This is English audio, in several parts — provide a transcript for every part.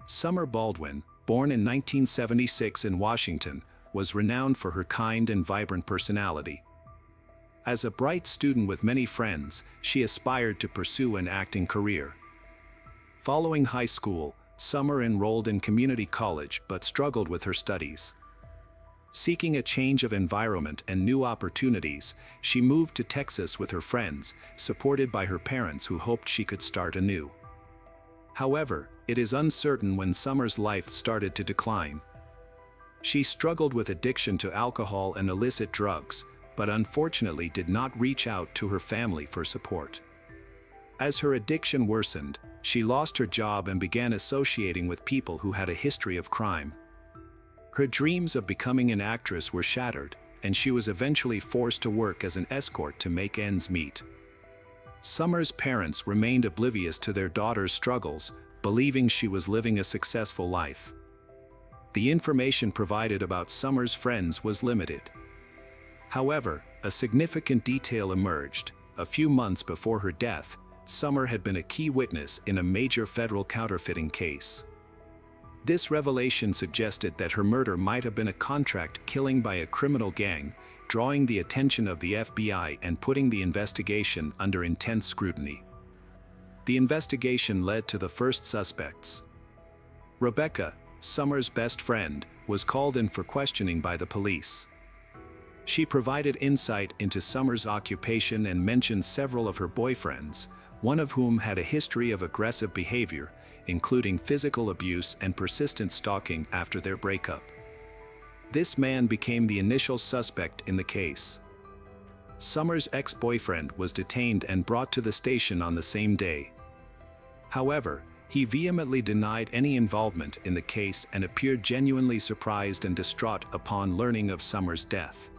Summer Baldwin, born in 1976 in Washington, was renowned for her kind and vibrant personality. As a bright student with many friends, she aspired to pursue an acting career. Following high school, Summer enrolled in community college but struggled with her studies. Seeking a change of environment and new opportunities, she moved to Texas with her friends, supported by her parents who hoped she could start anew. However, it is uncertain when Summer's life started to decline. She struggled with addiction to alcohol and illicit drugs, but unfortunately did not reach out to her family for support. As her addiction worsened, she lost her job and began associating with people who had a history of crime. Her dreams of becoming an actress were shattered, and she was eventually forced to work as an escort to make ends meet. Summer's parents remained oblivious to their daughter's struggles, believing she was living a successful life. The information provided about Summer's friends was limited. However, a significant detail emerged. A few months before her death, Summer had been a key witness in a major federal counterfeiting case. This revelation suggested that her murder might have been a contract killing by a criminal gang, drawing the attention of the FBI and putting the investigation under intense scrutiny. The investigation led to the first suspects. Rebecca, Summer's best friend, was called in for questioning by the police. She provided insight into Summer's occupation and mentioned several of her boyfriends, one of whom had a history of aggressive behavior, including physical abuse and persistent stalking after their breakup. This man became the initial suspect in the case. Summer's ex-boyfriend was detained and brought to the station on the same day. However, he vehemently denied any involvement in the case and appeared genuinely surprised and distraught upon learning of Summer's death.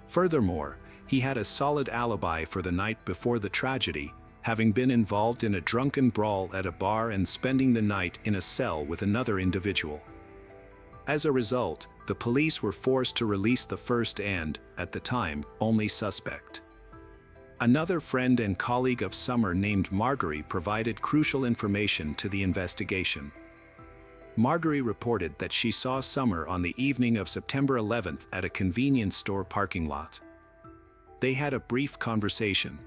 Furthermore, he had a solid alibi for the night before the tragedy, having been involved in a drunken brawl at a bar and spending the night in a cell with another individual. As a result, the police were forced to release the first and, at the time, only suspect. Another friend and colleague of Summer named Marguerite provided crucial information to the investigation. Marguerite reported that she saw Summer on the evening of September 11th at a convenience store parking lot. They had a brief conversation.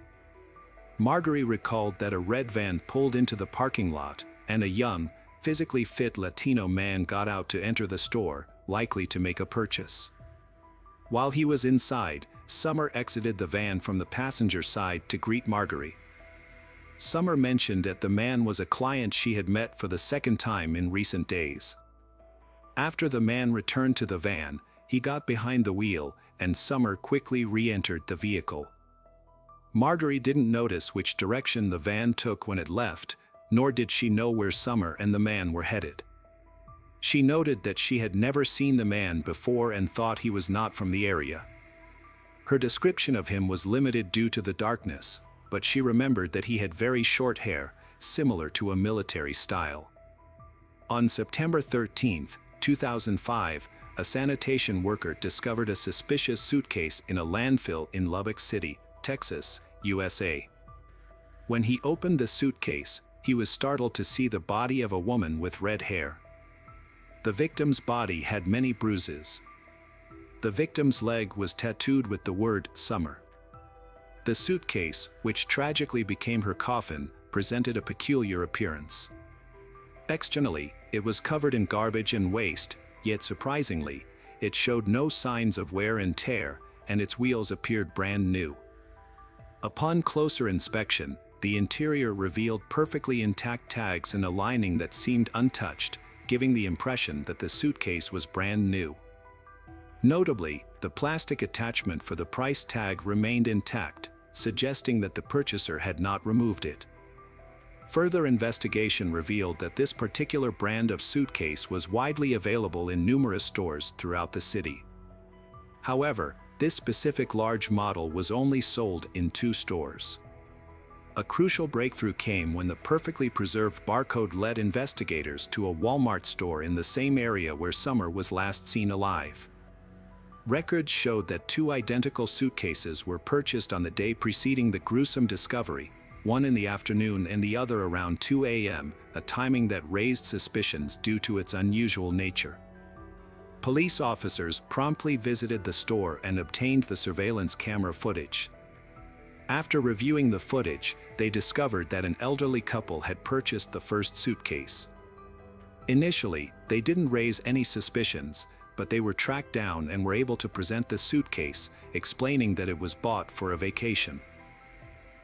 Marguerite recalled that a red van pulled into the parking lot, and a young, physically fit Latino man got out to enter the store, likely to make a purchase. While he was inside, Summer exited the van from the passenger side to greet Marguerite. Summer mentioned that the man was a client she had met for the second time in recent days. After the man returned to the van, he got behind the wheel, and Summer quickly re-entered the vehicle. Marguerite didn't notice which direction the van took when it left, nor did she know where Summer and the man were headed. She noted that she had never seen the man before and thought he was not from the area. Her description of him was limited due to the darkness, but she remembered that he had very short hair, similar to a military style. On September 13, 2005, a sanitation worker discovered a suspicious suitcase in a landfill in Lubbock City, Texas, USA. When he opened the suitcase, he was startled to see the body of a woman with red hair. The victim's body had many bruises. The victim's leg was tattooed with the word Summer. The suitcase, which tragically became her coffin, presented a peculiar appearance. Externally, it was covered in garbage and waste, yet surprisingly, it showed no signs of wear and tear, and its wheels appeared brand new. Upon closer inspection, the interior revealed perfectly intact tags and a lining that seemed untouched, giving the impression that the suitcase was brand new. Notably, the plastic attachment for the price tag remained intact, suggesting that the purchaser had not removed it. Further investigation revealed that this particular brand of suitcase was widely available in numerous stores throughout the city. However, this specific large model was only sold in 2 stores. A crucial breakthrough came when the perfectly preserved barcode led investigators to a Walmart store in the same area where Summer was last seen alive. Records showed that 2 identical suitcases were purchased on the day preceding the gruesome discovery, one in the afternoon and the other around 2 a.m., a timing that raised suspicions due to its unusual nature. Police officers promptly visited the store and obtained the surveillance camera footage. After reviewing the footage, they discovered that an elderly couple had purchased the first suitcase. Initially, they didn't raise any suspicions, but they were tracked down and were able to present the suitcase, explaining that it was bought for a vacation.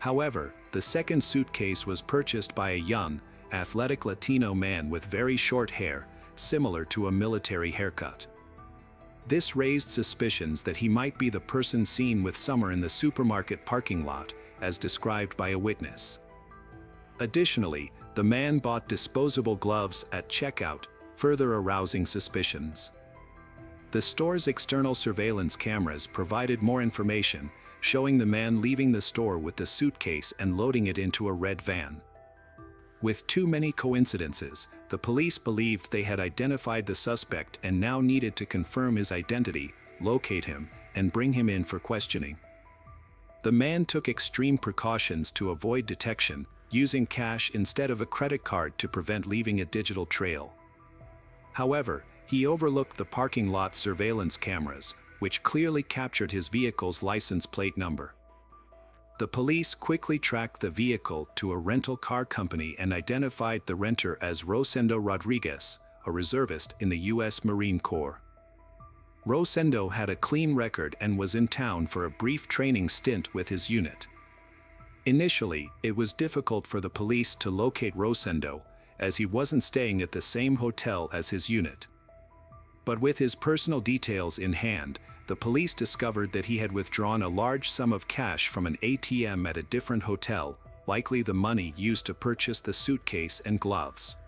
However, the second suitcase was purchased by a young, athletic Latino man with very short hair, similar to a military haircut. This raised suspicions that he might be the person seen with Summer in the supermarket parking lot, as described by a witness. Additionally, the man bought disposable gloves at checkout, further arousing suspicions. The store's external surveillance cameras provided more information, showing the man leaving the store with the suitcase and loading it into a red van. With too many coincidences, the police believed they had identified the suspect and now needed to confirm his identity, locate him, and bring him in for questioning. The man took extreme precautions to avoid detection, using cash instead of a credit card to prevent leaving a digital trail. However, he overlooked the parking lot surveillance cameras, which clearly captured his vehicle's license plate number. The police quickly tracked the vehicle to a rental car company and identified the renter as Rosendo Rodriguez, a reservist in the U.S. Marine Corps. Rosendo had a clean record and was in town for a brief training stint with his unit. Initially, it was difficult for the police to locate Rosendo, as he wasn't staying at the same hotel as his unit. But with his personal details in hand, the police discovered that he had withdrawn a large sum of cash from an ATM at a different hotel, likely the money used to purchase the suitcase and gloves.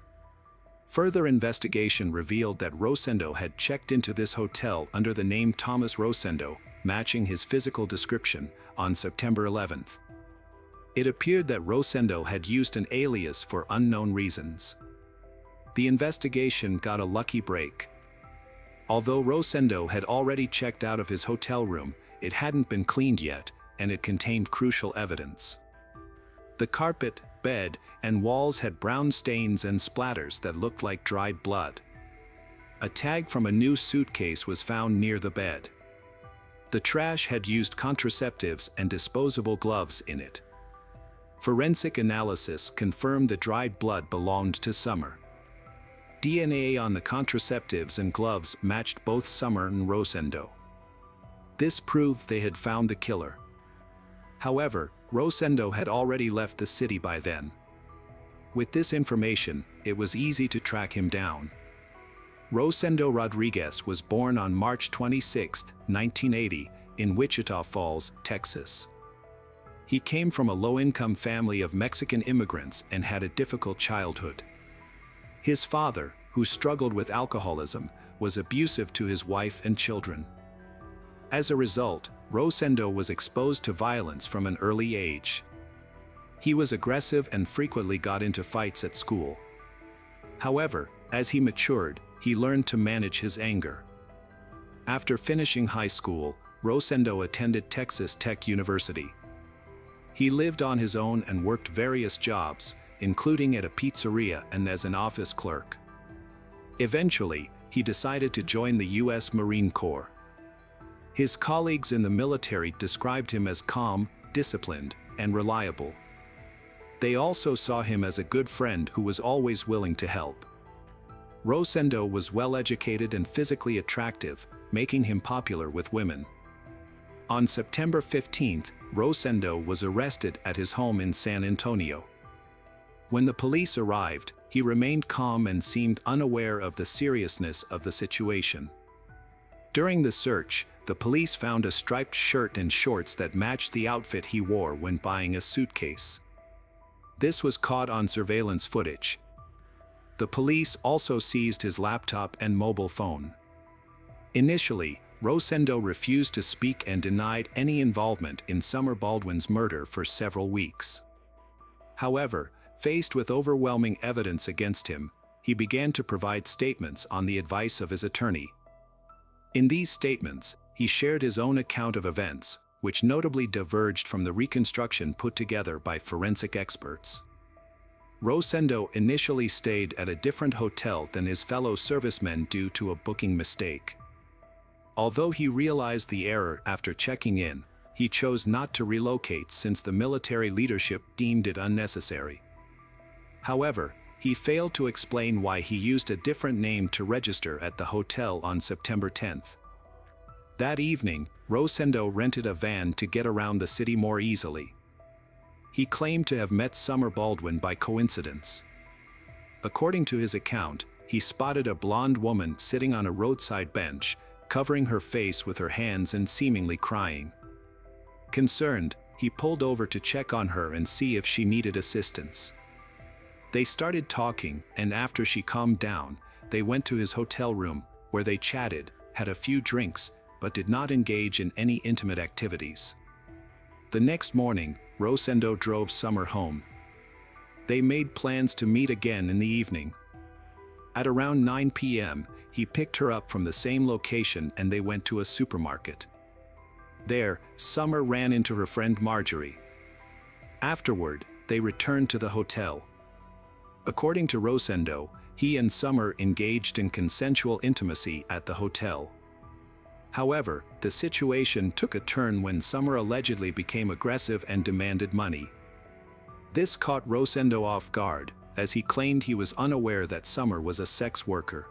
Further investigation revealed that Rosendo had checked into this hotel under the name Thomas Rosendo, matching his physical description, on September 11th. It appeared that Rosendo had used an alias for unknown reasons. The investigation got a lucky break. Although Rosendo had already checked out of his hotel room, it hadn't been cleaned yet, and it contained crucial evidence. The carpet, bed, and walls had brown stains and splatters that looked like dried blood. A tag from a new suitcase was found near the bed. The trash had used contraceptives and disposable gloves in it. Forensic analysis confirmed the dried blood belonged to Summer. DNA on the contraceptives and gloves matched both Summer and Rosendo. This proved they had found the killer. However, Rosendo had already left the city by then. With this information, it was easy to track him down. Rosendo Rodriguez was born on March 26, 1980, in Wichita Falls, Texas. He came from a low-income family of Mexican immigrants and had a difficult childhood. His father, who struggled with alcoholism, was abusive to his wife and children. As a result, Rosendo was exposed to violence from an early age. He was aggressive and frequently got into fights at school. However, as he matured, he learned to manage his anger. After finishing high school, Rosendo attended Texas Tech University. He lived on his own and worked various jobs, including at a pizzeria and as an office clerk. Eventually, he decided to join the U.S. Marine Corps. His colleagues in the military described him as calm, disciplined, and reliable. They also saw him as a good friend who was always willing to help. Rosendo was well-educated and physically attractive, making him popular with women. On September 15th, Rosendo was arrested at his home in San Antonio. When the police arrived, he remained calm and seemed unaware of the seriousness of the situation. During the search, the police found a striped shirt and shorts that matched the outfit he wore when buying a suitcase. This was caught on surveillance footage. The police also seized his laptop and mobile phone. Initially, Rosendo refused to speak and denied any involvement in Summer Baldwin's murder for several weeks. However, faced with overwhelming evidence against him, he began to provide statements on the advice of his attorney. In these statements, he shared his own account of events, which notably diverged from the reconstruction put together by forensic experts. Rosendo initially stayed at a different hotel than his fellow servicemen due to a booking mistake. Although he realized the error after checking in, he chose not to relocate since the military leadership deemed it unnecessary. However, he failed to explain why he used a different name to register at the hotel on September 10th. That evening, Rosendo rented a van to get around the city more easily. He claimed to have met Summer Baldwin by coincidence. According to his account, he spotted a blonde woman sitting on a roadside bench, covering her face with her hands and seemingly crying. Concerned, he pulled over to check on her and see if she needed assistance. They started talking, and after she calmed down, they went to his hotel room, where they chatted, had a few drinks, but did not engage in any intimate activities. The next morning, Rosendo drove Summer home. They made plans to meet again in the evening. At around 9 p.m., he picked her up from the same location and they went to a supermarket. There, Summer ran into her friend Marjorie. Afterward, they returned to the hotel. According to Rosendo, he and Summer engaged in consensual intimacy at the hotel. However, the situation took a turn when Summer allegedly became aggressive and demanded money. This caught Rosendo off guard, as he claimed he was unaware that Summer was a sex worker.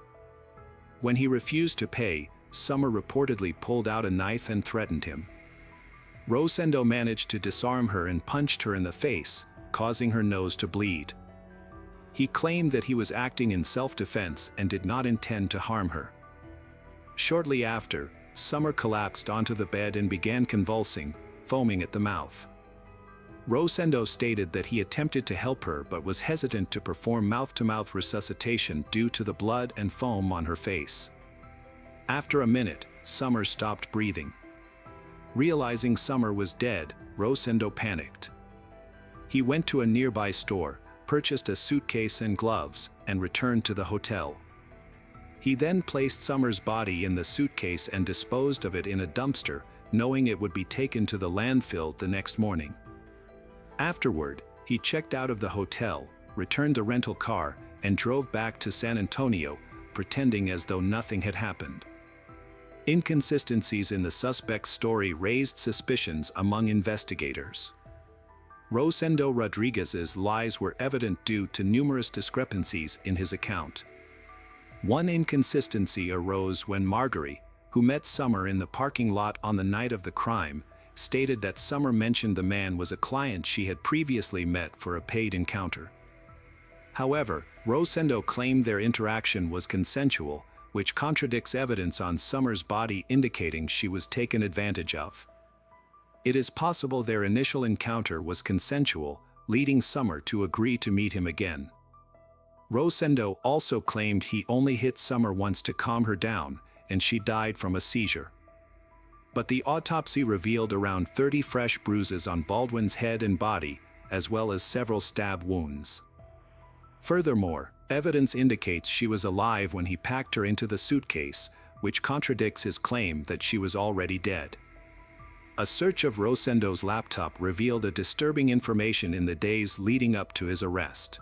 When he refused to pay, Summer reportedly pulled out a knife and threatened him. Rosendo managed to disarm her and punched her in the face, causing her nose to bleed. He claimed that he was acting in self-defense and did not intend to harm her. Shortly after, Summer collapsed onto the bed and began convulsing, foaming at the mouth. Rosendo stated that he attempted to help her but was hesitant to perform mouth-to-mouth resuscitation due to the blood and foam on her face. After a minute, Summer stopped breathing. Realizing Summer was dead, Rosendo panicked. He went to a nearby store, purchased a suitcase and gloves, and returned to the hotel. He then placed Summer's body in the suitcase and disposed of it in a dumpster, knowing it would be taken to the landfill the next morning. Afterward, he checked out of the hotel, returned the rental car, and drove back to San Antonio, pretending as though nothing had happened. Inconsistencies in the suspect's story raised suspicions among investigators. Rosendo Rodriguez's lies were evident due to numerous discrepancies in his account. One inconsistency arose when Marjorie, who met Summer in the parking lot on the night of the crime, stated that Summer mentioned the man was a client she had previously met for a paid encounter. However, Rosendo claimed their interaction was consensual, which contradicts evidence on Summer's body indicating she was taken advantage of. It is possible their initial encounter was consensual, leading Summer to agree to meet him again. Rosendo also claimed he only hit Summer once to calm her down, and she died from a seizure. But the autopsy revealed around 30 fresh bruises on Baldwin's head and body, as well as several stab wounds. Furthermore, evidence indicates she was alive when he packed her into the suitcase, which contradicts his claim that she was already dead. A search of Rosendo's laptop revealed a disturbing information in the days leading up to his arrest.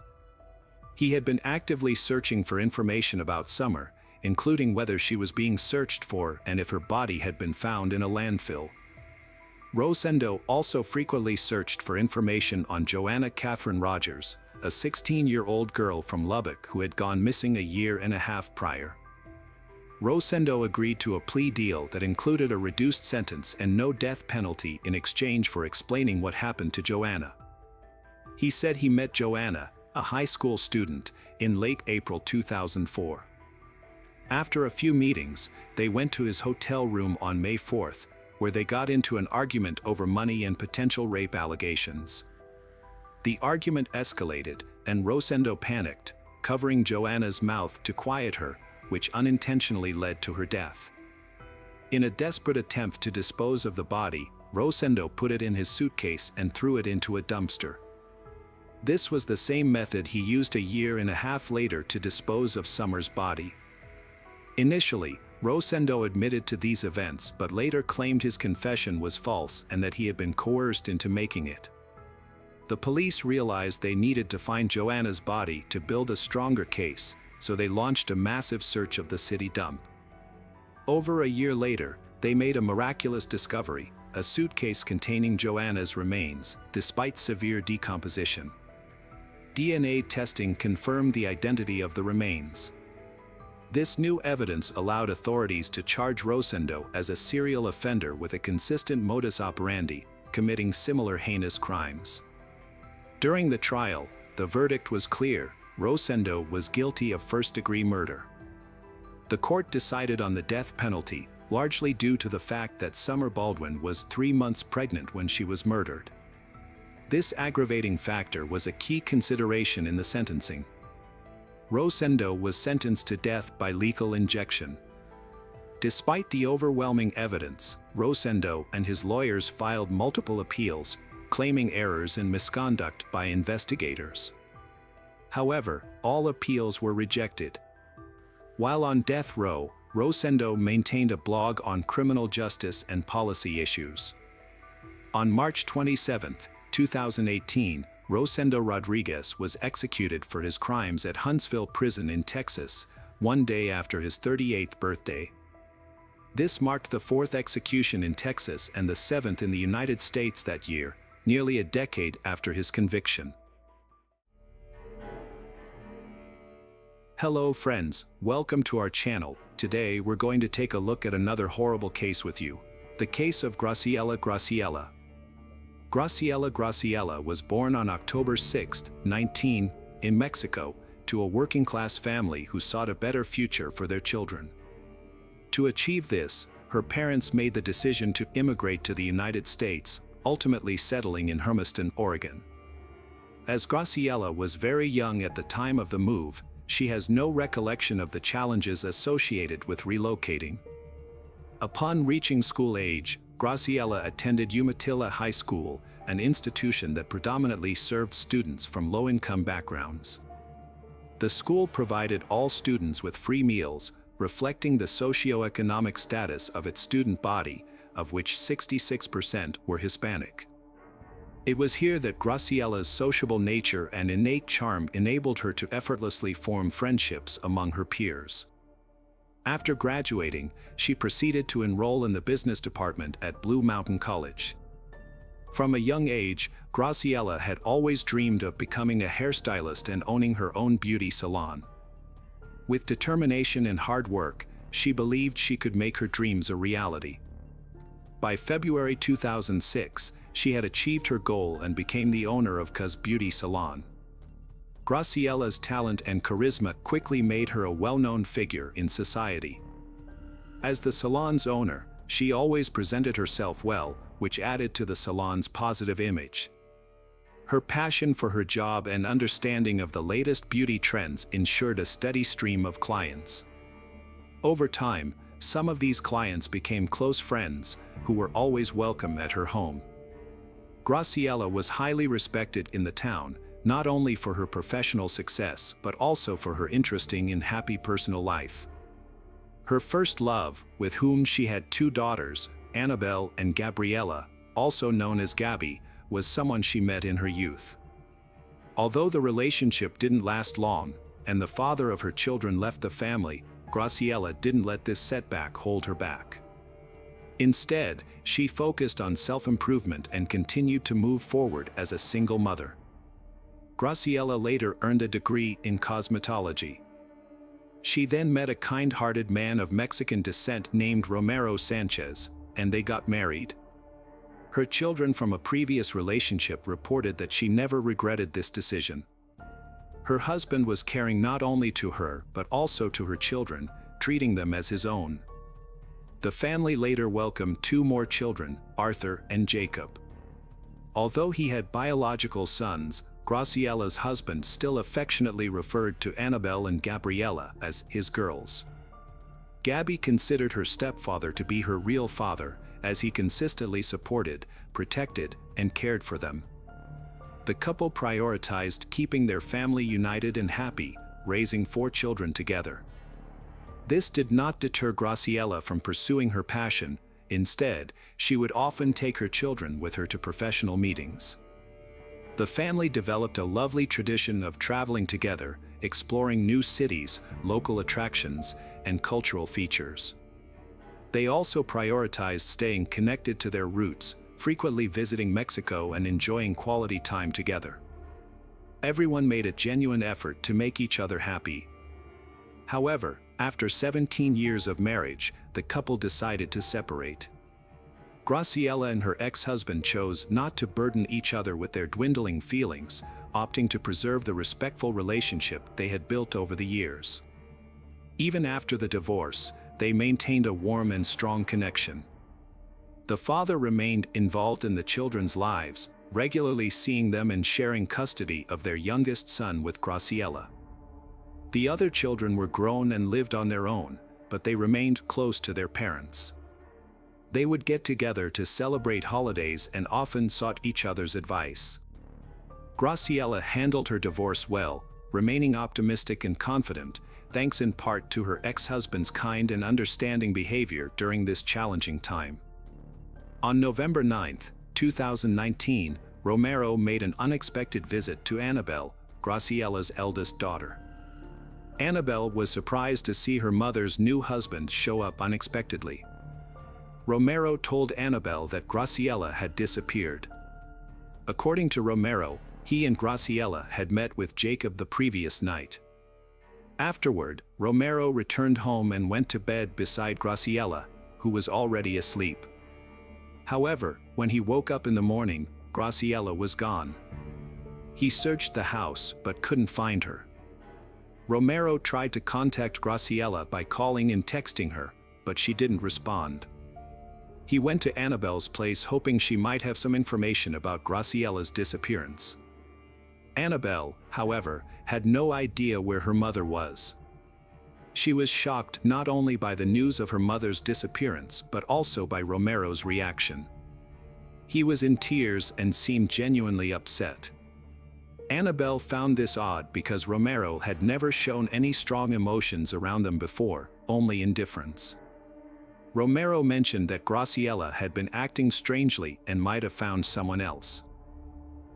He had been actively searching for information about Summer, including whether she was being searched for and if her body had been found in a landfill. Rosendo also frequently searched for information on Joanna Catherine Rogers, a 16-year-old girl from Lubbock who had gone missing a year and a half prior. Rosendo agreed to a plea deal that included a reduced sentence and no death penalty in exchange for explaining what happened to Joanna. He said he met Joanna, a high school student, in late April 2004. After a few meetings, they went to his hotel room on May 4th, where they got into an argument over money and potential rape allegations. The argument escalated, and Rosendo panicked, covering Joanna's mouth to quiet her, which unintentionally led to her death. In a desperate attempt to dispose of the body, Rosendo put it in his suitcase and threw it into a dumpster. This was the same method he used a year and a half later to dispose of Summer's body. Initially, Rosendo admitted to these events but later claimed his confession was false and that he had been coerced into making it. The police realized they needed to find Joanna's body to build a stronger case, so they launched a massive search of the city dump. Over a year later, they made a miraculous discovery: a suitcase containing Joanna's remains, despite severe decomposition. DNA testing confirmed the identity of the remains. This new evidence allowed authorities to charge Rosendo as a serial offender with a consistent modus operandi, committing similar heinous crimes. During the trial, the verdict was clear: Rosendo was guilty of first-degree murder. The court decided on the death penalty, largely due to the fact that Summer Baldwin was 3 months pregnant when she was murdered. This aggravating factor was a key consideration in the sentencing. Rosendo was sentenced to death by lethal injection. Despite the overwhelming evidence, Rosendo and his lawyers filed multiple appeals, claiming errors and misconduct by investigators. However, all appeals were rejected. While on death row, Rosendo maintained a blog on criminal justice and policy issues. On March 27, 2018, Rosendo Rodriguez was executed for his crimes at Huntsville Prison in Texas, one day after his 38th birthday. This marked the 4th execution in Texas and the 7th in the United States that year, nearly a decade after his conviction. Hello friends, welcome to our channel. Today we're going to take a look at another horrible case with you, the case of Graciela Graciela. Graciela Graciela was born on October 6, 19, in Mexico, to a working-class family who sought a better future for their children. To achieve this, her parents made the decision to immigrate to the United States, ultimately settling in Hermiston, Oregon. As Graciela was very young at the time of the move, she has no recollection of the challenges associated with relocating. Upon reaching school age, Graciela attended Umatilla High School, an institution that predominantly served students from low-income backgrounds. The school provided all students with free meals, reflecting the socioeconomic status of its student body, of which 66% were Hispanic. It was here that Graciela's sociable nature and innate charm enabled her to effortlessly form friendships among her peers. After graduating, she proceeded to enroll in the business department at Blue Mountain College. From a young age, Graciela had always dreamed of becoming a hairstylist and owning her own beauty salon. With determination and hard work, she believed she could make her dreams a reality. By February 2006, she had achieved her goal and became the owner of Cuz Beauty Salon. Graciela's talent and charisma quickly made her a well-known figure in society. As the salon's owner, she always presented herself well, which added to the salon's positive image. Her passion for her job and understanding of the latest beauty trends ensured a steady stream of clients. Over time, some of these clients became close friends, who were always welcome at her home. Graciela was highly respected in the town, not only for her professional success but also for her interesting and happy personal life. Her first love, with whom she had 2 daughters, Annabelle and Gabriella, also known as Gabby, was someone she met in her youth. Although the relationship didn't last long, and the father of her children left the family, Graciela didn't let this setback hold her back. Instead, she focused on self-improvement and continued to move forward as a single mother. Graciela later earned a degree in cosmetology. She then met a kind-hearted man of Mexican descent named Romero Sanchez, and they got married. Her children from a previous relationship reported that she never regretted this decision. Her husband was caring not only to her but also to her children, treating them as his own. The family later welcomed 2 more children, Arthur and Jacob. Although he had biological sons, Graciela's husband still affectionately referred to Annabelle and Gabriella as his girls. Gabby considered her stepfather to be her real father, as he consistently supported, protected, and cared for them. The couple prioritized keeping their family united and happy, raising 4 children together. This did not deter Graciela from pursuing her passion. Instead, she would often take her children with her to professional meetings. The family developed a lovely tradition of traveling together, exploring new cities, local attractions, and cultural features. They also prioritized staying connected to their roots, frequently visiting Mexico and enjoying quality time together. Everyone made a genuine effort to make each other happy. However, after 17 years of marriage, the couple decided to separate. Graciela and her ex-husband chose not to burden each other with their dwindling feelings, opting to preserve the respectful relationship they had built over the years. Even after the divorce, they maintained a warm and strong connection. The father remained involved in the children's lives, regularly seeing them and sharing custody of their youngest son with Graciela. The other children were grown and lived on their own, but they remained close to their parents. They would get together to celebrate holidays and often sought each other's advice. Graciela handled her divorce well, remaining optimistic and confident, thanks in part to her ex-husband's kind and understanding behavior during this challenging time. On November 9, 2019, Romero made an unexpected visit to Annabelle, Graciela's eldest daughter. Annabelle was surprised to see her mother's new husband show up unexpectedly. Romero told Annabelle that Graciela had disappeared. According to Romero, he and Graciela had met with Jacob the previous night. Afterward, Romero returned home and went to bed beside Graciela, who was already asleep. However, when he woke up in the morning, Graciela was gone. He searched the house but couldn't find her. Romero tried to contact Graciela by calling and texting her, but she didn't respond. He went to Annabelle's place hoping she might have some information about Graciela's disappearance. Annabelle, however, had no idea where her mother was. She was shocked not only by the news of her mother's disappearance but also by Romero's reaction. He was in tears and seemed genuinely upset. Annabelle found this odd because Romero had never shown any strong emotions around them before, only indifference. Romero mentioned that Graciela had been acting strangely and might have found someone else.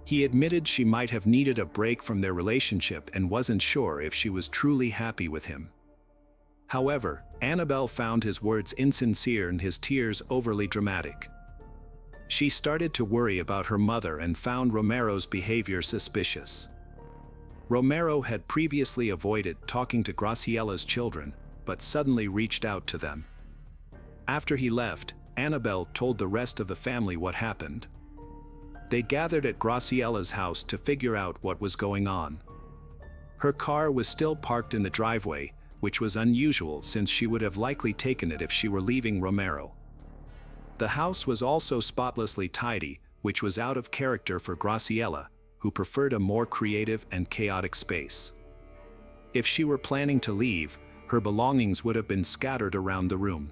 He admitted she might have needed a break from their relationship and wasn't sure if she was truly happy with him. However, Annabelle found his words insincere and his tears overly dramatic. She started to worry about her mother and found Romero's behavior suspicious. Romero had previously avoided talking to Graciela's children, but suddenly reached out to them. After he left, Annabelle told the rest of the family what happened. They gathered at Graciela's house to figure out what was going on. Her car was still parked in the driveway, which was unusual since she would have likely taken it if she were leaving Romero. The house was also spotlessly tidy, which was out of character for Graciela, who preferred a more creative and chaotic space. If she were planning to leave, her belongings would have been scattered around the room.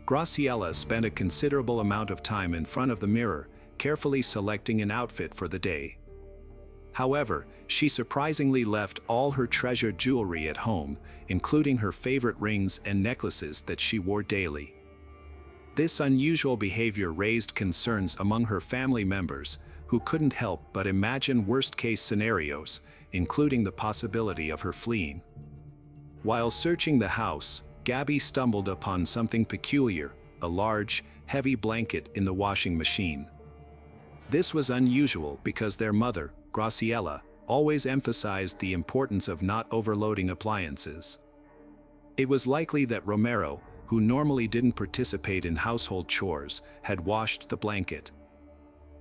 Graciela spent a considerable amount of time in front of the mirror, carefully selecting an outfit for the day. However, she surprisingly left all her treasured jewelry at home, including her favorite rings and necklaces that she wore daily. This unusual behavior raised concerns among her family members, who couldn't help but imagine worst-case scenarios, including the possibility of her fleeing. While searching the house, Gabby stumbled upon something peculiar, a large, heavy blanket in the washing machine. This was unusual because their mother, Graciela, always emphasized the importance of not overloading appliances. It was likely that Romero, who normally didn't participate in household chores, had washed the blanket.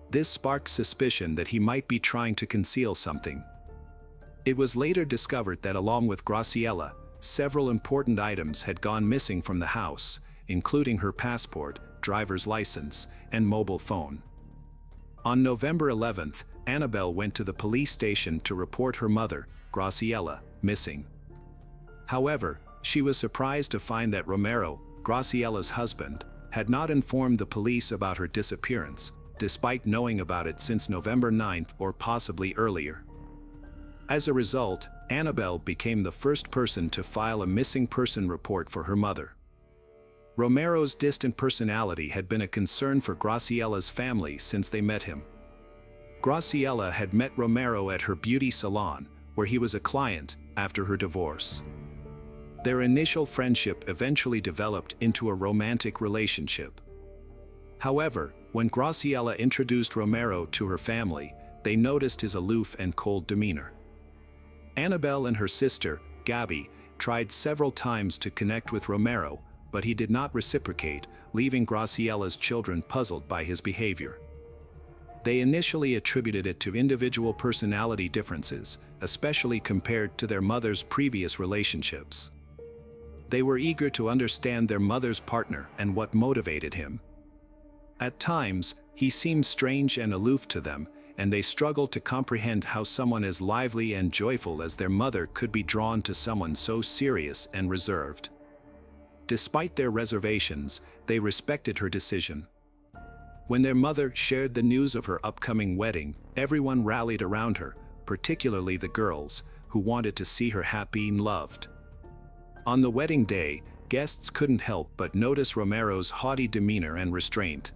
This sparked suspicion that he might be trying to conceal something. It was later discovered that along with Graciela, several important items had gone missing from the house, including her passport, driver's license, and mobile phone. On November 11th, Annabelle went to the police station to report her mother, Graciela, missing. However, she was surprised to find that Romero, Graciela's husband, had not informed the police about her disappearance, despite knowing about it since November 9th or possibly earlier. As a result, Annabelle became the first person to file a missing person report for her mother. Romero's distant personality had been a concern for Graciella's family since they met him. Graciella had met Romero at her beauty salon, where he was a client, after her divorce. Their initial friendship eventually developed into a romantic relationship. However, when Graciella introduced Romero to her family, they noticed his aloof and cold demeanor. Annabelle and her sister, Gabby, tried several times to connect with Romero, but he did not reciprocate, leaving Graciella's children puzzled by his behavior. They initially attributed it to individual personality differences, especially compared to their mother's previous relationships. They were eager to understand their mother's partner and what motivated him. At times, he seemed strange and aloof to them, and they struggled to comprehend how someone as lively and joyful as their mother could be drawn to someone so serious and reserved. Despite their reservations, they respected her decision. When their mother shared the news of her upcoming wedding, everyone rallied around her, particularly the girls, who wanted to see her happy and loved. On the wedding day, guests couldn't help but notice Romero's haughty demeanor and restraint.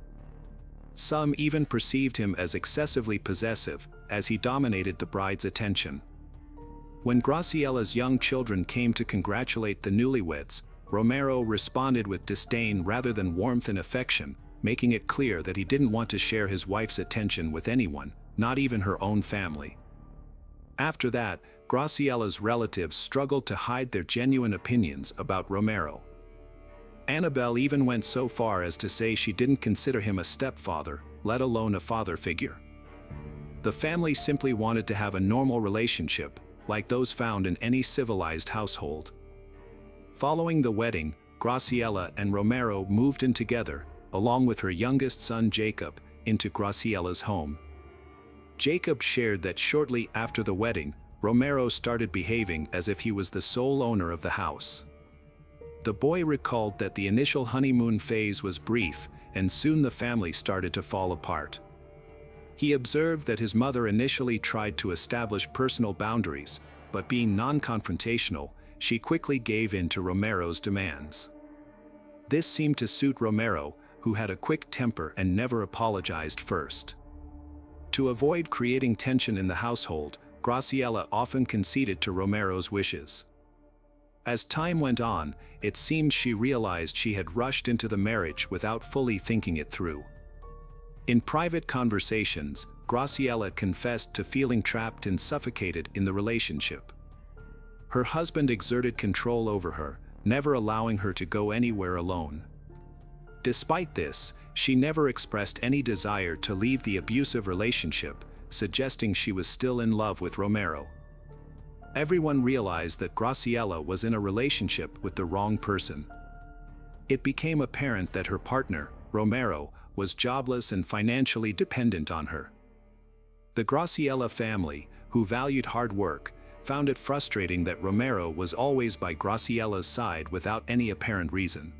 Some even perceived him as excessively possessive, as he dominated the bride's attention. When Graciella's young children came to congratulate the newlyweds, Romero responded with disdain rather than warmth and affection, making it clear that he didn't want to share his wife's attention with anyone, not even her own family. After that, Graciella's relatives struggled to hide their genuine opinions about Romero. Annabelle even went so far as to say she didn't consider him a stepfather, let alone a father figure. The family simply wanted to have a normal relationship, like those found in any civilized household. Following the wedding, Graciella and Romero moved in together, along with her youngest son Jacob, into Graciella's home. Jacob shared that shortly after the wedding, Romero started behaving as if he was the sole owner of the house. The boy recalled that the initial honeymoon phase was brief, and soon the family started to fall apart. He observed that his mother initially tried to establish personal boundaries, but being non-confrontational, she quickly gave in to Romero's demands. This seemed to suit Romero, who had a quick temper and never apologized first. To avoid creating tension in the household, Graciella often conceded to Romero's wishes. As time went on, it seemed she realized she had rushed into the marriage without fully thinking it through. In private conversations, Graciella confessed to feeling trapped and suffocated in the relationship. Her husband exerted control over her, never allowing her to go anywhere alone. Despite this, she never expressed any desire to leave the abusive relationship, suggesting she was still in love with Romero. Everyone realized that Graciella was in a relationship with the wrong person. It became apparent that her partner, Romero, was jobless and financially dependent on her. The Graciella family, who valued hard work, found it frustrating that Romero was always by Graciella's side without any apparent reason.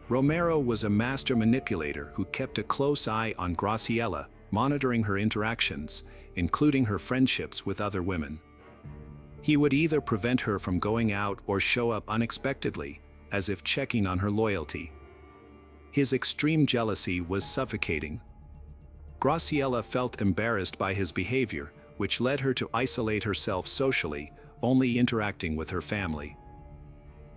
Romero was a master manipulator who kept a close eye on Graciella, monitoring her interactions, including her friendships with other women. He would either prevent her from going out or show up unexpectedly, as if checking on her loyalty. His extreme jealousy was suffocating. Graciella felt embarrassed by his behavior, which led her to isolate herself socially, only interacting with her family.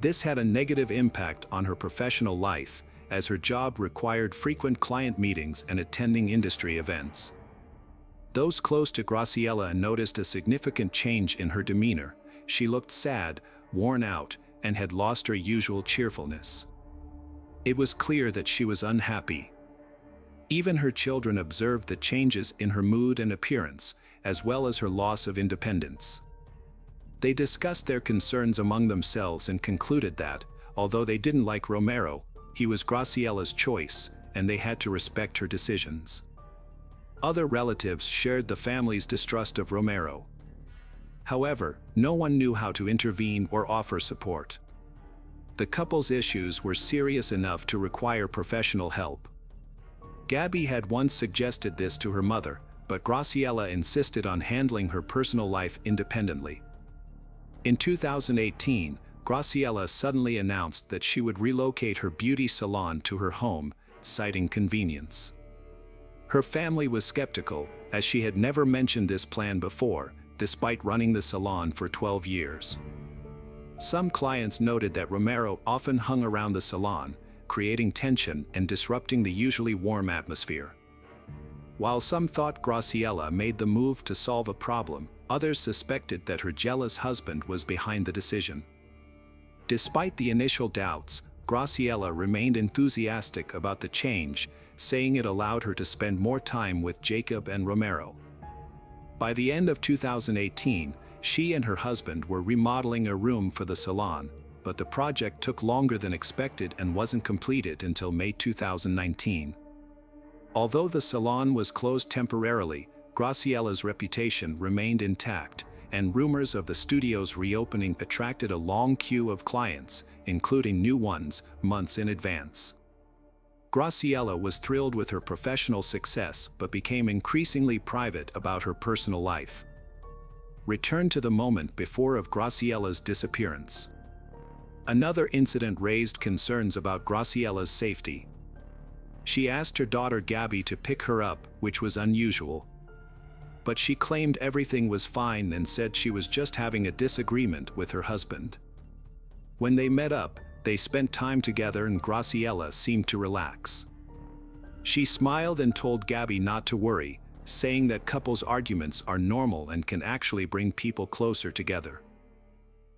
This had a negative impact on her professional life, as her job required frequent client meetings and attending industry events. Those close to Graciella noticed a significant change in her demeanor. She looked sad, worn out, and had lost her usual cheerfulness. It was clear that she was unhappy. Even her children observed the changes in her mood and appearance, as well as her loss of independence. They discussed their concerns among themselves and concluded that, although they didn't like Romero, he was Graciella's choice, and they had to respect her decisions. Other relatives shared the family's distrust of Romero. However, no one knew how to intervene or offer support. The couple's issues were serious enough to require professional help. Gabby had once suggested this to her mother, but Graciela insisted on handling her personal life independently. In 2018, Graciela suddenly announced that she would relocate her beauty salon to her home, citing convenience. Her family was skeptical, as she had never mentioned this plan before, despite running the salon for 12 years. Some clients noted that Romero often hung around the salon, creating tension and disrupting the usually warm atmosphere. While some thought Graciela made the move to solve a problem, others suspected that her jealous husband was behind the decision. Despite the initial doubts, Graciela remained enthusiastic about the change, saying it allowed her to spend more time with Jacob and Romero. By the end of 2018, she and her husband were remodeling a room for the salon, but the project took longer than expected and wasn't completed until May 2019. Although the salon was closed temporarily, Graciela's reputation remained intact, and rumors of the studio's reopening attracted a long queue of clients, including new ones, months in advance. Graciela was thrilled with her professional success but became increasingly private about her personal life. Return to the moment before of Graciela's disappearance. Another incident raised concerns about Graciela's safety. She asked her daughter Gabby to pick her up, which was unusual. But she claimed everything was fine and said she was just having a disagreement with her husband. When they met up, they spent time together and Graciela seemed to relax. She smiled and told Gabby not to worry, saying that couples' arguments are normal and can actually bring people closer together.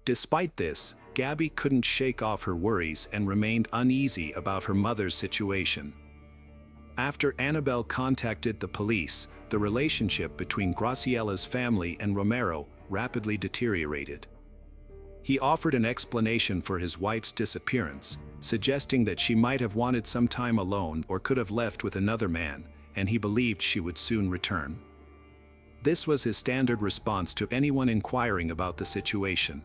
Despite this, Gabby couldn't shake off her worries and remained uneasy about her mother's situation. After Annabelle contacted the police, the relationship between Graciela's family and Romero rapidly deteriorated. He offered an explanation for his wife's disappearance, suggesting that she might have wanted some time alone or could have left with another man, and he believed she would soon return. This was his standard response to anyone inquiring about the situation.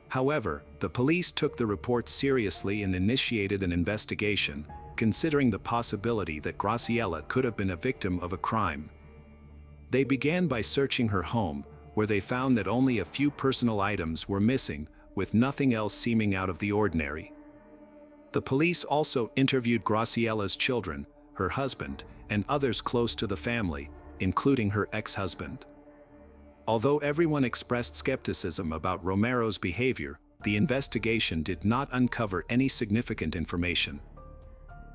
However, the police took the report seriously and initiated an investigation, considering the possibility that Graciela could have been a victim of a crime. They began by searching her home, where they found that only a few personal items were missing, with nothing else seeming out of the ordinary. The police also interviewed Graciela's children, her husband, and others close to the family, including her ex-husband. Although everyone expressed skepticism about Romero's behavior, the investigation did not uncover any significant information.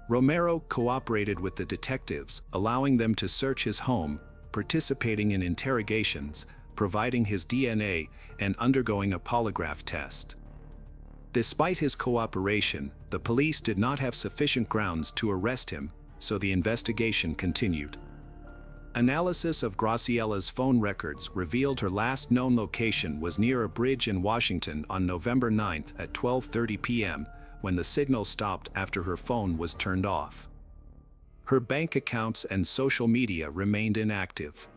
Romero cooperated with the detectives, allowing them to search his home, participating in interrogations, providing his DNA, and undergoing a polygraph test. Despite his cooperation, the police did not have sufficient grounds to arrest him, so the investigation continued. Analysis of Graciela's phone records revealed her last known location was near a bridge in Washington on November 9 at 12:30 p.m., when the signal stopped after her phone was turned off. Her bank accounts and social media remained inactive.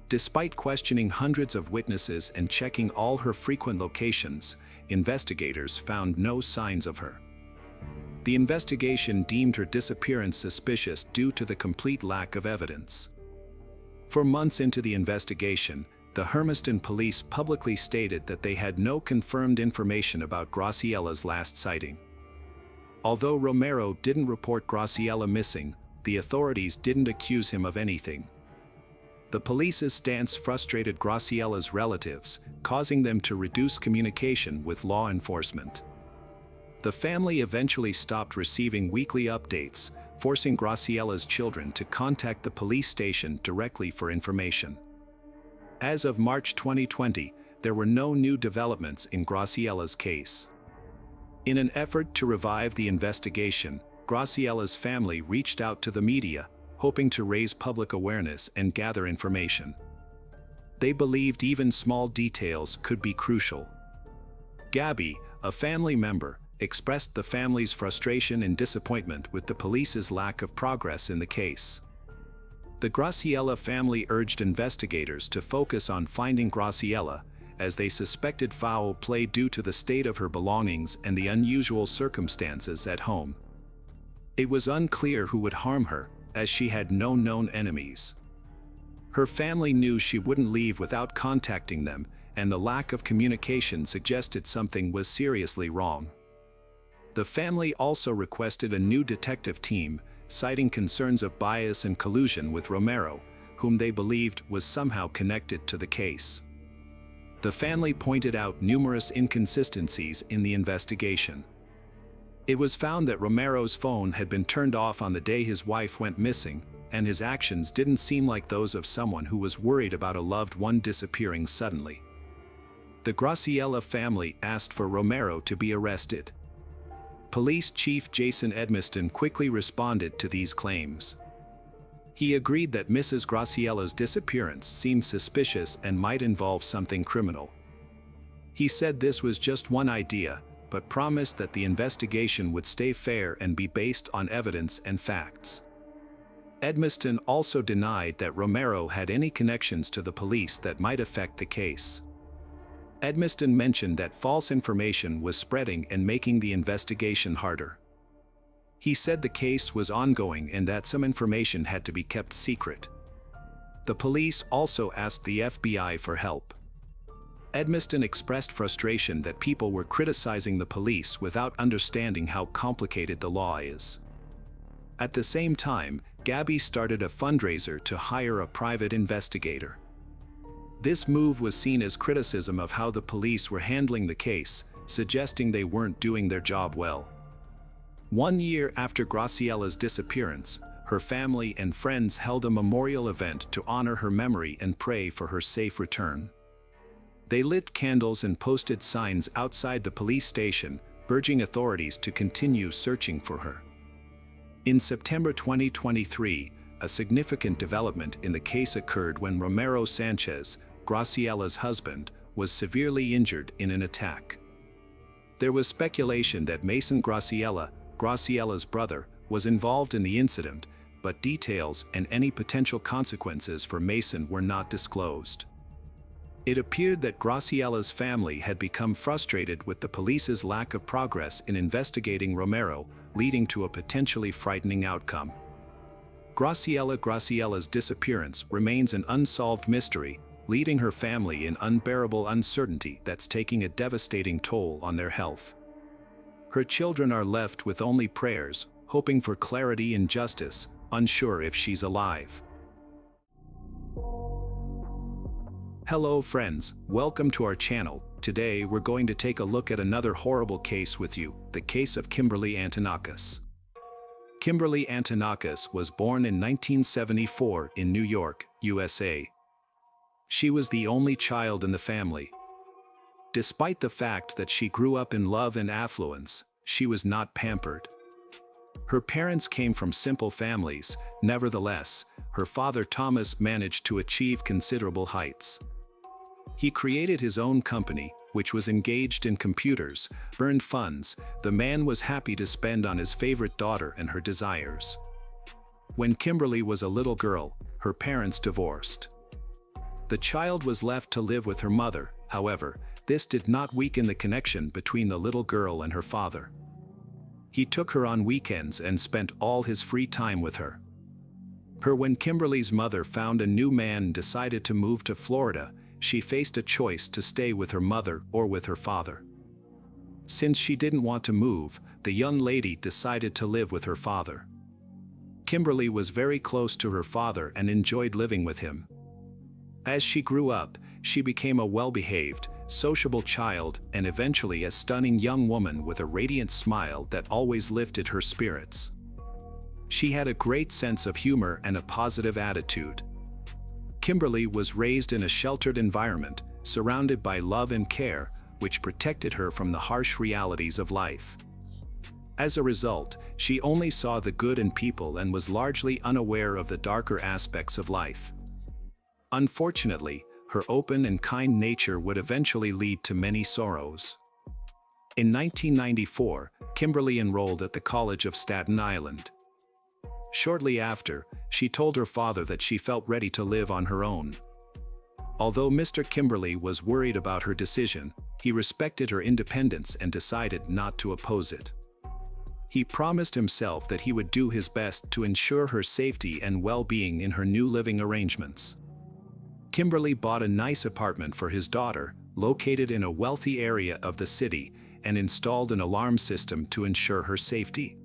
Despite questioning hundreds of witnesses and checking all her frequent locations, investigators found no signs of her. The investigation deemed her disappearance suspicious due to the complete lack of evidence. For months into the investigation, the Hermiston police publicly stated that they had no confirmed information about Graciela's last sighting. Although Romero didn't report Graciela missing, the authorities didn't accuse him of anything. The police's stance frustrated Graciela's relatives, causing them to reduce communication with law enforcement. The family eventually stopped receiving weekly updates, forcing Graciela's children to contact the police station directly for information. As of March 2020, there were no new developments in Graciela's case. In an effort to revive the investigation, Graciela's family reached out to the media, hoping to raise public awareness and gather information. They believed even small details could be crucial. Gabby, a family member, expressed the family's frustration and disappointment with the police's lack of progress in the case. The Graciela family urged investigators to focus on finding Graciela, as they suspected foul play due to the state of her belongings and the unusual circumstances at home. It was unclear who would harm her, as she had no known enemies. Her family knew she wouldn't leave without contacting them, and the lack of communication suggested something was seriously wrong. The family also requested a new detective team, citing concerns of bias and collusion with Romero, whom they believed was somehow connected to the case. The family pointed out numerous inconsistencies in the investigation. It was found that Romero's phone had been turned off on the day his wife went missing, and his actions didn't seem like those of someone who was worried about a loved one disappearing suddenly. The Graciela family asked for Romero to be arrested. Police Chief Jason Edmiston quickly responded to these claims. He agreed that Mrs. Graciela's disappearance seemed suspicious and might involve something criminal. He said this was just one idea, but promised that the investigation would stay fair and be based on evidence and facts. Edmiston also denied that Romero had any connections to the police that might affect the case. Edmiston mentioned that false information was spreading and making the investigation harder. He said the case was ongoing and that some information had to be kept secret. The police also asked the FBI for help. Edmiston expressed frustration that people were criticizing the police without understanding how complicated the law is. At the same time, Gabby started a fundraiser to hire a private investigator. This move was seen as criticism of how the police were handling the case, suggesting they weren't doing their job well. 1 year after Graciela's disappearance, her family and friends held a memorial event to honor her memory and pray for her safe return. They lit candles and posted signs outside the police station, urging authorities to continue searching for her. In September 2023, a significant development in the case occurred when Romero Sanchez, Graciela's husband, was severely injured in an attack. There was speculation that Mason Graciela, Graciela's brother, was involved in the incident, but details and any potential consequences for Mason were not disclosed. It appeared that Graciela's family had become frustrated with the police's lack of progress in investigating Romero, leading to a potentially frightening outcome. Graciela's disappearance remains an unsolved mystery, leaving her family in unbearable uncertainty that's taking a devastating toll on their health. Her children are left with only prayers, hoping for clarity and justice, unsure if she's alive. Hello friends, welcome to our channel. Today we're going to take a look at another horrible case with you, the case of Kimberly Antonakis. Kimberly Antonakis was born in 1974 in New York, USA. She was the only child in the family. Despite the fact that she grew up in love and affluence, she was not pampered. Her parents came from simple families. Nevertheless, her father Thomas managed to achieve considerable heights. He created his own company, which was engaged in computers, earned funds. The man was happy to spend on his favorite daughter and her desires. When Kimberly was a little girl, her parents divorced. The child was left to live with her mother. However, this did not weaken the connection between the little girl and her father. He took her on weekends and spent all his free time with her. When Kimberly's mother found a new man and decided to move to Florida, she faced a choice to stay with her mother or with her father. Since she didn't want to move, the young lady decided to live with her father. Kimberly was very close to her father and enjoyed living with him. As she grew up, she became a well-behaved, sociable child and eventually a stunning young woman with a radiant smile that always lifted her spirits. She had a great sense of humor and a positive attitude. Kimberly was raised in a sheltered environment, surrounded by love and care, which protected her from the harsh realities of life. As a result, she only saw the good in people and was largely unaware of the darker aspects of life. Unfortunately, her open and kind nature would eventually lead to many sorrows. In 1994, Kimberly enrolled at the College of Staten Island. Shortly after, she told her father that she felt ready to live on her own. Although Mr. Kimberly was worried about her decision, he respected her independence and decided not to oppose it. He promised himself that he would do his best to ensure her safety and well-being in her new living arrangements. Kimberly bought a nice apartment for his daughter, located in a wealthy area of the city, and installed an alarm system to ensure her safety.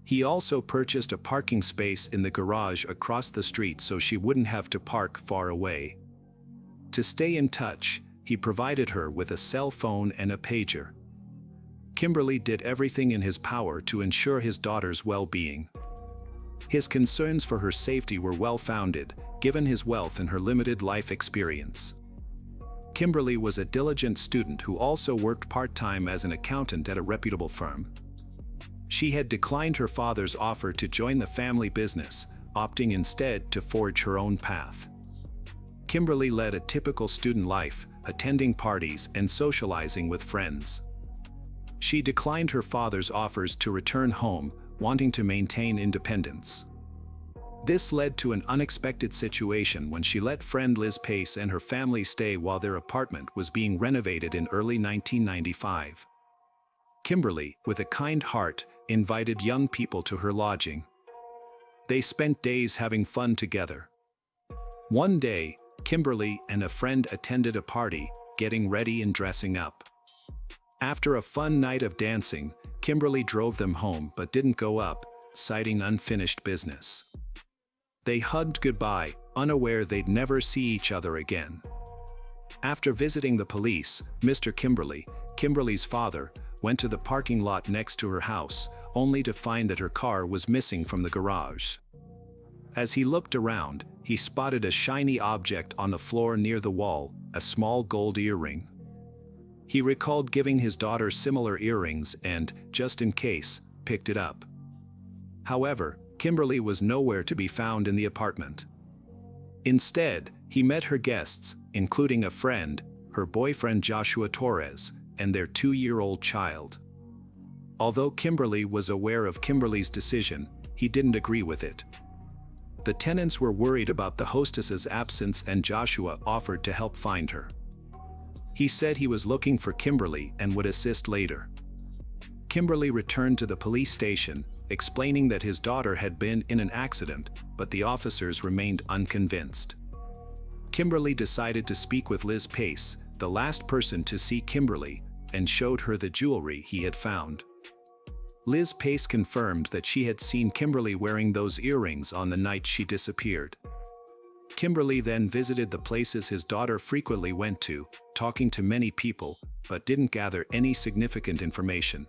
He also purchased a parking space in the garage across the street so she wouldn't have to park far away. To stay in touch, he provided her with a cell phone and a pager. Kimberly did everything in his power to ensure his daughter's well-being. His concerns for her safety were well-founded, given his wealth and her limited life experience. Kimberly was a diligent student who also worked part-time as an accountant at a reputable firm. She had declined her father's offer to join the family business, opting instead to forge her own path. Kimberly led a typical student life, attending parties and socializing with friends. She declined her father's offers to return home, wanting to maintain independence. This led to an unexpected situation when she let friend Liz Pace and her family stay while their apartment was being renovated in early 1995. Kimberly, with a kind heart, invited young people to her lodging. They spent days having fun together. One day, Kimberly and a friend attended a party, getting ready and dressing up. After a fun night of dancing, Kimberly drove them home but didn't go up, citing unfinished business. They hugged goodbye, unaware they'd never see each other again. After visiting the police, Mr. Kimberly's father, went to the parking lot next to her house, only to find that her car was missing from the garage. As he looked around, he spotted a shiny object on the floor near the wall, a small gold earring. He recalled giving his daughter similar earrings and, just in case, picked it up. However, Kimberly was nowhere to be found in the apartment. Instead, he met her guests, including a friend, her boyfriend Joshua Torres, and their 2-year-old child. Although Kimberly was aware of Kimberly's decision, he didn't agree with it. The tenants were worried about the hostess's absence and Joshua offered to help find her. He said he was looking for Kimberly and would assist later. Kimberly returned to the police station, explaining that his daughter had been in an accident, but the officers remained unconvinced. Kimberly decided to speak with Liz Pace, the last person to see Kimberly, and showed her the jewelry he had found. Liz Pace confirmed that she had seen Kimberly wearing those earrings on the night she disappeared. Kimberly then visited the places his daughter frequently went to, talking to many people, but didn't gather any significant information.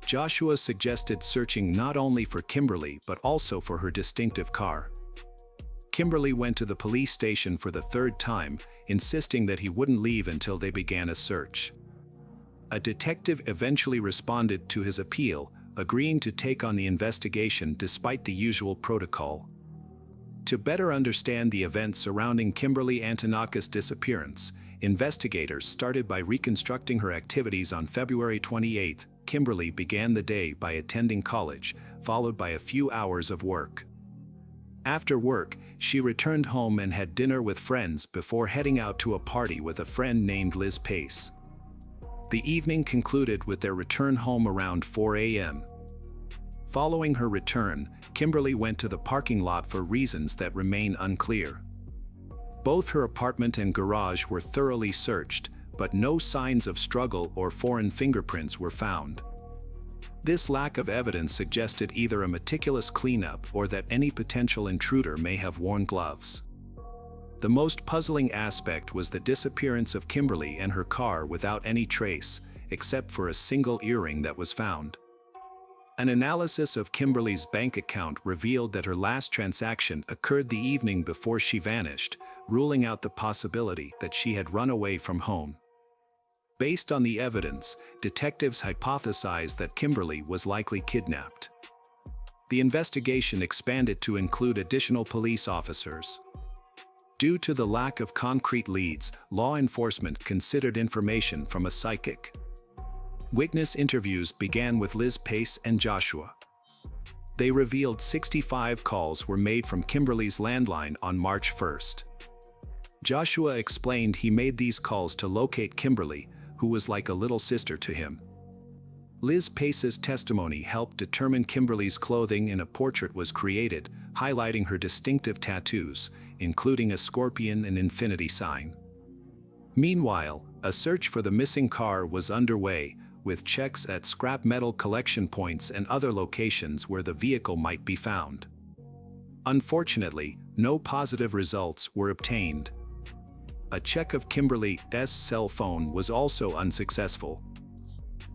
Joshua suggested searching not only for Kimberly but also for her distinctive car. Kimberly went to the police station for the 3rd time, insisting that he wouldn't leave until they began a search. A detective eventually responded to his appeal, agreeing to take on the investigation despite the usual protocol. To better understand the events surrounding Kimberly Antonakis' disappearance, investigators started by reconstructing her activities on February 28. Kimberly began the day by attending college, followed by a few hours of work. After work, she returned home and had dinner with friends before heading out to a party with a friend named Liz Pace. The evening concluded with their return home around 4 a.m. Following her return, Kimberly went to the parking lot for reasons that remain unclear. Both her apartment and garage were thoroughly searched, but no signs of struggle or foreign fingerprints were found. This lack of evidence suggested either a meticulous cleanup or that any potential intruder may have worn gloves. The most puzzling aspect was the disappearance of Kimberly and her car without any trace, except for a single earring that was found. An analysis of Kimberly's bank account revealed that her last transaction occurred the evening before she vanished, ruling out the possibility that she had run away from home. Based on the evidence, detectives hypothesized that Kimberly was likely kidnapped. The investigation expanded to include additional police officers. Due to the lack of concrete leads, law enforcement considered information from a psychic. Witness interviews began with Liz Pace and Joshua. They revealed 65 calls were made from Kimberly's landline on March 1st. Joshua explained he made these calls to locate Kimberly, who was like a little sister to him. Liz Pace's testimony helped determine Kimberly's clothing, and a portrait was created, highlighting her distinctive tattoos, including a scorpion and infinity sign. Meanwhile, a search for the missing car was underway, with checks at scrap metal collection points and other locations where the vehicle might be found. Unfortunately, no positive results were obtained. A check of Kimberly's cell phone was also unsuccessful.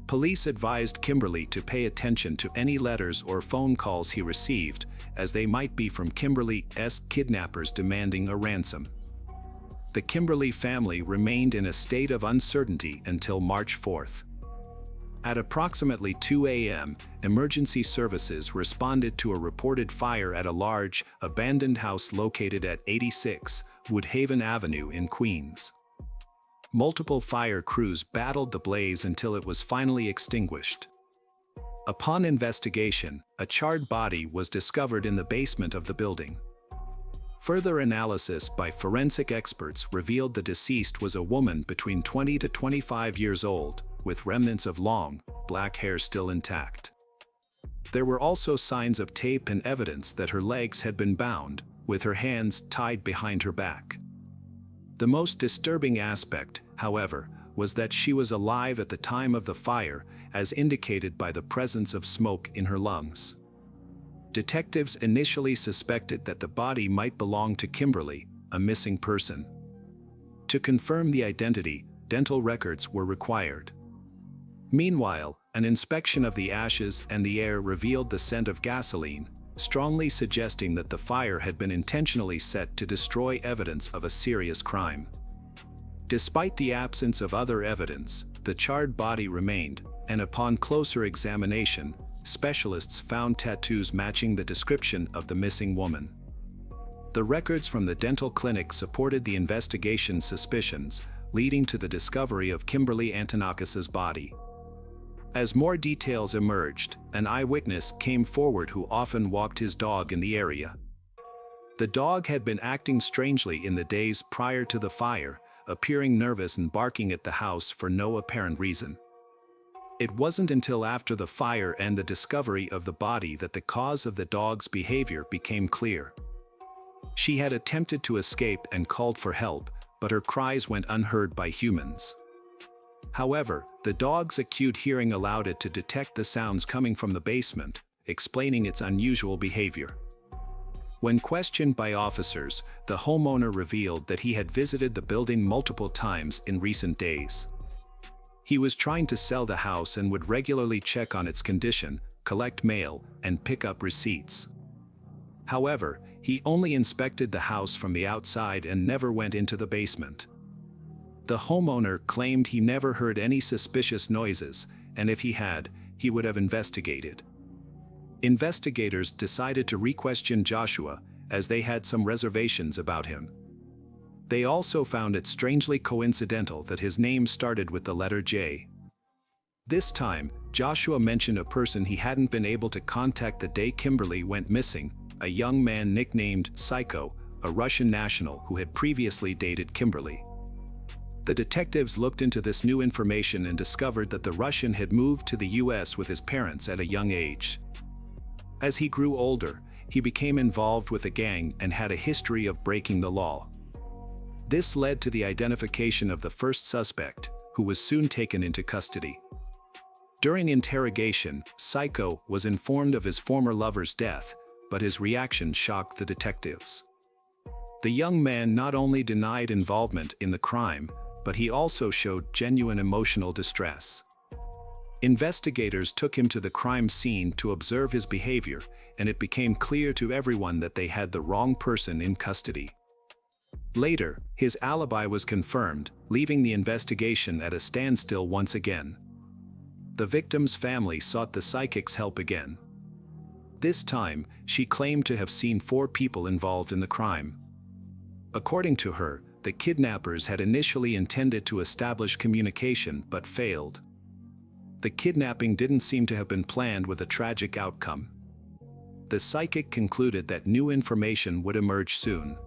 Police advised Kimberly to pay attention to any letters or phone calls he received, as they might be from Kimberly's kidnappers demanding a ransom. The Kimberly family remained in a state of uncertainty until March 4th. At approximately 2 a.m., emergency services responded to a reported fire at a large, abandoned house located at 86 Woodhaven Avenue in Queens. Multiple fire crews battled the blaze until it was finally extinguished. Upon investigation, a charred body was discovered in the basement of the building. Further analysis by forensic experts revealed the deceased was a woman between 20 to 25 years old, with remnants of long, black hair still intact. There were also signs of tape and evidence that her legs had been bound, with her hands tied behind her back. The most disturbing aspect, however, was that she was alive at the time of the fire, as indicated by the presence of smoke in her lungs. Detectives initially suspected that the body might belong to Kimberly, a missing person. To confirm the identity, dental records were required. Meanwhile, an inspection of the ashes and the air revealed the scent of gasoline, strongly suggesting that the fire had been intentionally set to destroy evidence of a serious crime. Despite the absence of other evidence, the charred body remained, and upon closer examination, specialists found tattoos matching the description of the missing woman. The records from the dental clinic supported the investigation's suspicions, leading to the discovery of Kimberly Antonakis's body. As more details emerged, an eyewitness came forward who often walked his dog in the area. The dog had been acting strangely in the days prior to the fire, appearing nervous and barking at the house for no apparent reason. It wasn't until after the fire and the discovery of the body that the cause of the dog's behavior became clear. She had attempted to escape and called for help, but her cries went unheard by humans. However, the dog's acute hearing allowed it to detect the sounds coming from the basement, explaining its unusual behavior. When questioned by officers, the homeowner revealed that he had visited the building multiple times in recent days. He was trying to sell the house and would regularly check on its condition, collect mail, and pick up receipts. However, he only inspected the house from the outside and never went into the basement. The homeowner claimed he never heard any suspicious noises, and if he had, he would have investigated. Investigators decided to re-question Joshua, as they had some reservations about him. They also found it strangely coincidental that his name started with the letter J. This time, Joshua mentioned a person he hadn't been able to contact the day Kimberly went missing, a young man nicknamed Psycho, a Russian national who had previously dated Kimberly. The detectives looked into this new information and discovered that the Russian had moved to the US with his parents at a young age. As he grew older, he became involved with a gang and had a history of breaking the law. This led to the identification of the first suspect, who was soon taken into custody. During interrogation, Psycho was informed of his former lover's death, but his reaction shocked the detectives. The young man not only denied involvement in the crime, but he also showed genuine emotional distress. Investigators took him to the crime scene to observe his behavior, and it became clear to everyone that they had the wrong person in custody. Later, his alibi was confirmed, leaving the investigation at a standstill once again. The victim's family sought the psychic's help again. This time, she claimed to have seen 4 people involved in the crime. According to her, the kidnappers had initially intended to establish communication but failed. The kidnapping didn't seem to have been planned with a tragic outcome. The psychic concluded that new information would emerge soon.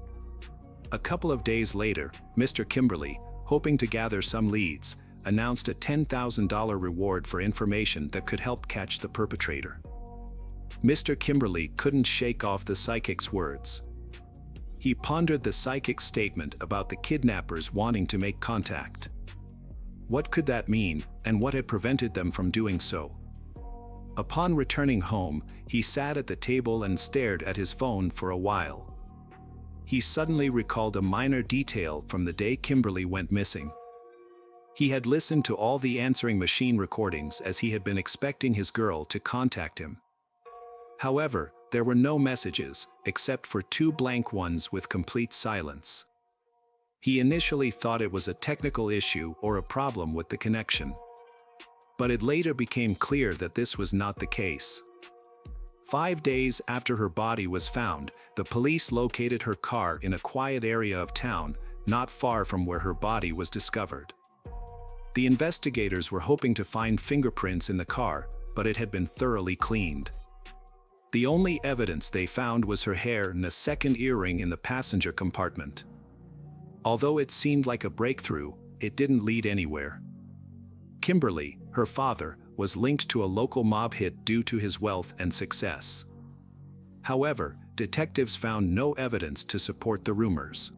A couple of days later, Mr. Kimberly, hoping to gather some leads, announced a $10,000 reward for information that could help catch the perpetrator. Mr. Kimberly couldn't shake off the psychic's words. He pondered the psychic statement about the kidnappers wanting to make contact. What could that mean, and what had prevented them from doing so? Upon returning home, he sat at the table and stared at his phone for a while. He suddenly recalled a minor detail from the day Kimberly went missing. He had listened to all the answering machine recordings as he had been expecting his girl to contact him. However, there were no messages, except for 2 blank ones with complete silence. He initially thought it was a technical issue or a problem with the connection. But it later became clear that this was not the case. 5 days after her body was found, the police located her car in a quiet area of town, not far from where her body was discovered. The investigators were hoping to find fingerprints in the car, but it had been thoroughly cleaned. The only evidence they found was her hair and a second earring in the passenger compartment. Although it seemed like a breakthrough, it didn't lead anywhere. Kimberly, her father, was linked to a local mob hit due to his wealth and success. However, detectives found no evidence to support the rumors.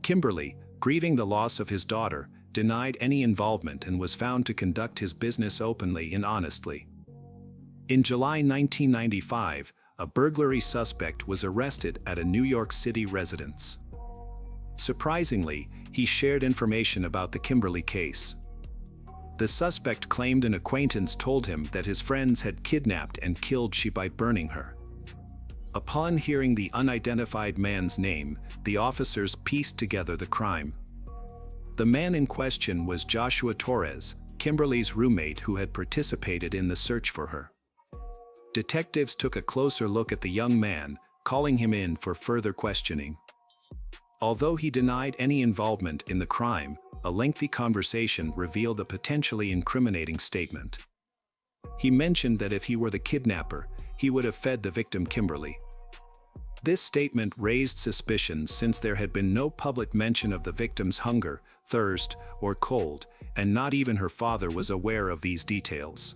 Kimberly, grieving the loss of his daughter, denied any involvement and was found to conduct his business openly and honestly. In July 1995, a burglary suspect was arrested at a New York City residence. Surprisingly, he shared information about the Kimberly case. The suspect claimed an acquaintance told him that his friends had kidnapped and killed she by burning her. Upon hearing the unidentified man's name, the officers pieced together the crime. The man in question was Joshua Torres, Kimberly's roommate who had participated in the search for her. Detectives took a closer look at the young man, calling him in for further questioning. Although he denied any involvement in the crime, a lengthy conversation revealed a potentially incriminating statement. He mentioned that if he were the kidnapper, he would have fed the victim Kimberly. This statement raised suspicions since there had been no public mention of the victim's hunger, thirst, or cold, and not even her father was aware of these details.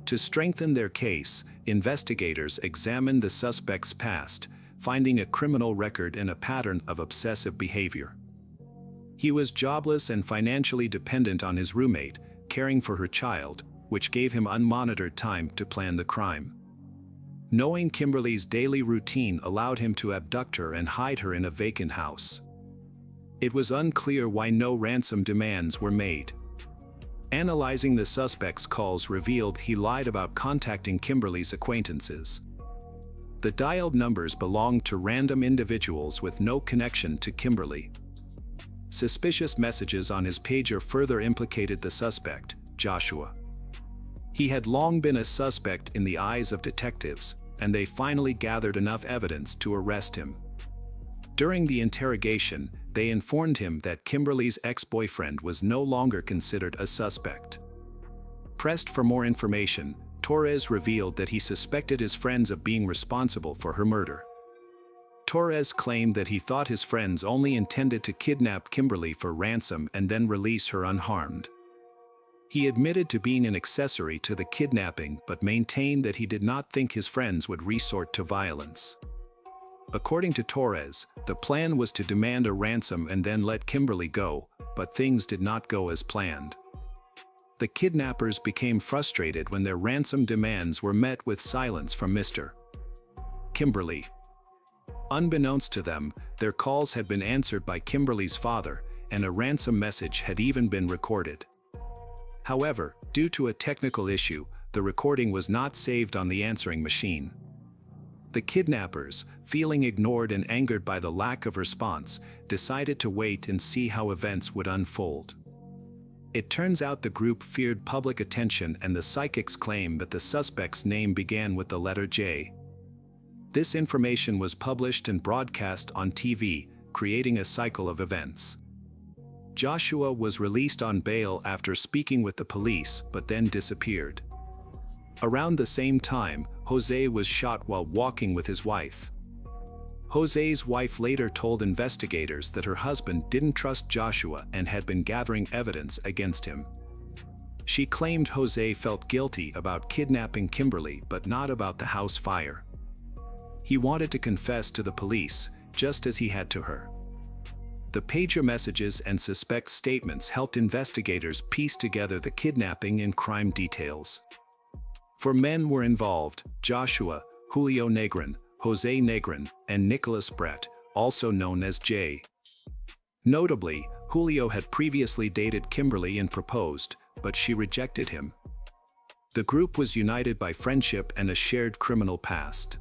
To strengthen their case, investigators examined the suspect's past, finding a criminal record and a pattern of obsessive behavior. He was jobless and financially dependent on his roommate, caring for her child, which gave him unmonitored time to plan the crime. Knowing Kimberly's daily routine allowed him to abduct her and hide her in a vacant house. It was unclear why no ransom demands were made. Analyzing the suspect's calls revealed he lied about contacting Kimberly's acquaintances. The dialed numbers belonged to random individuals with no connection to Kimberly. Suspicious messages on his pager further implicated the suspect, Joshua. He had long been a suspect in the eyes of detectives, and they finally gathered enough evidence to arrest him. During the interrogation, they informed him that Kimberly's ex-boyfriend was no longer considered a suspect. Pressed for more information, Torres revealed that he suspected his friends of being responsible for her murder. Torres claimed that he thought his friends only intended to kidnap Kimberly for ransom and then release her unharmed. He admitted to being an accessory to the kidnapping but maintained that he did not think his friends would resort to violence. According to Torres, the plan was to demand a ransom and then let Kimberly go, but things did not go as planned. The kidnappers became frustrated when their ransom demands were met with silence from Mr. Kimberly. Unbeknownst to them, their calls had been answered by Kimberly's father, and a ransom message had even been recorded. However, due to a technical issue, the recording was not saved on the answering machine. The kidnappers, feeling ignored and angered by the lack of response, decided to wait and see how events would unfold. It turns out the group feared public attention, and the psychics claim that the suspect's name began with the letter J. This information was published and broadcast on TV, creating a cycle of events. Joshua was released on bail after speaking with the police, but then disappeared. Around the same time, Jose was shot while walking with his wife. Jose's wife later told investigators that her husband didn't trust Joshua and had been gathering evidence against him. She claimed Jose felt guilty about kidnapping Kimberly but not about the house fire. He wanted to confess to the police, just as he had to her. The pager messages and suspect statements helped investigators piece together the kidnapping and crime details. 4 men were involved: Joshua, Julio Negrin, Jose Negrin, and Nicholas Brett, also known as Jay. Notably, Julio had previously dated Kimberly and proposed, but she rejected him. The group was united by friendship and a shared criminal past.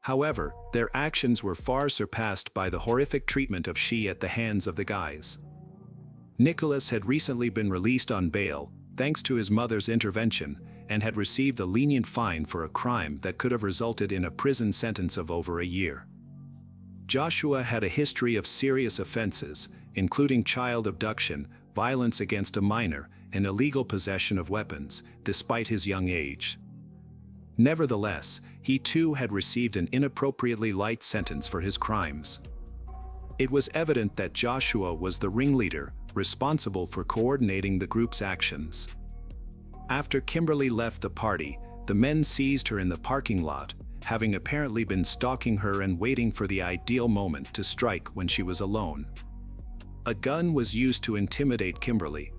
However, their actions were far surpassed by the horrific treatment of she at the hands of the guys. Nicholas had recently been released on bail, thanks to his mother's intervention, and had received a lenient fine for a crime that could have resulted in a prison sentence of over a year. Joshua had a history of serious offenses, including child abduction, violence against a minor, and illegal possession of weapons, despite his young age. Nevertheless, he too had received an inappropriately light sentence for his crimes. It was evident that Joshua was the ringleader, responsible for coordinating the group's actions. After Kimberly left the party, the men seized her in the parking lot, having apparently been stalking her and waiting for the ideal moment to strike when she was alone. A gun was used to intimidate Kimberly.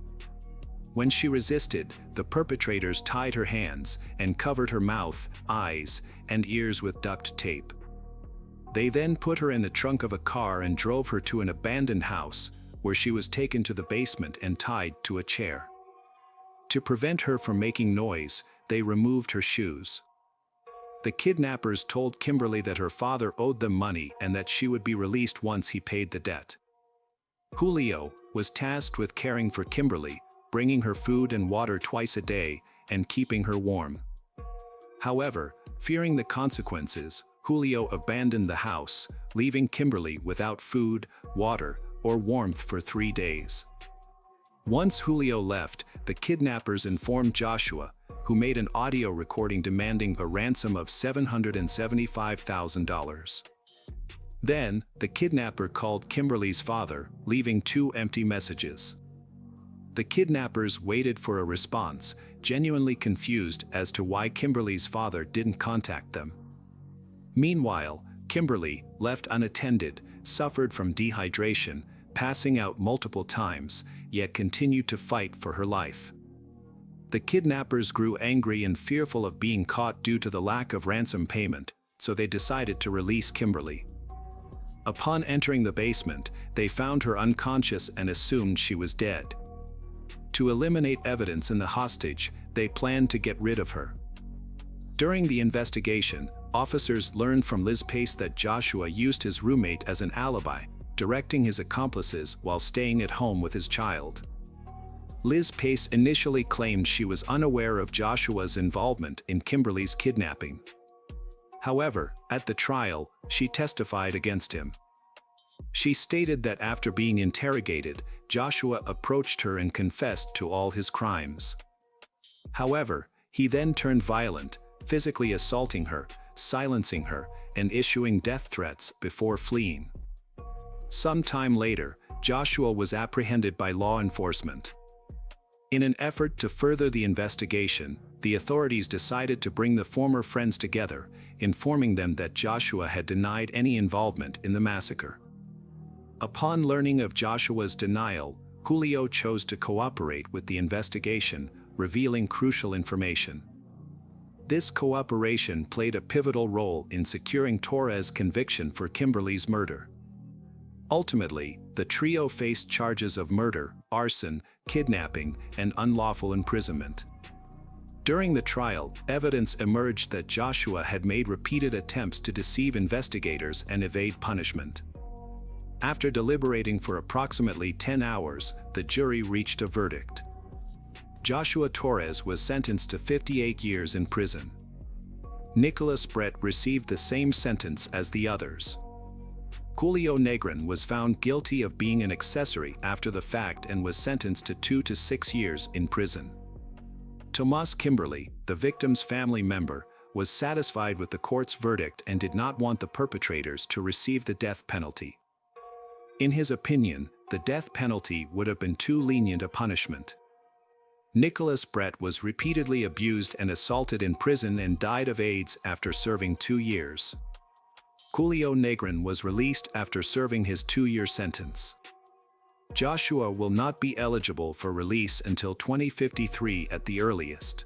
When she resisted, the perpetrators tied her hands and covered her mouth, eyes, and ears with duct tape. They then put her in the trunk of a car and drove her to an abandoned house, where she was taken to the basement and tied to a chair. To prevent her from making noise, they removed her shoes. The kidnappers told Kimberly that her father owed them money and that she would be released once he paid the debt. Julio was tasked with caring for Kimberly, bringing her food and water twice a day, and keeping her warm. However, fearing the consequences, Julio abandoned the house, leaving Kimberly without food, water, or warmth for 3 days. Once Julio left, the kidnappers informed Joshua, who made an audio recording demanding a ransom of $775,000. Then, the kidnapper called Kimberly's father, leaving 2 empty messages. The kidnappers waited for a response, genuinely confused as to why Kimberly's father didn't contact them. Meanwhile, Kimberly, left unattended, suffered from dehydration, passing out multiple times, yet continued to fight for her life. The kidnappers grew angry and fearful of being caught due to the lack of ransom payment, so they decided to release Kimberly. Upon entering the basement, they found her unconscious and assumed she was dead. To eliminate evidence in the hostage, they planned to get rid of her. During the investigation, officers learned from Liz Pace that Joshua used his roommate as an alibi, directing his accomplices while staying at home with his child. Liz Pace initially claimed she was unaware of Joshua's involvement in Kimberly's kidnapping. However, at the trial, she testified against him. She stated that after being interrogated, Joshua approached her and confessed to all his crimes. However, he then turned violent, physically assaulting her, silencing her, and issuing death threats before fleeing. Some time later, Joshua was apprehended by law enforcement. In an effort to further the investigation, the authorities decided to bring the former friends together, informing them that Joshua had denied any involvement in the massacre. Upon learning of Joshua's denial, Julio chose to cooperate with the investigation, revealing crucial information. This cooperation played a pivotal role in securing Torres' conviction for Kimberly's murder. Ultimately, the trio faced charges of murder, arson, kidnapping, and unlawful imprisonment. During the trial, evidence emerged that Joshua had made repeated attempts to deceive investigators and evade punishment. After deliberating for approximately 10 hours, the jury reached a verdict. Joshua Torres was sentenced to 58 years in prison. Nicholas Brett received the same sentence as the others. Julio Negrin was found guilty of being an accessory after the fact and was sentenced to 2 to 6 years in prison. Tomas Kimberly, the victim's family member, was satisfied with the court's verdict and did not want the perpetrators to receive the death penalty. In his opinion, the death penalty would have been too lenient a punishment. Nicholas Brett was repeatedly abused and assaulted in prison and died of AIDS after serving 2 years. Julio Negrin was released after serving his 2-year sentence. Joshua will not be eligible for release until 2053 at the earliest.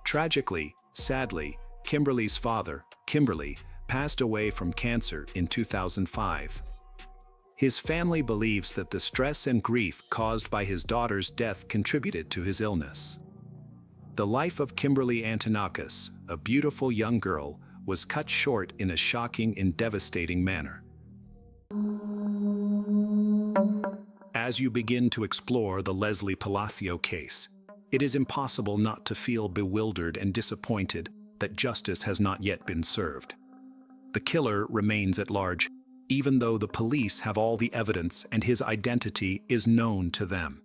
Tragically, sadly, Kimberly's father, Kimberly, passed away from cancer in 2005. His family believes that the stress and grief caused by his daughter's death contributed to his illness. The life of Kimberly Antonakis, a beautiful young girl, was cut short in a shocking and devastating manner. As you begin to explore the Leslie Palacio case, it is impossible not to feel bewildered and disappointed that justice has not yet been served. The killer remains at large, even though the police have all the evidence and his identity is known to them.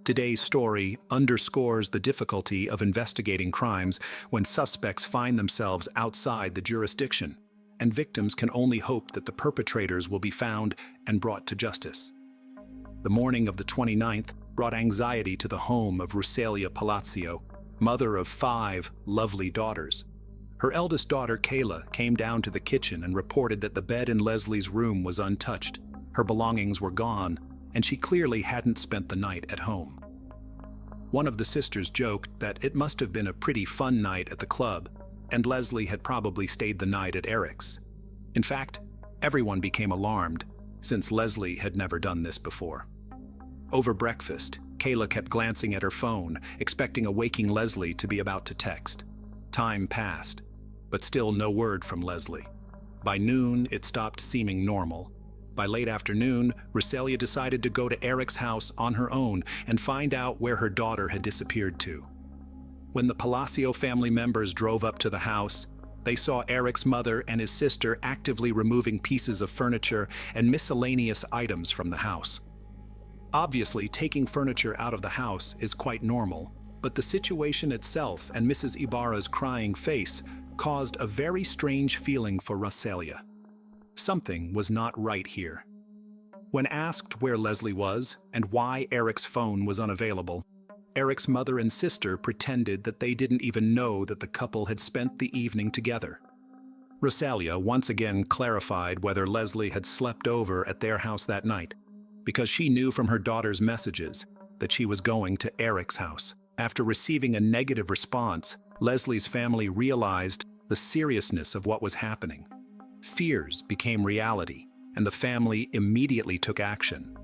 Today's story underscores the difficulty of investigating crimes when suspects find themselves outside the jurisdiction, and victims can only hope that the perpetrators will be found and brought to justice. The morning of the 29th brought anxiety to the home of Rosalia Palacio, mother of 5 lovely daughters. Her eldest daughter, Kayla, came down to the kitchen and reported that the bed in Leslie's room was untouched. Her belongings were gone, and she clearly hadn't spent the night at home. One of the sisters joked that it must have been a pretty fun night at the club, and Leslie had probably stayed the night at Eric's. In fact, everyone became alarmed, since Leslie had never done this before. Over breakfast, Kayla kept glancing at her phone, expecting a waking Leslie to be about to text. Time passed, but still no word from Leslie. By noon, it stopped seeming normal. By late afternoon, Rosalia decided to go to Eric's house on her own and find out where her daughter had disappeared to. When the Palacio family members drove up to the house, they saw Eric's mother and his sister actively removing pieces of furniture and miscellaneous items from the house. Obviously, taking furniture out of the house is quite normal, but the situation itself and Mrs. Ibarra's crying face caused a very strange feeling for Rosalia. Something was not right here. When asked where Leslie was and why Eric's phone was unavailable, Eric's mother and sister pretended that they didn't even know that the couple had spent the evening together. Rosalia once again clarified whether Leslie had slept over at their house that night, because she knew from her daughter's messages that she was going to Eric's house. After receiving a negative response, Leslie's family realized the seriousness of what was happening. Fears became reality, and the family immediately took action.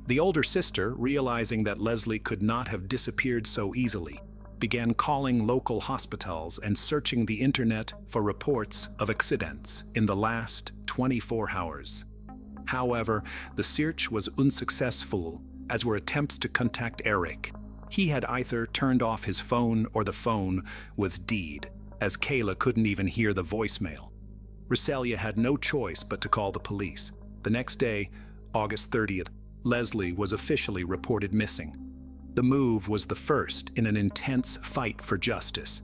The older sister, realizing that Leslie could not have disappeared so easily, began calling local hospitals and searching the internet for reports of accidents in the last 24 hours. However, the search was unsuccessful, as were attempts to contact Eric. He had either turned off his phone or the phone was dead, as Kayla couldn't even hear the voicemail. Rosalia had no choice but to call the police. The next day, August 30th, Leslie was officially reported missing. The move was the first in an intense fight for justice.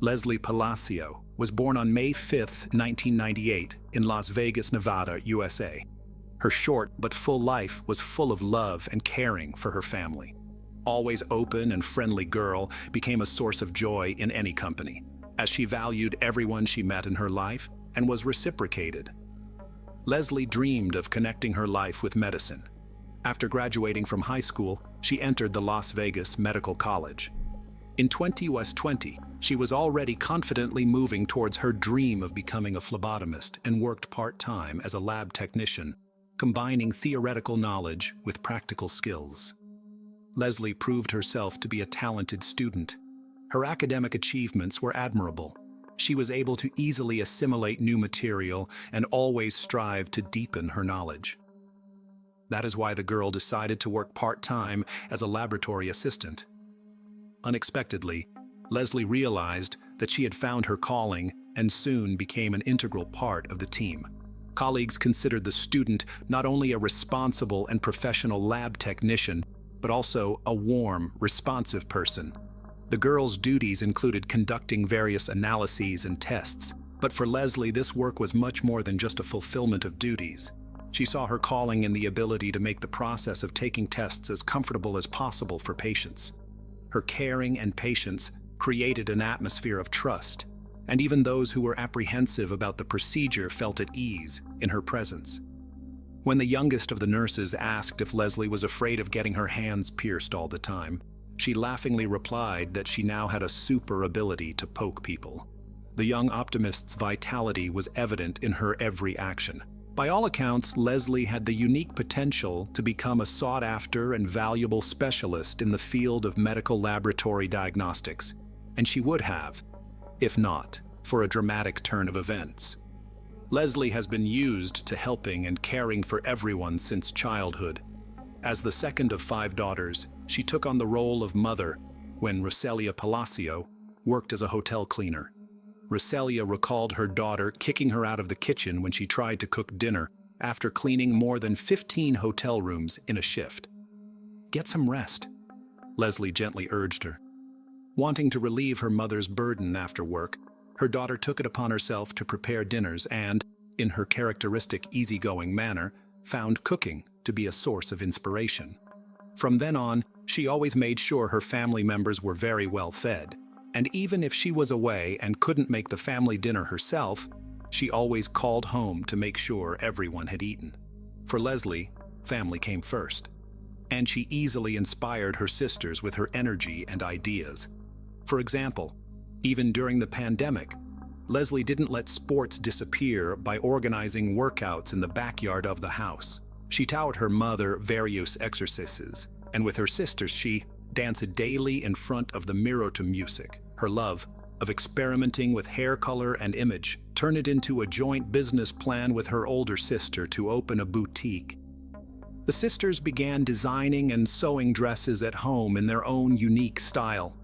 Leslie Palacio was born on May 5, 1998, in Las Vegas, Nevada, USA. Her short but full life was full of love and caring for her family. Always open and friendly girl became a source of joy in any company, as she valued everyone she met in her life and was reciprocated. Leslie dreamed of connecting her life with medicine. After graduating from high school, she entered the Las Vegas Medical College. In 2020, she was already confidently moving towards her dream of becoming a phlebotomist and worked part-time as a lab technician, combining theoretical knowledge with practical skills. Leslie proved herself to be a talented student. Her academic achievements were admirable. She was able to easily assimilate new material and always strive to deepen her knowledge. That is why the girl decided to work part-time as a laboratory assistant. Unexpectedly, Leslie realized that she had found her calling and soon became an integral part of the team. Colleagues considered the student not only a responsible and professional lab technician, but also a warm, responsive person. The girl's duties included conducting various analyses and tests, but for Leslie, this work was much more than just a fulfillment of duties. She saw her calling in the ability to make the process of taking tests as comfortable as possible for patients. Her caring and patience created an atmosphere of trust, and even those who were apprehensive about the procedure felt at ease in her presence. When the youngest of the nurses asked if Leslie was afraid of getting her hands pierced all the time, she laughingly replied that she now had a super ability to poke people. The young optimist's vitality was evident in her every action. By all accounts, Leslie had the unique potential to become a sought-after and valuable specialist in the field of medical laboratory diagnostics, and she would have, if not for a dramatic turn of events. Leslie has been used to helping and caring for everyone since childhood. As the second of 5 daughters, she took on the role of mother when Rosalia Palacio worked as a hotel cleaner. Rosalia recalled her daughter kicking her out of the kitchen when she tried to cook dinner after cleaning more than 15 hotel rooms in a shift. "Get some rest," Leslie gently urged her. Wanting to relieve her mother's burden after work, her daughter took it upon herself to prepare dinners and, in her characteristic easygoing manner, found cooking to be a source of inspiration. From then on, she always made sure her family members were very well fed, and even if she was away and couldn't make the family dinner herself, she always called home to make sure everyone had eaten. For Leslie, family came first, and she easily inspired her sisters with her energy and ideas. For example, even during the pandemic, Leslie didn't let sports disappear by organizing workouts in the backyard of the house. She taught her mother various exercises, and with her sisters she danced daily in front of the mirror to music. Her love of experimenting with hair color and image turned it into a joint business plan with her older sister to open a boutique. The sisters began designing and sewing dresses at home in their own unique style.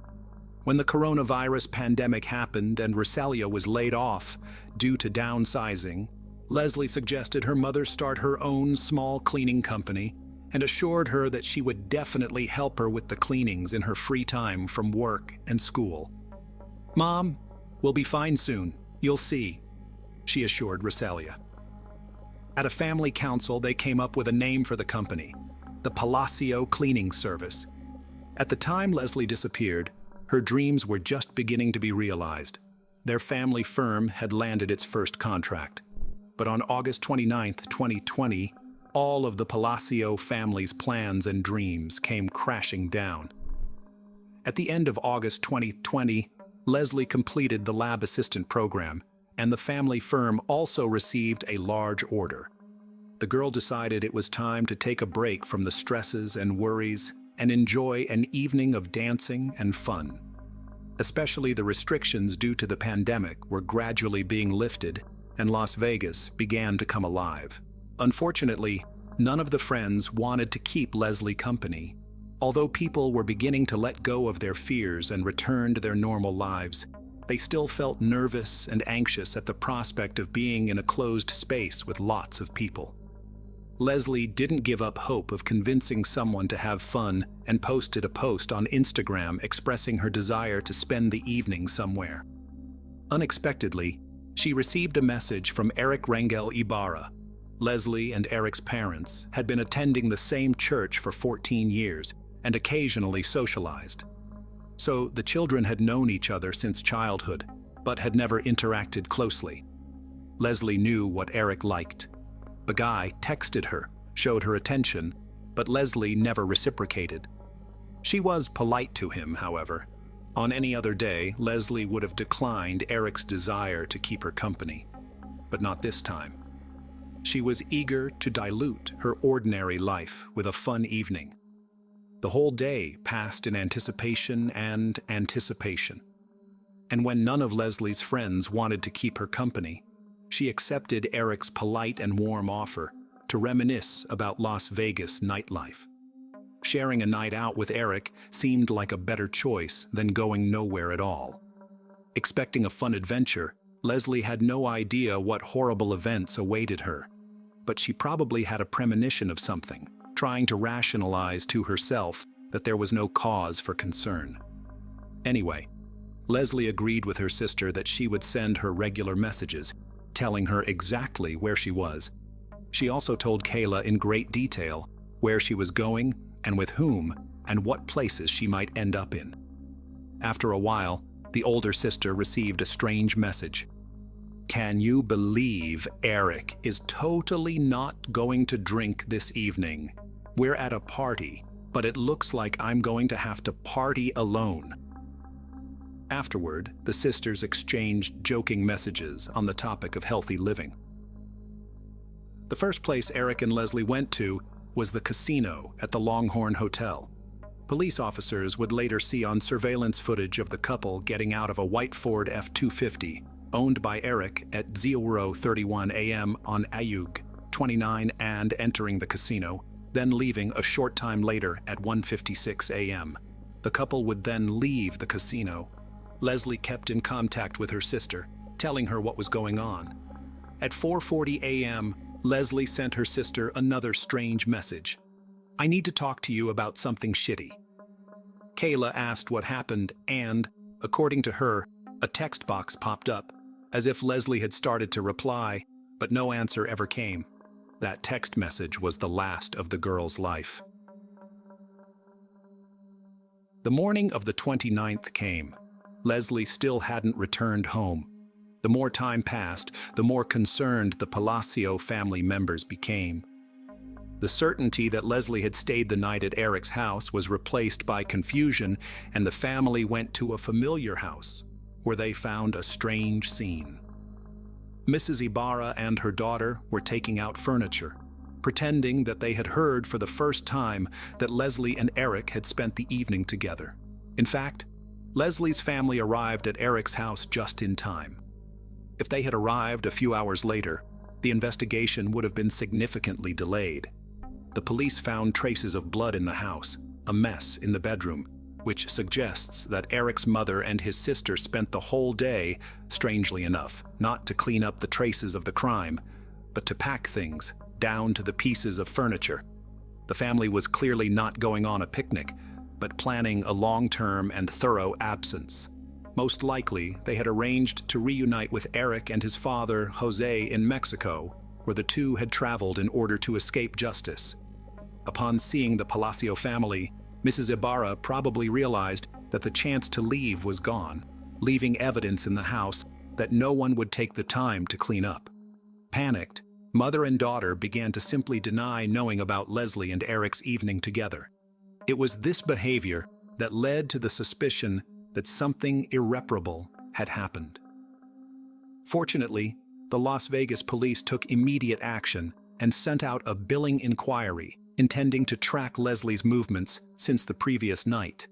When the coronavirus pandemic happened and Rosalia was laid off due to downsizing, Leslie suggested her mother start her own small cleaning company and assured her that she would definitely help her with the cleanings in her free time from work and school. "Mom, we'll be fine soon, you'll see," she assured Rosalia. At a family council, they came up with a name for the company, the Palacio Cleaning Service. At the time Leslie disappeared, her dreams were just beginning to be realized. Their family firm had landed its first contract. But on August 29, 2020, all of the Palacio family's plans and dreams came crashing down. At the end of August 2020, Leslie completed the lab assistant program, and the family firm also received a large order. The girl decided it was time to take a break from the stresses and worries and enjoy an evening of dancing and fun. Especially the restrictions due to the pandemic were gradually being lifted, and Las Vegas began to come alive. Unfortunately, none of the friends wanted to keep Leslie company. Although people were beginning to let go of their fears and return to their normal lives, they still felt nervous and anxious at the prospect of being in a closed space with lots of people. Leslie didn't give up hope of convincing someone to have fun and posted a post on Instagram expressing her desire to spend the evening somewhere. Unexpectedly, she received a message from Eric Rangel Ibarra. Leslie and Eric's parents had been attending the same church for 14 years and occasionally socialized. So the children had known each other since childhood, but had never interacted closely. Leslie knew what Eric liked. The guy texted her, showed her attention, but Leslie never reciprocated. She was polite to him, however. On any other day, Leslie would have declined Eric's desire to keep her company, but not this time. She was eager to dilute her ordinary life with a fun evening. The whole day passed in anticipation and anticipation. And when none of Leslie's friends wanted to keep her company, she accepted Eric's polite and warm offer to reminisce about Las Vegas nightlife. Sharing a night out with Eric seemed like a better choice than going nowhere at all. Expecting a fun adventure, Leslie had no idea what horrible events awaited her, but she probably had a premonition of something, trying to rationalize to herself that there was no cause for concern. Anyway, Leslie agreed with her sister that she would send her regular messages, telling her exactly where she was. She also told Kayla in great detail where she was going and with whom and what places she might end up in. After a while, the older sister received a strange message. "Can you believe Eric is totally not going to drink this evening? We're at a party, but it looks like I'm going to have to party alone." Afterward, the sisters exchanged joking messages on the topic of healthy living. The first place Eric and Leslie went to was the casino at the Longhorn Hotel. Police officers would later see on surveillance footage of the couple getting out of a white Ford F-250 owned by Eric at 0:31 a.m. on Ayug 29 and entering the casino, then leaving a short time later at 1:56 a.m. The couple would then leave the casino. Leslie kept in contact with her sister, telling her what was going on. At 4:40 a.m., Leslie sent her sister another strange message. "I need to talk to you about something shitty." Kayla asked what happened and, according to her, a text box popped up, as if Leslie had started to reply, but no answer ever came. That text message was the last of the girl's life. The morning of the 29th came. Leslie still hadn't returned home. The more time passed, the more concerned the Palacio family members became. The certainty that Leslie had stayed the night at Eric's house was replaced by confusion, and the family went to a familiar house, where they found a strange scene. Mrs. Ibarra and her daughter were taking out furniture, pretending that they had heard for the first time that Leslie and Eric had spent the evening together. In fact, Leslie's family arrived at Eric's house just in time. If they had arrived a few hours later, the investigation would have been significantly delayed. The police found traces of blood in the house, a mess in the bedroom, which suggests that Eric's mother and his sister spent the whole day, strangely enough, not to clean up the traces of the crime, but to pack things, down to the pieces of furniture. The family was clearly not going on a picnic, but planning a long-term and thorough absence. Most likely, they had arranged to reunite with Eric and his father, Jose, in Mexico, where the two had traveled in order to escape justice. Upon seeing the Palacio family, Mrs. Ibarra probably realized that the chance to leave was gone, leaving evidence in the house that no one would take the time to clean up. Panicked, mother and daughter began to simply deny knowing about Leslie and Eric's evening together. It was this behavior that led to the suspicion that something irreparable had happened. Fortunately, the Las Vegas police took immediate action and sent out a billing inquiry intending to track Leslie's movements since the previous night.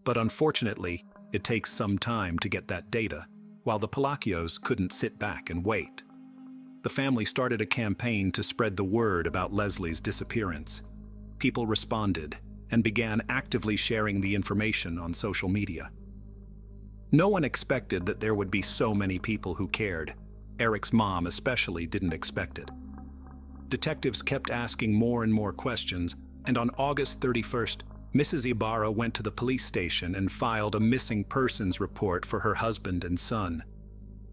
But unfortunately, it takes some time to get that data, while the Palacios couldn't sit back and wait. The family started a campaign to spread the word about Leslie's disappearance. People responded and began actively sharing the information on social media. No one expected that there would be so many people who cared. Eric's mom especially didn't expect it. Detectives kept asking more and more questions, and on August 31st, Mrs. Ibarra went to the police station and filed a missing persons report for her husband and son.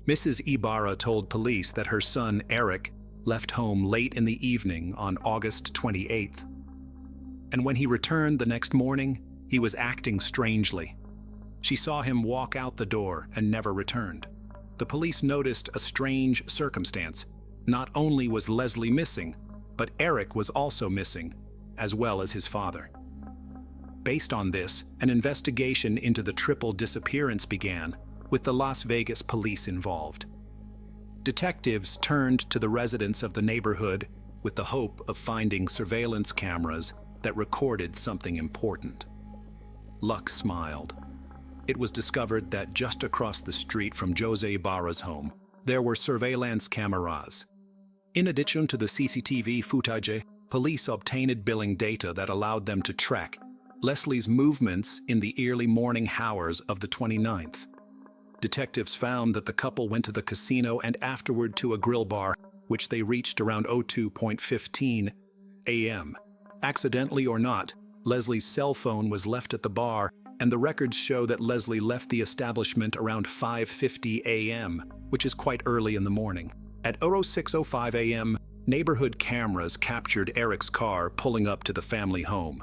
Mrs. Ibarra told police that her son, Eric, left home late in the evening on August 28th. And when he returned the next morning, he was acting strangely. She saw him walk out the door and never returned. The police noticed a strange circumstance. Not only was Leslie missing, but Eric was also missing, as well as his father. Based on this, an investigation into the triple disappearance began, with the Las Vegas police involved. Detectives turned to the residents of the neighborhood with the hope of finding surveillance cameras that recorded something important. Luck smiled. It was discovered that just across the street from Jose Ibarra's home, there were surveillance cameras. In addition to the CCTV footage, police obtained billing data that allowed them to track Leslie's movements in the early morning hours of the 29th. Detectives found that the couple went to the casino and afterward to a grill bar, which they reached around 02:15 a.m. Accidentally or not, Leslie's cell phone was left at the bar, and the records show that Leslie left the establishment around 5:50 a.m., which is quite early in the morning. At 06:05 a.m., neighborhood cameras captured Eric's car pulling up to the family home.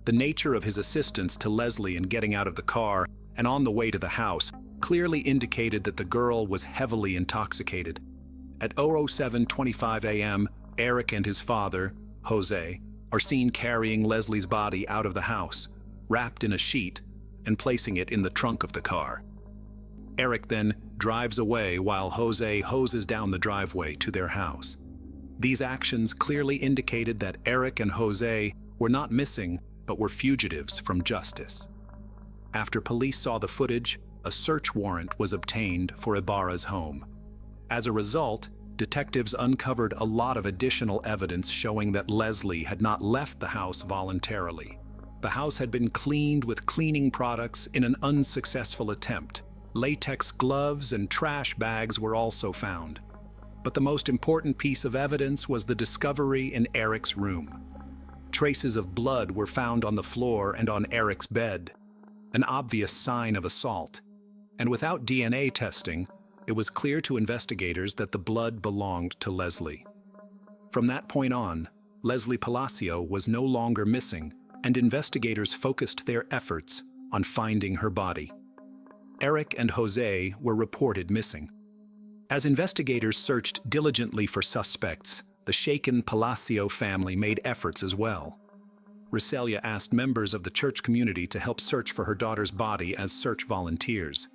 The nature of his assistance to Leslie in getting out of the car and on the way to the house clearly indicated that the girl was heavily intoxicated. At 07:25 a.m., Eric and his father, Jose, are seen carrying Leslie's body out of the house, wrapped in a sheet, and placing it in the trunk of the car. Eric then drives away while Jose hoses down the driveway to their house. These actions clearly indicated that Eric and Jose were not missing, but were fugitives from justice. After police saw the footage, a search warrant was obtained for Ibarra's home. As a result, detectives uncovered a lot of additional evidence showing that Leslie had not left the house voluntarily. The house had been cleaned with cleaning products in an unsuccessful attempt. Latex gloves and trash bags were also found. But the most important piece of evidence was the discovery in Eric's room. Traces of blood were found on the floor and on Eric's bed, an obvious sign of assault. And without DNA testing, it was clear to investigators that the blood belonged to Leslie. From that point on, Leslie Palacio was no longer missing, and investigators focused their efforts on finding her body. Eric and Jose were reported missing. As investigators searched diligently for suspects, the shaken Palacio family made efforts as well. Roselia asked members of the church community to help search for her daughter's body as search volunteers.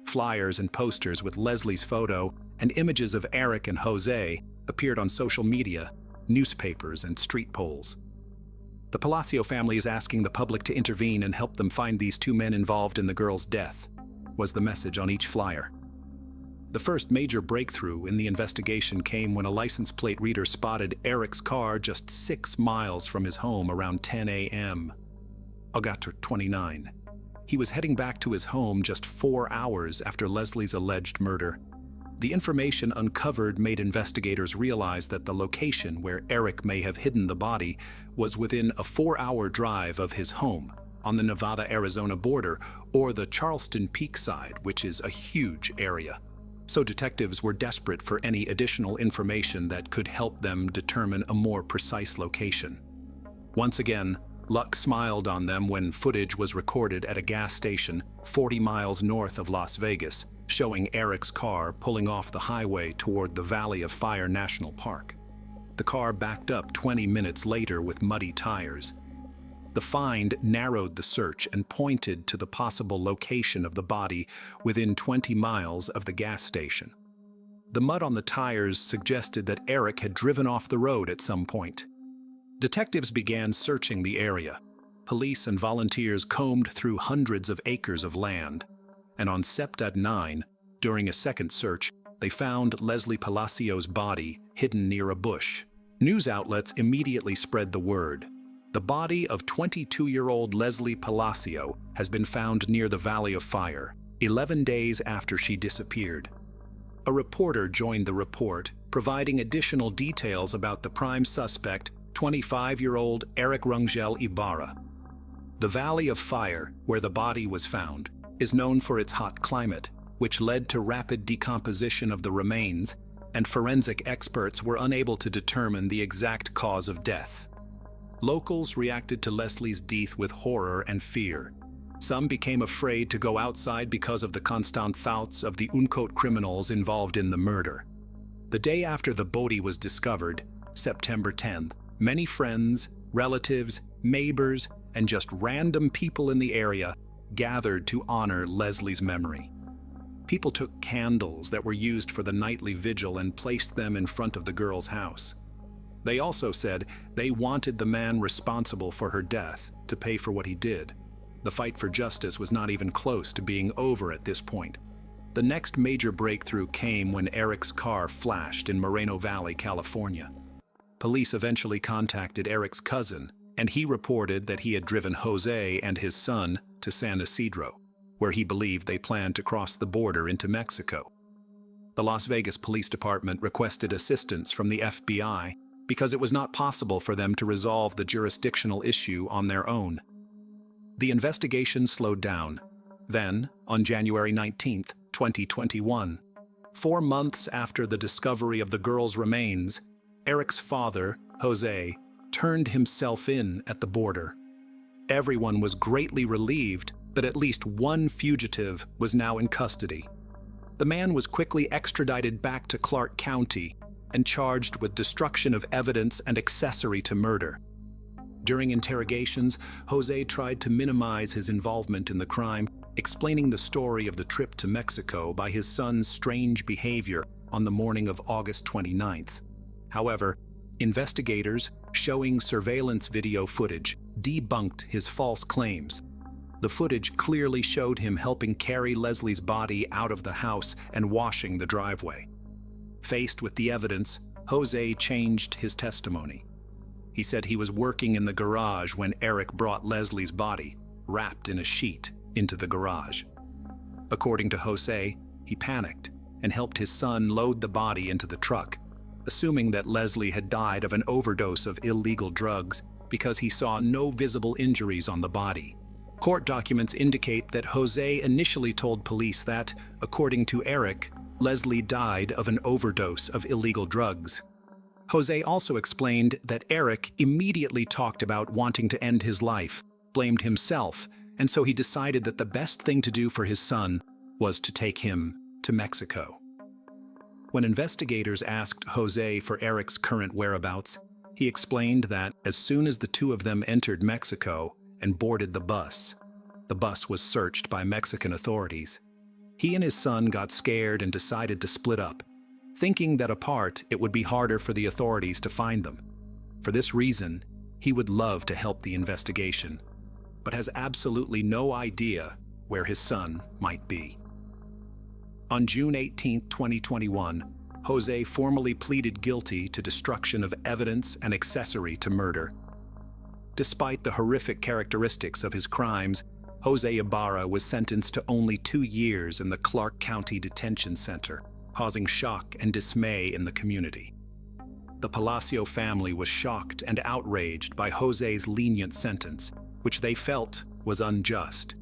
Flyers and posters with Leslie's photo and images of Eric and Jose appeared on social media, newspapers, and street poles. The Palacio family is asking the public to intervene and help them find these two men involved in the girl's death, was the message on each flyer. The first major breakthrough in the investigation came when a license plate reader spotted Eric's car just 6 miles from his home around 10 a.m. August 29. He was heading back to his home just 4 hours after Leslie's alleged murder. The information uncovered made investigators realize that the location where Eric may have hidden the body was within a 4-hour drive of his home, on the Nevada-Arizona border, or the Charleston Peak side, which is a huge area. So detectives were desperate for any additional information that could help them determine a more precise location. Once again, luck smiled on them when footage was recorded at a gas station 40 miles north of Las Vegas, showing Eric's car pulling off the highway toward the Valley of Fire National Park. The car backed up 20 minutes later with muddy tires. The find narrowed the search and pointed to the possible location of the body within 20 miles of the gas station. The mud on the tires suggested that Eric had driven off the road at some point. Detectives began searching the area. Police and volunteers combed through hundreds of acres of land. And on September 9, during a second search, they found Leslie Palacio's body hidden near a bush. News outlets immediately spread the word. The body of 22-year-old Leslie Palacio has been found near the Valley of Fire, 11 days after she disappeared. A reporter joined the report, providing additional details about the prime suspect, 25-year-old Eric Rangel Ibarra. The Valley of Fire, where the body was found, is known for its hot climate, which led to rapid decomposition of the remains, and forensic experts were unable to determine the exact cause of death. Locals reacted to Leslie's death with horror and fear. Some became afraid to go outside because of the constant thoughts of the unquote criminals involved in the murder. The day after the body was discovered, September 10th, many friends, relatives, neighbors, and just random people in the area gathered to honor Leslie's memory. People took candles that were used for the nightly vigil and placed them in front of the girl's house. They also said they wanted the man responsible for her death to pay for what he did. The fight for justice was not even close to being over at this point. The next major breakthrough came when Eric's car flashed in Moreno Valley, California. Police eventually contacted Eric's cousin, and he reported that he had driven Jose and his son to San Isidro, where he believed they planned to cross the border into Mexico. The Las Vegas Police Department requested assistance from the FBI because it was not possible for them to resolve the jurisdictional issue on their own. The investigation slowed down. Then, on January 19, 2021, 4 months after the discovery of the girl's remains, Eric's father, Jose, turned himself in at the border. Everyone was greatly relieved, that at least one fugitive was now in custody. The man was quickly extradited back to Clark County and charged with destruction of evidence and accessory to murder. During interrogations, Jose tried to minimize his involvement in the crime, explaining the story of the trip to Mexico by his son's strange behavior on the morning of August 29th. However, investigators showing surveillance video footage debunked his false claims. The footage clearly showed him helping carry Leslie's body out of the house and washing the driveway. Faced with the evidence, Jose changed his testimony. He said he was working in the garage when Eric brought Leslie's body, wrapped in a sheet, into the garage. According to Jose, he panicked and helped his son load the body into the truck, assuming that Leslie had died of an overdose of illegal drugs because he saw no visible injuries on the body. Court documents indicate that Jose initially told police that, according to Eric, Leslie died of an overdose of illegal drugs. Jose also explained that Eric immediately talked about wanting to end his life, blamed himself, and so he decided that the best thing to do for his son was to take him to Mexico. When investigators asked Jose for Eric's current whereabouts, he explained that as soon as the two of them entered Mexico and boarded the bus was searched by Mexican authorities. He and his son got scared and decided to split up, thinking that apart it would be harder for the authorities to find them. For this reason, he would love to help the investigation, but has absolutely no idea where his son might be. On June 18, 2021, Jose formally pleaded guilty to destruction of evidence and accessory to murder. Despite the horrific characteristics of his crimes, Jose Ibarra was sentenced to only 2 years in the Clark County Detention Center, causing shock and dismay in the community. The Palacio family was shocked and outraged by Jose's lenient sentence, which they felt was unjust.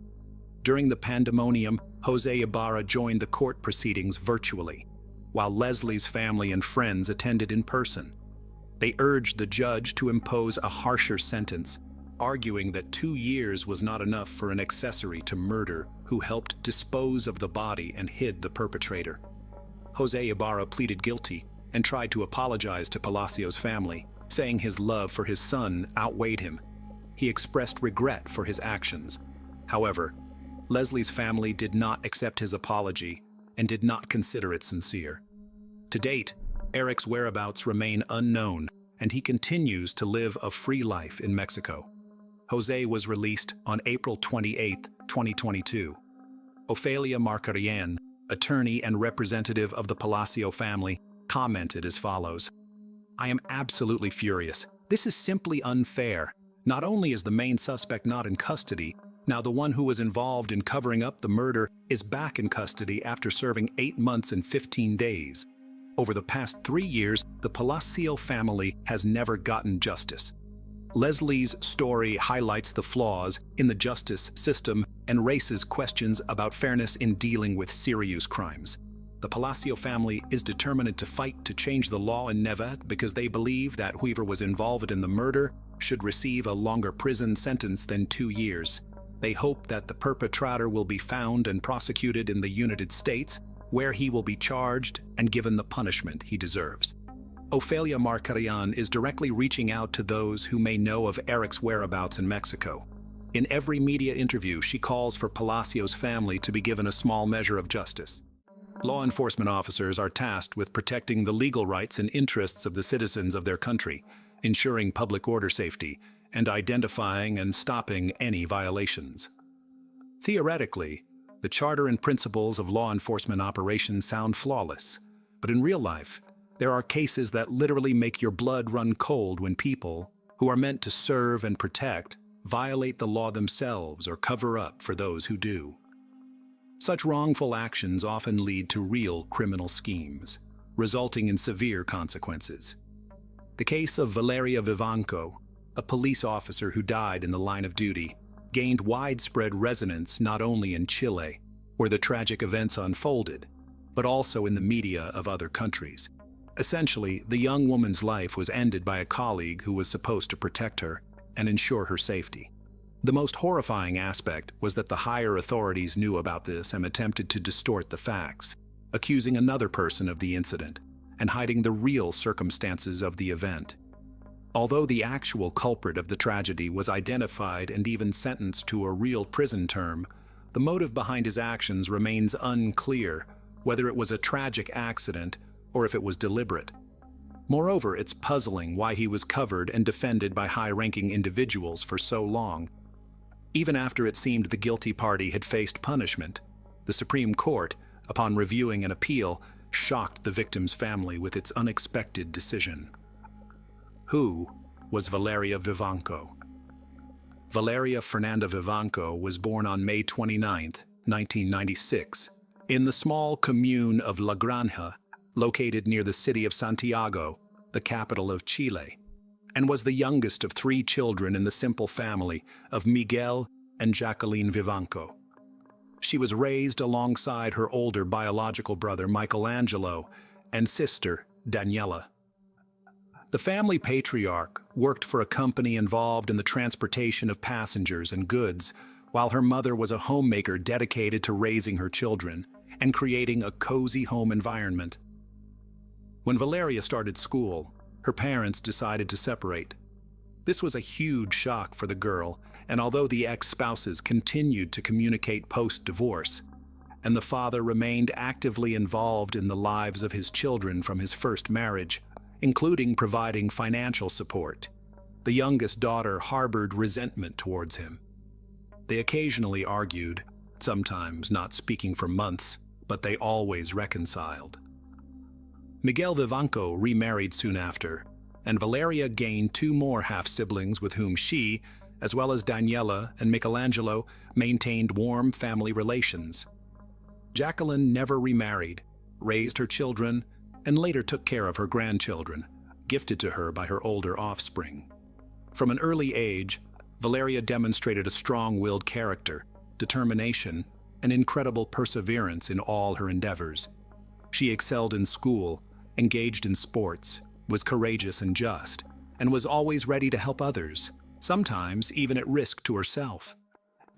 During the pandemonium, Jose Ibarra joined the court proceedings virtually, while Leslie's family and friends attended in person. They urged the judge to impose a harsher sentence, arguing that 2 years was not enough for an accessory to murder who helped dispose of the body and hid the perpetrator. Jose Ibarra pleaded guilty and tried to apologize to Palacio's family, saying his love for his son outweighed him. He expressed regret for his actions. However, Leslie's family did not accept his apology and did not consider it sincere. To date, Eric's whereabouts remain unknown, and he continues to live a free life in Mexico. Jose was released on April 28, 2022. Ofelia Marcarian, attorney and representative of the Palacio family, commented as follows: "I am absolutely furious. This is simply unfair. Not only is the main suspect not in custody, now the one who was involved in covering up the murder is back in custody after serving 8 months and 15 days. Over the past 3 years, the Palacio family has never gotten justice. Leslie's story highlights the flaws in the justice system and raises questions about fairness in dealing with serious crimes. The Palacio family is determined to fight to change the law in Neva because they believe that whoever was involved in the murder should receive a longer prison sentence than 2 years. They hope that the perpetrator will be found and prosecuted in the United States, where he will be charged and given the punishment he deserves." Ofelia Marcarian is directly reaching out to those who may know of Eric's whereabouts in Mexico. In every media interview, she calls for Palacio's family to be given a small measure of justice. Law enforcement officers are tasked with protecting the legal rights and interests of the citizens of their country, ensuring public order safety, and identifying and stopping any violations. Theoretically, the charter and principles of law enforcement operations sound flawless, but in real life, there are cases that literally make your blood run cold when people, who are meant to serve and protect, violate the law themselves or cover up for those who do. Such wrongful actions often lead to real criminal schemes, resulting in severe consequences. The case of Valeria Vivanco, a police officer who died in the line of duty, gained widespread resonance not only in Chile, where the tragic events unfolded, but also in the media of other countries. Essentially, the young woman's life was ended by a colleague who was supposed to protect her and ensure her safety. The most horrifying aspect was that the higher authorities knew about this and attempted to distort the facts, accusing another person of the incident and hiding the real circumstances of the event. Although the actual culprit of the tragedy was identified and even sentenced to a real prison term, the motive behind his actions remains unclear, whether it was a tragic accident or if it was deliberate. Moreover, it's puzzling why he was covered and defended by high-ranking individuals for so long. Even after it seemed the guilty party had faced punishment, the Supreme Court, upon reviewing an appeal, shocked the victim's family with its unexpected decision. Who was Valeria Vivanco? Valeria Fernanda Vivanco was born on May 29, 1996, in the small commune of La Granja, located near the city of Santiago, the capital of Chile, and was the youngest of 3 children in the simple family of Miguel and Jacqueline Vivanco. She was raised alongside her older biological brother Michelangelo and sister Daniela. The family patriarch worked for a company involved in the transportation of passengers and goods, while her mother was a homemaker dedicated to raising her children and creating a cozy home environment. When Valeria started school, her parents decided to separate. This was a huge shock for the girl, and although the ex-spouses continued to communicate post-divorce, and the father remained actively involved in the lives of his children from his first marriage, including providing financial support, the youngest daughter harbored resentment towards him. They occasionally argued, sometimes not speaking for months, but they always reconciled. Miguel Vivanco remarried soon after, and Valeria gained 2 more half-siblings with whom she, as well as Daniela and Michelangelo, maintained warm family relations. Jacqueline never remarried, raised her children, and later took care of her grandchildren, gifted to her by her older offspring. From an early age, Valeria demonstrated a strong-willed character, determination, and incredible perseverance in all her endeavors. She excelled in school, engaged in sports, was courageous and just, and was always ready to help others, sometimes even at risk to herself.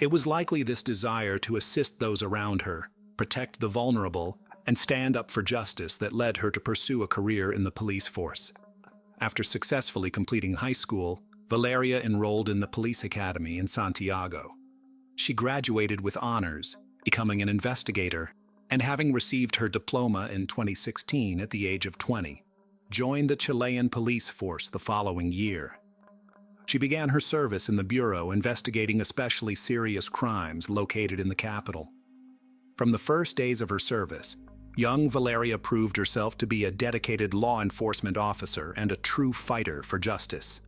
It was likely this desire to assist those around her, protect the vulnerable, and stand up for justice that led her to pursue a career in the police force. After successfully completing high school, Valeria enrolled in the police academy in Santiago. She graduated with honors, becoming an investigator, and having received her diploma in 2016 at the age of 20, joined the Chilean police force the following year. She began her service in the bureau investigating especially serious crimes located in the capital. From the first days of her service, young Valeria proved herself to be a dedicated law enforcement officer and a true fighter for justice.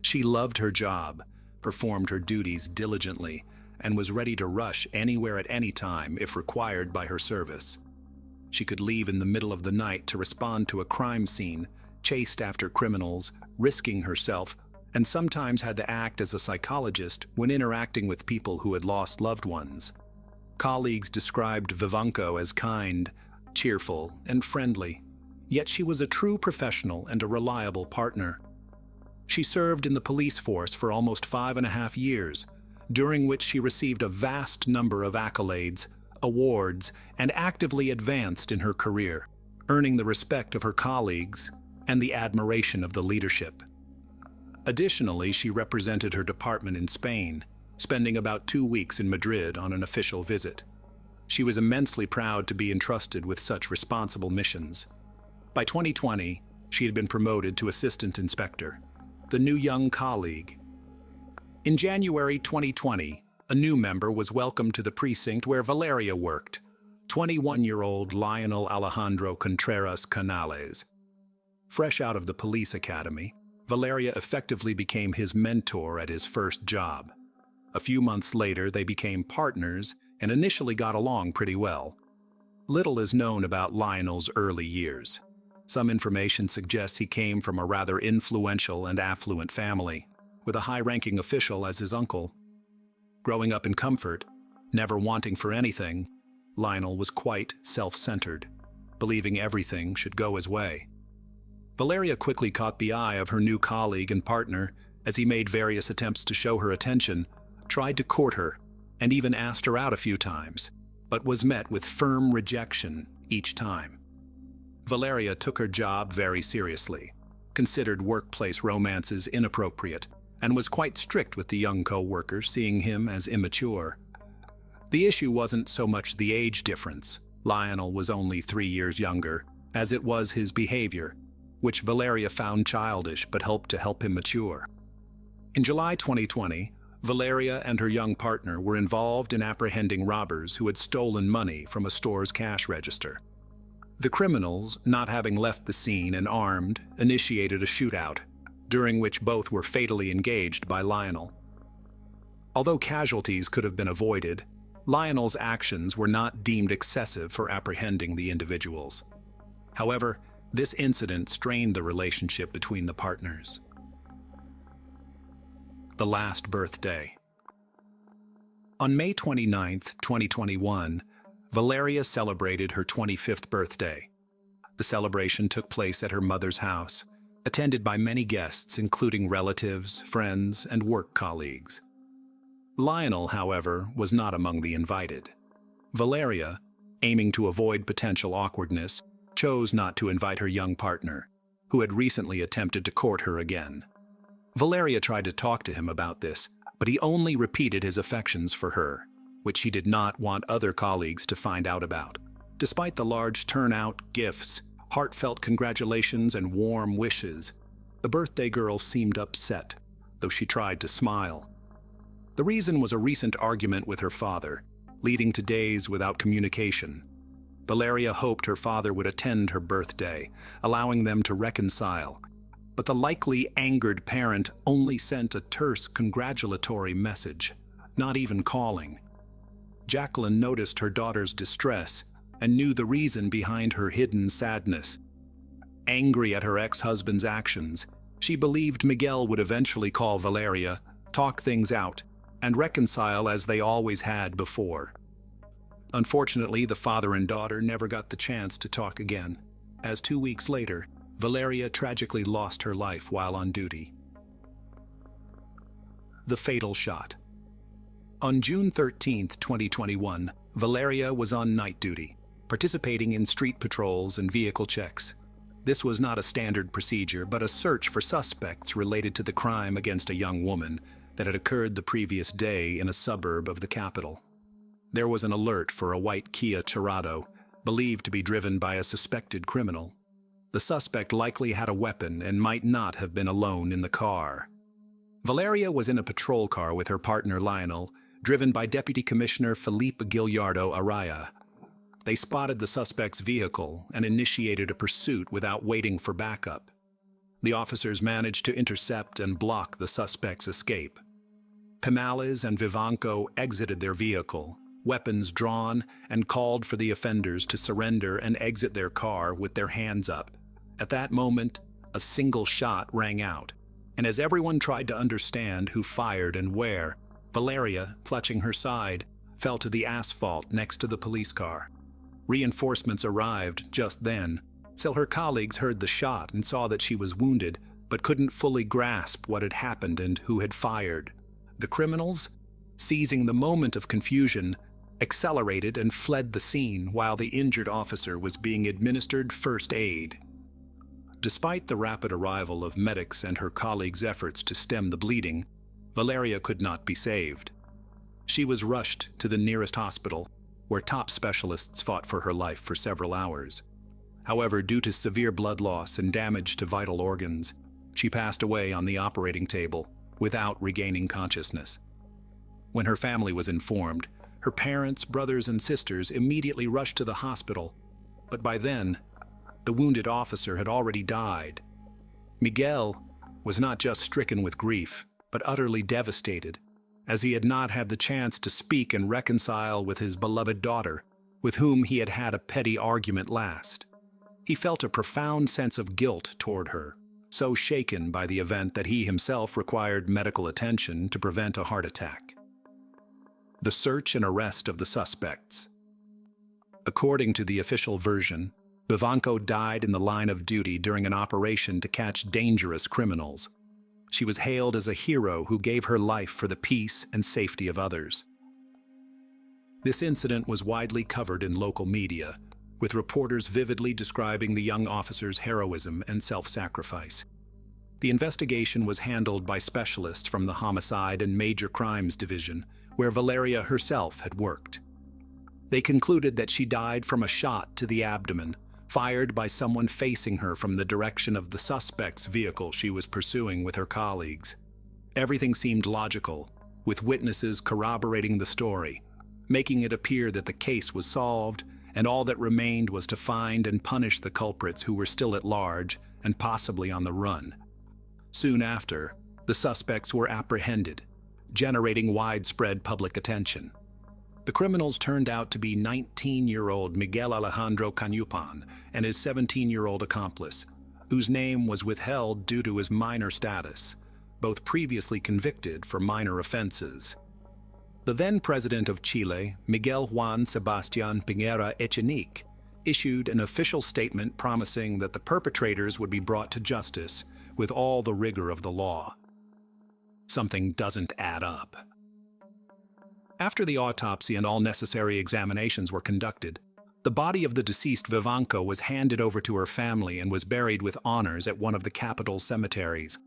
She loved her job, performed her duties diligently, and was ready to rush anywhere at any time if required by her service. She could leave in the middle of the night to respond to a crime scene, chased after criminals, risking herself, and sometimes had to act as a psychologist when interacting with people who had lost loved ones. Colleagues described Vivanco as kind, cheerful, and friendly, yet she was a true professional and a reliable partner. She served in the police force for almost 5.5 years, during which she received a vast number of accolades, awards, and actively advanced in her career, earning the respect of her colleagues and the admiration of the leadership. Additionally, she represented her department in Spain, spending about 2 weeks in Madrid on an official visit. She was immensely proud to be entrusted with such responsible missions. By 2020, she had been promoted to assistant inspector, the new young colleague. In January 2020, a new member was welcomed to the precinct where Valeria worked, 21-year-old Lionel Alejandro Contreras Canales. Fresh out of the police academy, Valeria effectively became his mentor at his first job. A few months later, they became partners and initially got along pretty well. Little is known about Lionel's early years. Some information suggests he came from a rather influential and affluent family, with a high-ranking official as his uncle. Growing up in comfort, never wanting for anything, Lionel was quite self-centered, believing everything should go his way. Valeria quickly caught the eye of her new colleague and partner as he made various attempts to show her attention, tried to court her, and even asked her out a few times, but was met with firm rejection each time. Valeria took her job very seriously, considered workplace romances inappropriate, and was quite strict with the young co-worker, seeing him as immature. The issue wasn't so much the age difference. Lionel was only 3 years younger, as it was his behavior, which Valeria found childish but hoped to help him mature. In July 2020, Valeria and her young partner were involved in apprehending robbers who had stolen money from a store's cash register. The criminals, not having left the scene and armed, initiated a shootout, during which both were fatally engaged by Lionel. Although casualties could have been avoided, Lionel's actions were not deemed excessive for apprehending the individuals. However, this incident strained the relationship between the partners. The last birthday. On May 29, 2021, Valeria celebrated her 25th birthday. The celebration took place at her mother's house, attended by many guests, including relatives, friends, and work colleagues. Lionel, however, was not among the invited. Valeria, aiming to avoid potential awkwardness, chose not to invite her young partner, who had recently attempted to court her again. Valeria tried to talk to him about this, but he only repeated his affections for her, which he did not want other colleagues to find out about. Despite the large turnout, gifts, heartfelt congratulations, and warm wishes, the birthday girl seemed upset, though she tried to smile. The reason was a recent argument with her father, leading to days without communication. Valeria hoped her father would attend her birthday, allowing them to reconcile, but the likely angered parent only sent a terse congratulatory message, not even calling. Jacqueline noticed her daughter's distress and knew the reason behind her hidden sadness. Angry at her ex-husband's actions, she believed Miguel would eventually call Valeria, talk things out, and reconcile as they always had before. Unfortunately, the father and daughter never got the chance to talk again, as 2 weeks later, Valeria tragically lost her life while on duty. The fatal shot. On June 13, 2021, Valeria was on night duty, participating in street patrols and vehicle checks. This was not a standard procedure, but a search for suspects related to the crime against a young woman that had occurred the previous day in a suburb of the capital. There was an alert for a white Kia Tirado, believed to be driven by a suspected criminal. The suspect likely had a weapon and might not have been alone in the car. Valeria was in a patrol car with her partner Lionel, driven by Deputy Commissioner Felipe Guillardo Araya. They spotted the suspect's vehicle and initiated a pursuit without waiting for backup. The officers managed to intercept and block the suspect's escape. Pimales and Vivanco exited their vehicle, weapons drawn, and called for the offenders to surrender and exit their car with their hands up. At that moment, a single shot rang out, and as everyone tried to understand who fired and where, Valeria, clutching her side, fell to the asphalt next to the police car. Reinforcements arrived just then, so her colleagues heard the shot and saw that she was wounded, but couldn't fully grasp what had happened and who had fired. The criminals, seizing the moment of confusion, accelerated and fled the scene while the injured officer was being administered first aid. Despite the rapid arrival of medics and her colleagues' efforts to stem the bleeding, Valeria could not be saved. She was rushed to the nearest hospital, where top specialists fought for her life for several hours. However, due to severe blood loss and damage to vital organs, she passed away on the operating table without regaining consciousness. When her family was informed, her parents, brothers, and sisters immediately rushed to the hospital, but by then, the wounded officer had already died. Miguel was not just stricken with grief, but utterly devastated, as he had not had the chance to speak and reconcile with his beloved daughter, with whom he had had a petty argument last. He felt a profound sense of guilt toward her, so shaken by the event that he himself required medical attention to prevent a heart attack. The search and arrest of the suspects. According to the official version, Vivanco died in the line of duty during an operation to catch dangerous criminals. She was hailed as a hero who gave her life for the peace and safety of others. This incident was widely covered in local media, with reporters vividly describing the young officer's heroism and self-sacrifice. The investigation was handled by specialists from the Homicide and Major Crimes Division, where Valeria herself had worked. They concluded that she died from a shot to the abdomen, fired by someone facing her from the direction of the suspect's vehicle she was pursuing with her colleagues. Everything seemed logical, with witnesses corroborating the story, making it appear that the case was solved, and all that remained was to find and punish the culprits who were still at large and possibly on the run. Soon after, the suspects were apprehended, generating widespread public attention. The criminals turned out to be 19-year-old Miguel Alejandro Cañupan and his 17-year-old accomplice, whose name was withheld due to his minor status, both previously convicted for minor offenses. The then president of Chile, Miguel Juan Sebastián Piñera Echenique, issued an official statement promising that the perpetrators would be brought to justice with all the rigor of the law. Something doesn't add up. After the autopsy and all necessary examinations were conducted, the body of the deceased Vivanco was handed over to her family and was buried with honors at one of the capital's cemeteries.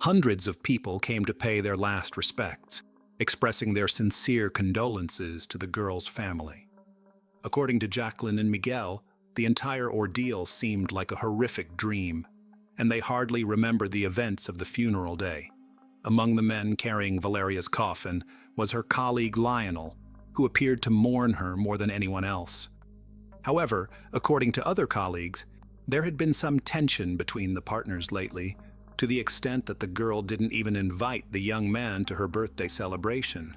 Hundreds of people came to pay their last respects, expressing their sincere condolences to the girl's family. According to Jacqueline and Miguel, the entire ordeal seemed like a horrific dream, and they hardly remembered the events of the funeral day. Among the men carrying Valeria's coffin was her colleague Lionel, who appeared to mourn her more than anyone else. However, according to other colleagues, there had been some tension between the partners lately, to the extent that the girl didn't even invite the young man to her birthday celebration.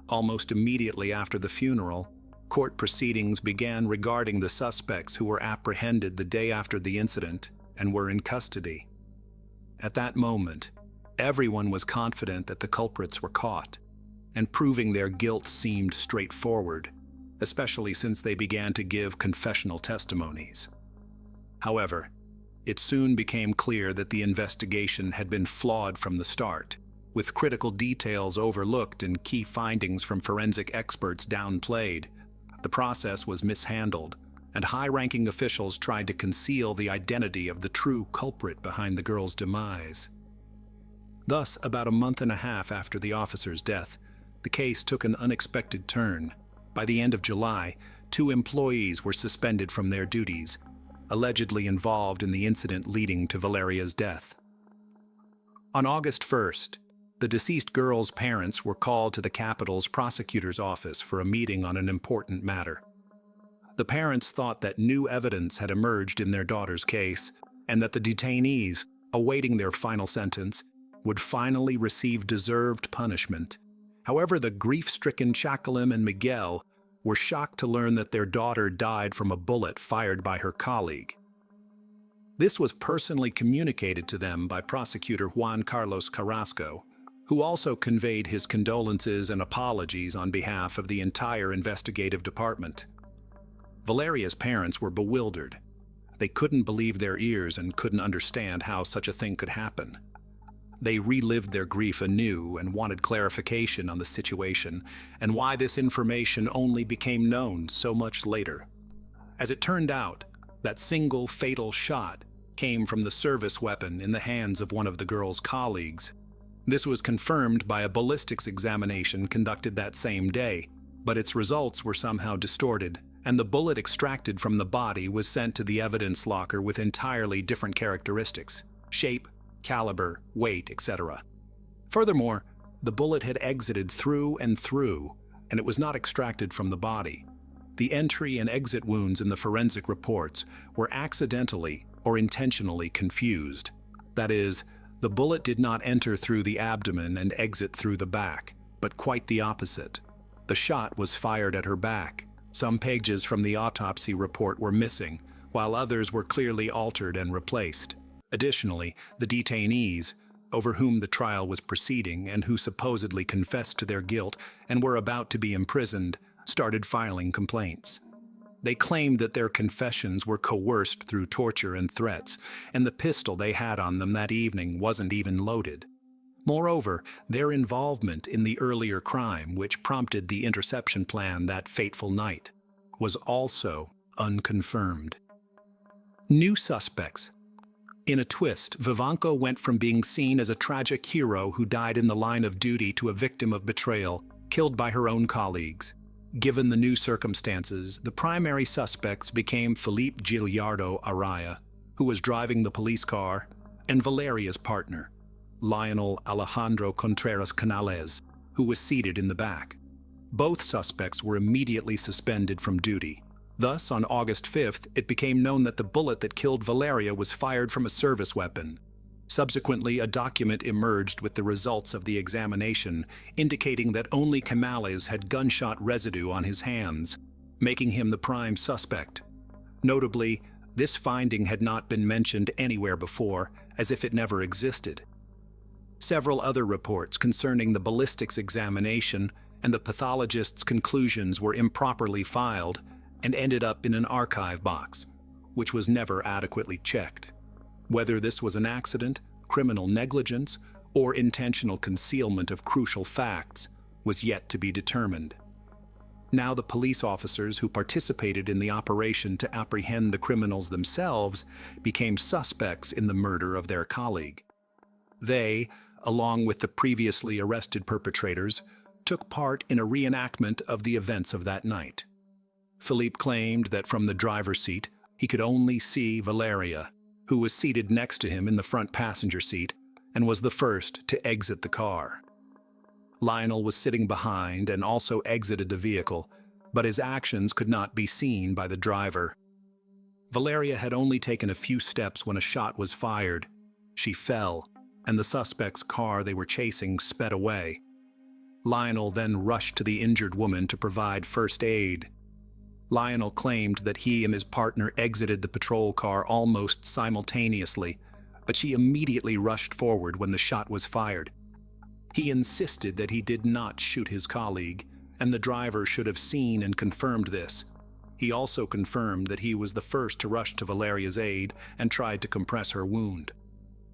Almost immediately after the funeral, court proceedings began regarding the suspects who were apprehended the day after the incident and were in custody. At that moment, everyone was confident that the culprits were caught, and proving their guilt seemed straightforward, especially since they began to give confessional testimonies. However, it soon became clear that the investigation had been flawed from the start, with critical details overlooked and key findings from forensic experts downplayed. The process was mishandled, and high-ranking officials tried to conceal the identity of the true culprit behind the girl's demise. Thus, about a month and a half after the officer's death, the case took an unexpected turn. By the end of July, 2 employees were suspended from their duties, allegedly involved in the incident leading to Valeria's death. On August 1st, the deceased girl's parents were called to the capital's prosecutor's office for a meeting on an important matter. The parents thought that new evidence had emerged in their daughter's case, and that the detainees, awaiting their final sentence, would finally receive deserved punishment. However, the grief-stricken Jacqueline and Miguel were shocked to learn that their daughter died from a bullet fired by her colleague. This was personally communicated to them by prosecutor Juan Carlos Carrasco, who also conveyed his condolences and apologies on behalf of the entire investigative department. Valeria's parents were bewildered. They couldn't believe their ears and couldn't understand how such a thing could happen. They relived their grief anew and wanted clarification on the situation and why this information only became known so much later. As it turned out, that single fatal shot came from the service weapon in the hands of one of the girl's colleagues. This was confirmed by a ballistics examination conducted that same day, but its results were somehow distorted, and the bullet extracted from the body was sent to the evidence locker with entirely different characteristics: shape, caliber, weight, etc. Furthermore, the bullet had exited through and through, and it was not extracted from the body. The entry and exit wounds in the forensic reports were accidentally or intentionally confused. That is, the bullet did not enter through the abdomen and exit through the back, but quite the opposite. The shot was fired at her back. Some pages from the autopsy report were missing, while others were clearly altered and replaced. Additionally, the detainees, over whom the trial was proceeding and who supposedly confessed to their guilt and were about to be imprisoned, started filing complaints. They claimed that their confessions were coerced through torture and threats, and the pistol they had on them that evening wasn't even loaded. Moreover, their involvement in the earlier crime, which prompted the interception plan that fateful night, was also unconfirmed. New suspects. In a twist, Vivanco went from being seen as a tragic hero who died in the line of duty to a victim of betrayal, killed by her own colleagues. Given the new circumstances, the primary suspects became Felipe Giliardo Araya, who was driving the police car, and Valeria's partner, Lionel Alejandro Contreras Canales, who was seated in the back. Both suspects were immediately suspended from duty. Thus, on August 5th, it became known that the bullet that killed Valeria was fired from a service weapon. Subsequently, a document emerged with the results of the examination, indicating that only Canales had gunshot residue on his hands, making him the prime suspect. Notably, this finding had not been mentioned anywhere before, as if it never existed. Several other reports concerning the ballistics examination and the pathologist's conclusions were improperly filed and ended up in an archive box, which was never adequately checked. Whether this was an accident, criminal negligence, or intentional concealment of crucial facts was yet to be determined. Now the police officers who participated in the operation to apprehend the criminals themselves became suspects in the murder of their colleague. They, along with the previously arrested perpetrators, took part in a reenactment of the events of that night. Philippe claimed that from the driver's seat, he could only see Valeria, who was seated next to him in the front passenger seat and was the first to exit the car. Lionel was sitting behind and also exited the vehicle, but his actions could not be seen by the driver. Valeria had only taken a few steps when a shot was fired. She fell, and the suspect's car they were chasing sped away. Lionel then rushed to the injured woman to provide first aid. Lionel claimed that he and his partner exited the patrol car almost simultaneously, but she immediately rushed forward when the shot was fired. He insisted that he did not shoot his colleague, and the driver should have seen and confirmed this. He also confirmed that he was the first to rush to Valeria's aid and tried to compress her wound.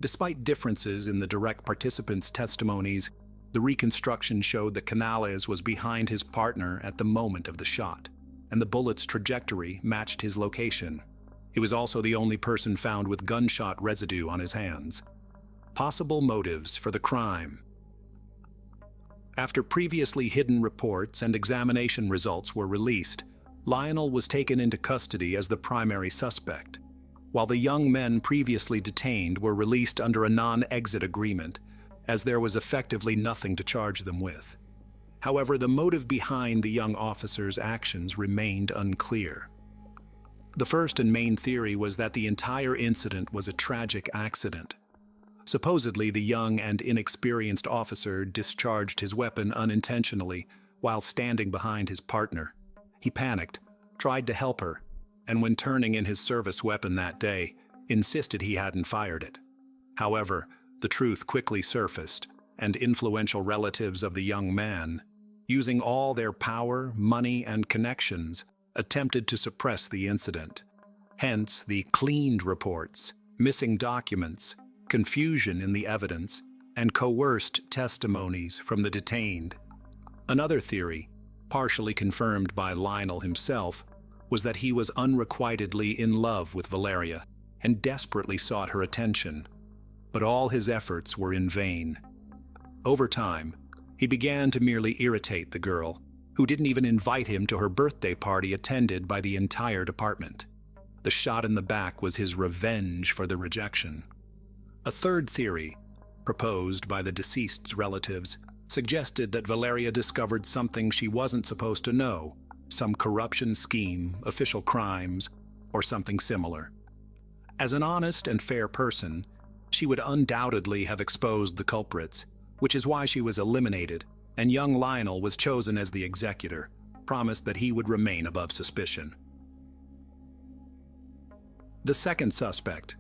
Despite differences in the direct participants' testimonies, the reconstruction showed that Canales was behind his partner at the moment of the shot, and the bullet's trajectory matched his location. He was also the only person found with gunshot residue on his hands. Possible motives for the crime. After previously hidden reports and examination results were released, Lionel was taken into custody as the primary suspect, while the young men previously detained were released under a non-exit agreement, as there was effectively nothing to charge them with. However, the motive behind the young officers' actions remained unclear. The first and main theory was that the entire incident was a tragic accident. Supposedly, the young and inexperienced officer discharged his weapon unintentionally while standing behind his partner. He panicked, tried to help her, and when turning in his service weapon that day, insisted he hadn't fired it. However, the truth quickly surfaced, and influential relatives of the young man, using all their power, money, and connections, attempted to suppress the incident. Hence, the cleaned reports, missing documents, confusion in the evidence, and coerced testimonies from the detained. Another theory, partially confirmed by Lionel himself, was that he was unrequitedly in love with Valeria and desperately sought her attention. But all his efforts were in vain. Over time, he began to merely irritate the girl, who didn't even invite him to her birthday party attended by the entire department. The shot in the back was his revenge for the rejection. A third theory, proposed by the deceased's relatives, suggested that Valeria discovered something she wasn't supposed to know, some corruption scheme, official crimes, or something similar. As an honest and fair person, she would undoubtedly have exposed the culprits, which is why she was eliminated, and young Lionel was chosen as the executor, promised that he would remain above suspicion. The second suspect.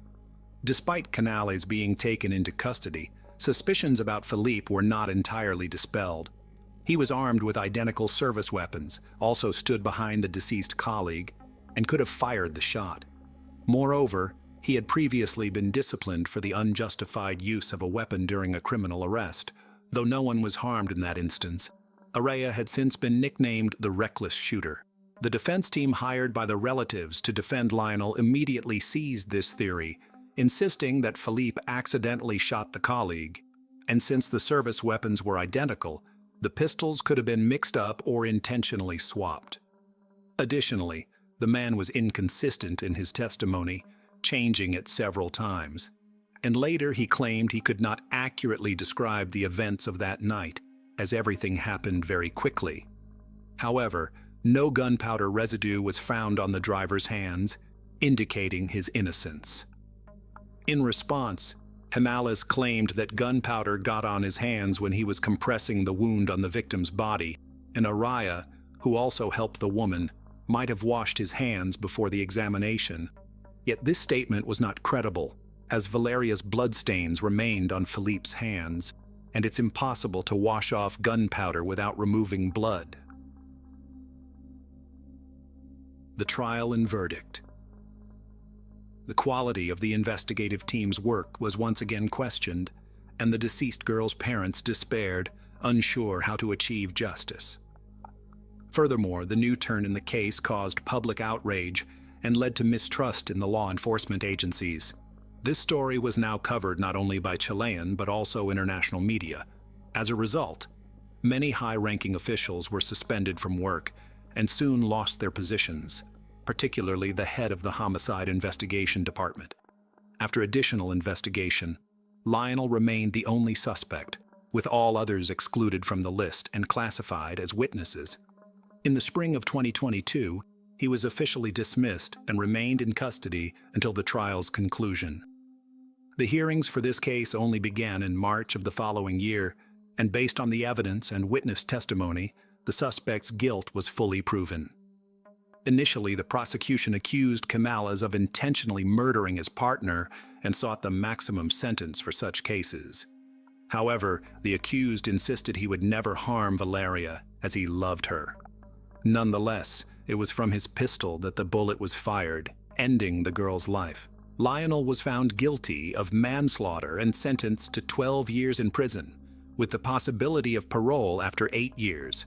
Despite Canales being taken into custody, suspicions about Philippe were not entirely dispelled. He was armed with identical service weapons, also stood behind the deceased colleague, and could have fired the shot. Moreover, he had previously been disciplined for the unjustified use of a weapon during a criminal arrest. Though no one was harmed in that instance, Araya had since been nicknamed the reckless shooter. The defense team hired by the relatives to defend Lionel immediately seized this theory, insisting that Philippe accidentally shot the colleague. And since the service weapons were identical, the pistols could have been mixed up or intentionally swapped. Additionally, the man was inconsistent in his testimony, changing it several times. And later he claimed he could not accurately describe the events of that night, as everything happened very quickly. However, no gunpowder residue was found on the driver's hands, indicating his innocence. In response, Himalas claimed that gunpowder got on his hands when he was compressing the wound on the victim's body, and Araya, who also helped the woman, might have washed his hands before the examination. Yet this statement was not credible, as Valeria's bloodstains remained on Philippe's hands, and it's impossible to wash off gunpowder without removing blood. The trial and verdict. The quality of the investigative team's work was once again questioned, and the deceased girl's parents despaired, unsure how to achieve justice. Furthermore, the new turn in the case caused public outrage and led to mistrust in the law enforcement agencies. This story was now covered not only by Chilean but also international media. As a result, many high-ranking officials were suspended from work and soon lost their positions, particularly the head of the Homicide Investigation Department. After additional investigation, Lionel remained the only suspect, with all others excluded from the list and classified as witnesses. In the spring of 2022, he was officially dismissed and remained in custody until the trial's conclusion. The hearings for this case only began in March of the following year, and based on the evidence and witness testimony, the suspect's guilt was fully proven. Initially, the prosecution accused Himalas of intentionally murdering his partner and sought the maximum sentence for such cases. However, the accused insisted he would never harm Valeria, as he loved her. Nonetheless, it was from his pistol that the bullet was fired, ending the girl's life. Lionel was found guilty of manslaughter and sentenced to 12 years in prison, with the possibility of parole after 8 years.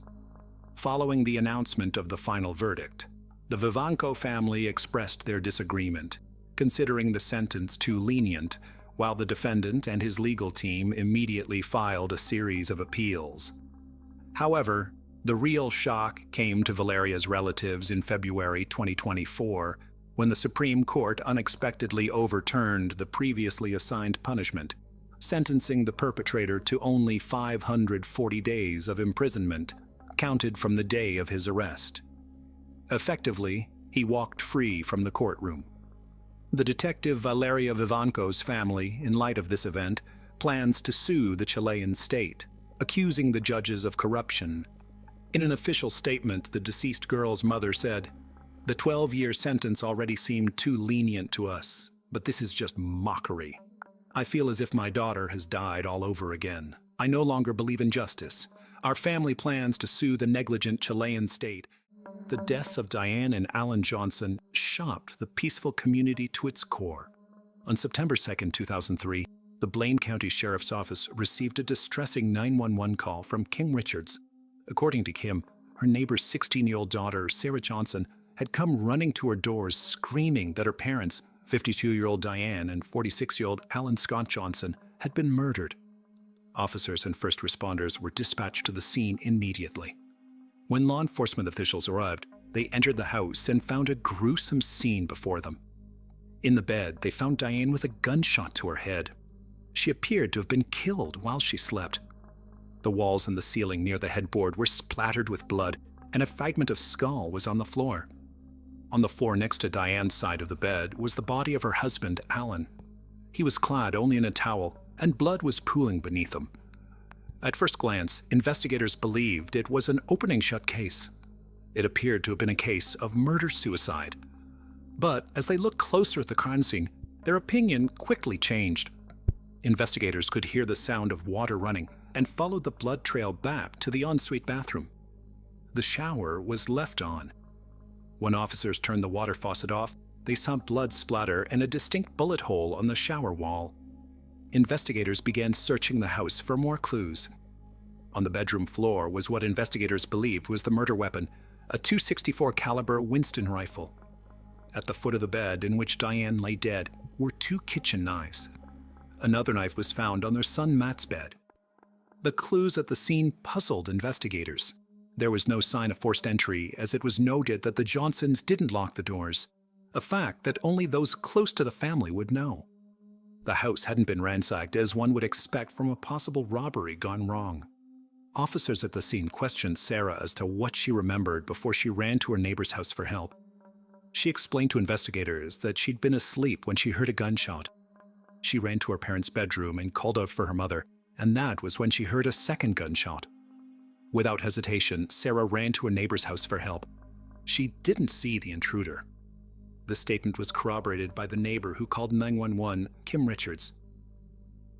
Following the announcement of the final verdict, the Vivanco family expressed their disagreement, considering the sentence too lenient, while the defendant and his legal team immediately filed a series of appeals. However, the real shock came to Valeria's relatives in February 2024, when the Supreme Court unexpectedly overturned the previously assigned punishment, sentencing the perpetrator to only 540 days of imprisonment, counted from the day of his arrest. Effectively, he walked free from the courtroom. The detective Valeria Vivanco's family, in light of this event, plans to sue the Chilean state, accusing the judges of corruption. In an official statement, the deceased girl's mother said, "The 12-year sentence already seemed too lenient to us, but this is just mockery. I feel as if my daughter has died all over again. I no longer believe in justice. Our family plans to sue the negligent Chilean state." The deaths of Diane and Alan Johnson shocked the peaceful community to its core. On September 2, 2003, the Blaine County Sheriff's Office received a distressing 911 call from Kim Richards. According to Kim, her neighbor's 16-year-old daughter, Sarah Johnson, had come running to her doors screaming that her parents, 52-year-old Diane and 46-year-old Alan Scott Johnson, had been murdered. Officers and first responders were dispatched to the scene immediately. When law enforcement officials arrived, they entered the house and found a gruesome scene before them. In the bed, they found Diane with a gunshot to her head. She appeared to have been killed while she slept. The walls and the ceiling near the headboard were splattered with blood, and a fragment of skull was on the floor. On the floor next to Diane's side of the bed was the body of her husband, Alan. He was clad only in a towel, and blood was pooling beneath him. At first glance, investigators believed it was an opening-shut case. It appeared to have been a case of murder-suicide. But as they looked closer at the crime scene, their opinion quickly changed. Investigators could hear the sound of water running and followed the blood trail back to the ensuite bathroom. The shower was left on. When officers turned the water faucet off, they saw blood splatter and a distinct bullet hole on the shower wall. Investigators began searching the house for more clues. On the bedroom floor was what investigators believed was the murder weapon, a .264 caliber Winston rifle. At the foot of the bed in which Diane lay dead were 2 kitchen knives. Another knife was found on their son Matt's bed. The clues at the scene puzzled investigators. There was no sign of forced entry, as it was noted that the Johnsons didn't lock the doors, a fact that only those close to the family would know. The house hadn't been ransacked, as one would expect from a possible robbery gone wrong. Officers at the scene questioned Sarah as to what she remembered before she ran to her neighbor's house for help. She explained to investigators that she'd been asleep when she heard a gunshot. She ran to her parents' bedroom and called out for her mother, and that was when she heard a second gunshot. Without hesitation, Sarah ran to her neighbor's house for help. She didn't see the intruder. The statement was corroborated by the neighbor who called 911, Kim Richards.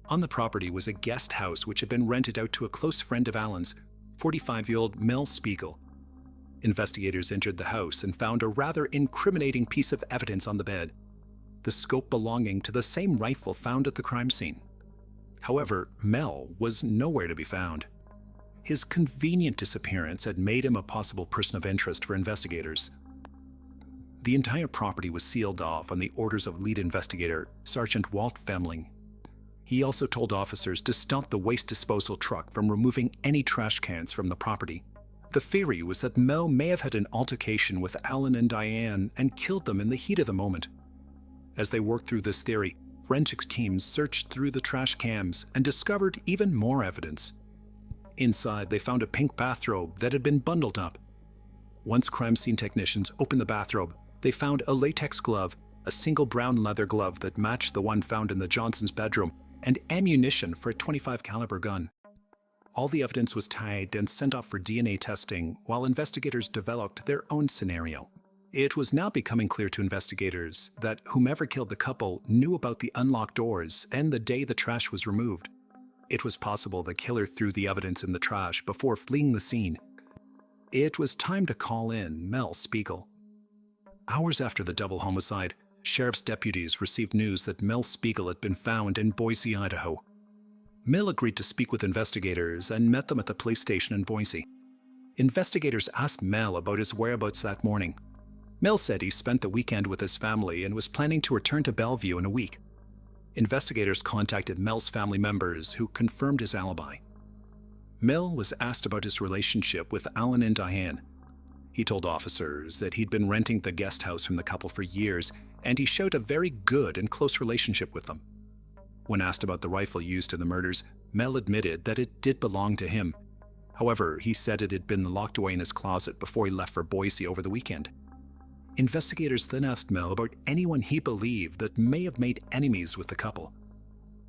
On the property was a guest house which had been rented out to a close friend of Alan's, 45-year-old Mel Spiegel. Investigators entered the house and found a rather incriminating piece of evidence on the bed, the scope belonging to the same rifle found at the crime scene. However, Mel was nowhere to be found. His convenient disappearance had made him a possible person of interest for investigators. The entire property was sealed off on the orders of lead investigator, Sergeant Walt Femling. He also told officers to stop the waste disposal truck from removing any trash cans from the property. The theory was that Mel may have had an altercation with Alan and Diane and killed them in the heat of the moment. As they worked through this theory, forensics teams searched through the trash cans and discovered even more evidence. Inside, they found a pink bathrobe that had been bundled up. Once crime scene technicians opened the bathrobe, they found a latex glove, a single brown leather glove that matched the one found in the Johnsons' bedroom, and ammunition for a .25 caliber gun. All the evidence was tagged and sent off for DNA testing while investigators developed their own scenario. It was now becoming clear to investigators that whomever killed the couple knew about the unlocked doors and the day the trash was removed. It was possible the killer threw the evidence in the trash before fleeing the scene. It was time to call in Mel Spiegel. Hours after the double homicide, sheriff's deputies received news that Mel Spiegel had been found in Boise, Idaho. Mel agreed to speak with investigators and met them at the police station in Boise. Investigators asked Mel about his whereabouts that morning. Mel said he spent the weekend with his family and was planning to return to Bellevue in a week. Investigators contacted Mel's family members, who confirmed his alibi. Mel was asked about his relationship with Alan and Diane. He told officers that he'd been renting the guest house from the couple for years, and he showed a very good and close relationship with them. When asked about the rifle used in the murders, Mel admitted that it did belong to him. However, he said it had been locked away in his closet before he left for Boise over the weekend. Investigators then asked Mel about anyone he believed that may have made enemies with the couple.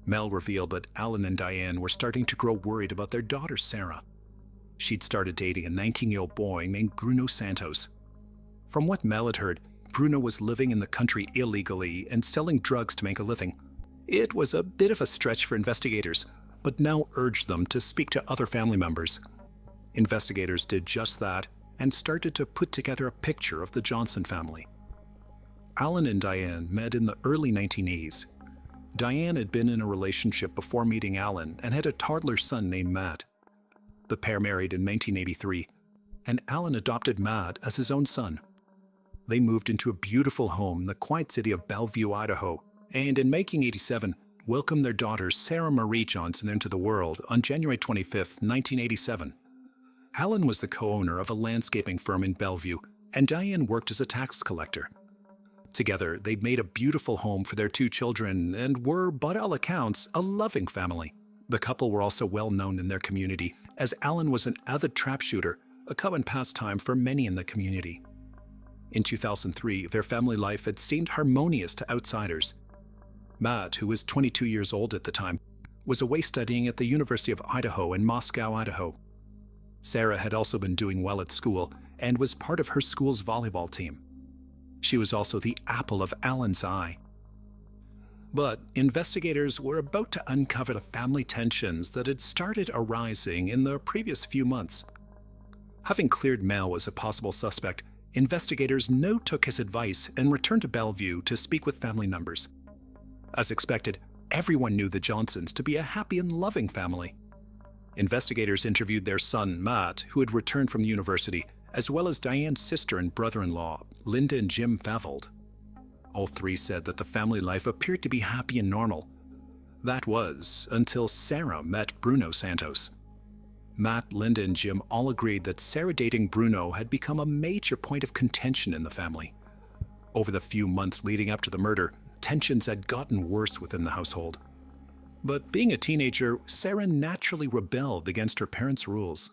Mel revealed that Alan and Diane were starting to grow worried about their daughter Sarah. She'd started dating a 19-year-old boy named Bruno Santos. From what Mel had heard, Bruno was living in the country illegally and selling drugs to make a living. It was a bit of a stretch for investigators, but Mel urged them to speak to other family members. Investigators did just that and started to put together a picture of the Johnson family. Alan and Diane met in the early 1980s. Diane had been in a relationship before meeting Alan and had a toddler son named Matt. The pair married in 1983, and Alan adopted Matt as his own son. They moved into a beautiful home in the quiet city of Bellevue, Idaho, and in 1987, welcomed their daughter Sarah Marie Johnson into the world on January 25, 1987. Alan was the co-owner of a landscaping firm in Bellevue, and Diane worked as a tax collector. Together, they'd made a beautiful home for their 2 children and were, by all accounts, a loving family. The couple were also well known in their community, as Alan was an avid trap shooter, a common pastime for many in the community. In 2003, their family life had seemed harmonious to outsiders. Matt, who was 22 years old at the time, was away studying at the University of Idaho in Moscow, Idaho. Sarah had also been doing well at school and was part of her school's volleyball team. She was also the apple of Alan's eye. But investigators were about to uncover the family tensions that had started arising in the previous few months. Having cleared Mel as a possible suspect, investigators now took his advice and returned to Bellevue to speak with family members. As expected, everyone knew the Johnsons to be a happy and loving family. Investigators interviewed their son, Matt, who had returned from university, as well as Diane's sister and brother-in-law, Linda and Jim Favold. All three said that the family life appeared to be happy and normal. That was until Sarah met Bruno Santos. Matt, Linda, and Jim all agreed that Sarah dating Bruno had become a major point of contention in the family. Over the few months leading up to the murder, tensions had gotten worse within the household. But being a teenager, Sarah naturally rebelled against her parents' rules.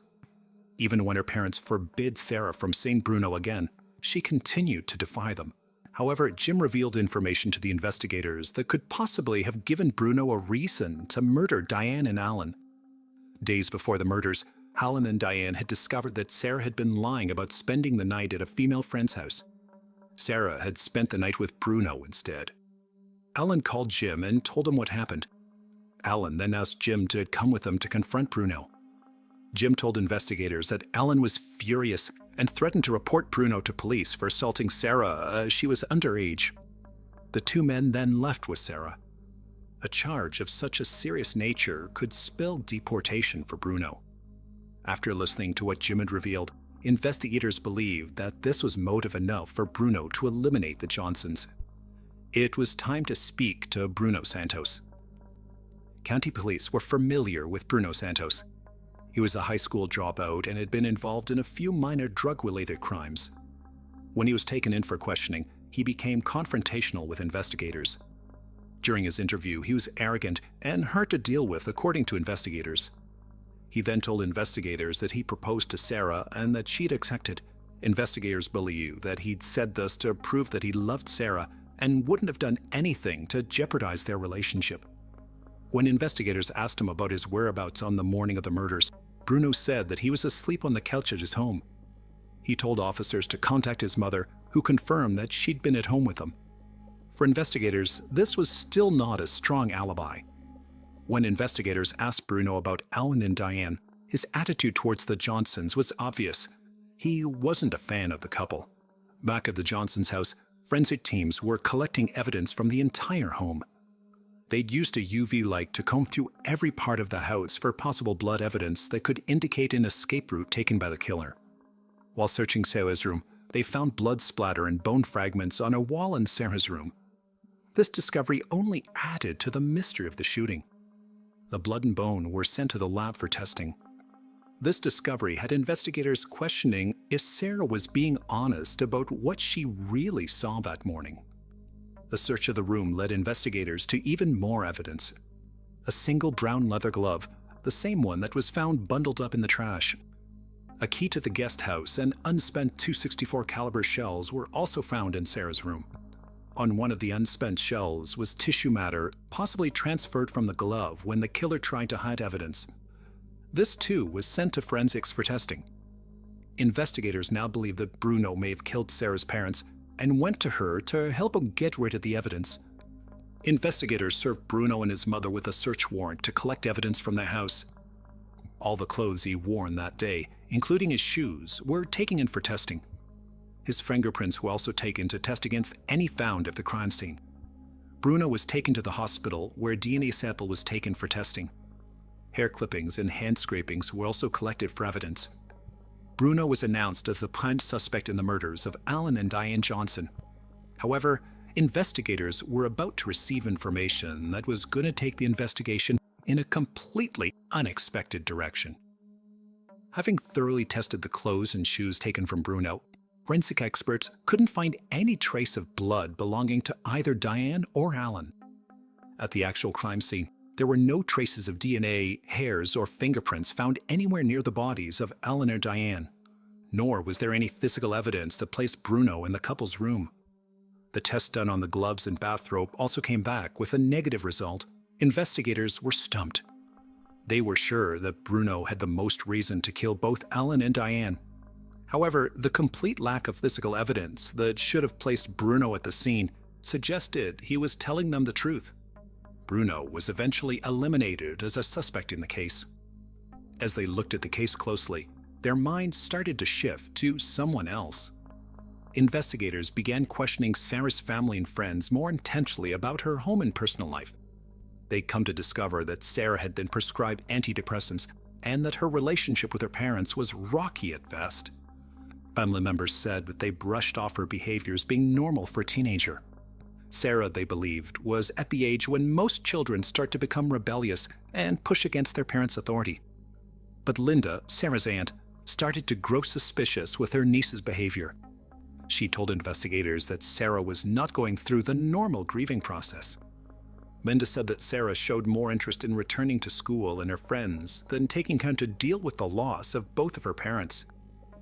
Even when her parents forbid Sarah from seeing Bruno again, she continued to defy them. However, Jim revealed information to the investigators that could possibly have given Bruno a reason to murder Diane and Alan. Days before the murders, Alan and Diane had discovered that Sarah had been lying about spending the night at a female friend's house. Sarah had spent the night with Bruno instead. Alan called Jim and told him what happened. Alan then asked Jim to come with him to confront Bruno. Jim told investigators that Alan was furious and threatened to report Bruno to police for assaulting Sarah as she was underage. The two men then left with Sarah. A charge of such a serious nature could spell deportation for Bruno. After listening to what Jim had revealed, investigators believed that this was motive enough for Bruno to eliminate the Johnsons. It was time to speak to Bruno Santos. County police were familiar with Bruno Santos. He was a high school dropout and had been involved in a few minor drug-related crimes. When he was taken in for questioning, he became confrontational with investigators. During his interview, he was arrogant and hard to deal with, according to investigators. He then told investigators that he proposed to Sarah and that she'd accepted. Investigators believe that he'd said this to prove that he loved Sarah and wouldn't have done anything to jeopardize their relationship. When investigators asked him about his whereabouts on the morning of the murders, Bruno said that he was asleep on the couch at his home. He told officers to contact his mother, who confirmed that she'd been at home with him. For investigators, this was still not a strong alibi. When investigators asked Bruno about Alan and Diane, his attitude towards the Johnsons was obvious. He wasn't a fan of the couple. Back at the Johnsons' house, forensic teams were collecting evidence from the entire home. They'd used a UV light to comb through every part of the house for possible blood evidence that could indicate an escape route taken by the killer. While searching Sarah's room, they found blood splatter and bone fragments on a wall in Sarah's room. This discovery only added to the mystery of the shooting. The blood and bone were sent to the lab for testing. This discovery had investigators questioning if Sarah was being honest about what she really saw that morning. The search of the room led investigators to even more evidence. A single brown leather glove, the same one that was found bundled up in the trash. A key to the guest house and unspent .264 caliber shells were also found in Sarah's room. On one of the unspent shells was tissue matter, possibly transferred from the glove when the killer tried to hide evidence. This too was sent to forensics for testing. Investigators now believe that Bruno may have killed Sarah's parents and went to her to help him get rid of the evidence. Investigators served Bruno and his mother with a search warrant to collect evidence from their house. All the clothes he wore on that day, including his shoes, were taken in for testing. His fingerprints were also taken to test against any found at the crime scene. Bruno was taken to the hospital where a DNA sample was taken for testing. Hair clippings and hand scrapings were also collected for evidence. Bruno was announced as the prime suspect in the murders of Alan and Diane Johnson. However, investigators were about to receive information that was going to take the investigation in a completely unexpected direction. Having thoroughly tested the clothes and shoes taken from Bruno, forensic experts couldn't find any trace of blood belonging to either Diane or Alan. At the actual crime scene, there were no traces of DNA, hairs, or fingerprints found anywhere near the bodies of Alan or Diane, nor was there any physical evidence that placed Bruno in the couple's room. The test done on the gloves and bathrobe also came back with a negative result. Investigators were stumped. They were sure that Bruno had the most reason to kill both Alan and Diane. However, the complete lack of physical evidence that should have placed Bruno at the scene suggested he was telling them the truth. Bruno was eventually eliminated as a suspect in the case. As they looked at the case closely, their minds started to shift to someone else. investigators began questioning Sarah's family and friends more intentionally about her home and personal life. They'd come to discover that Sarah had been prescribed antidepressants and that her relationship with her parents was rocky at best. Family members said that they brushed off her behavior as being normal for a teenager. Sarah, they believed, was at the age when most children start to become rebellious and push against their parents' authority. But Linda, Sarah's aunt, started to grow suspicious with her niece's behavior. She told investigators that Sarah was not going through the normal grieving process. Linda said that Sarah showed more interest in returning to school and her friends than taking time to deal with the loss of both of her parents.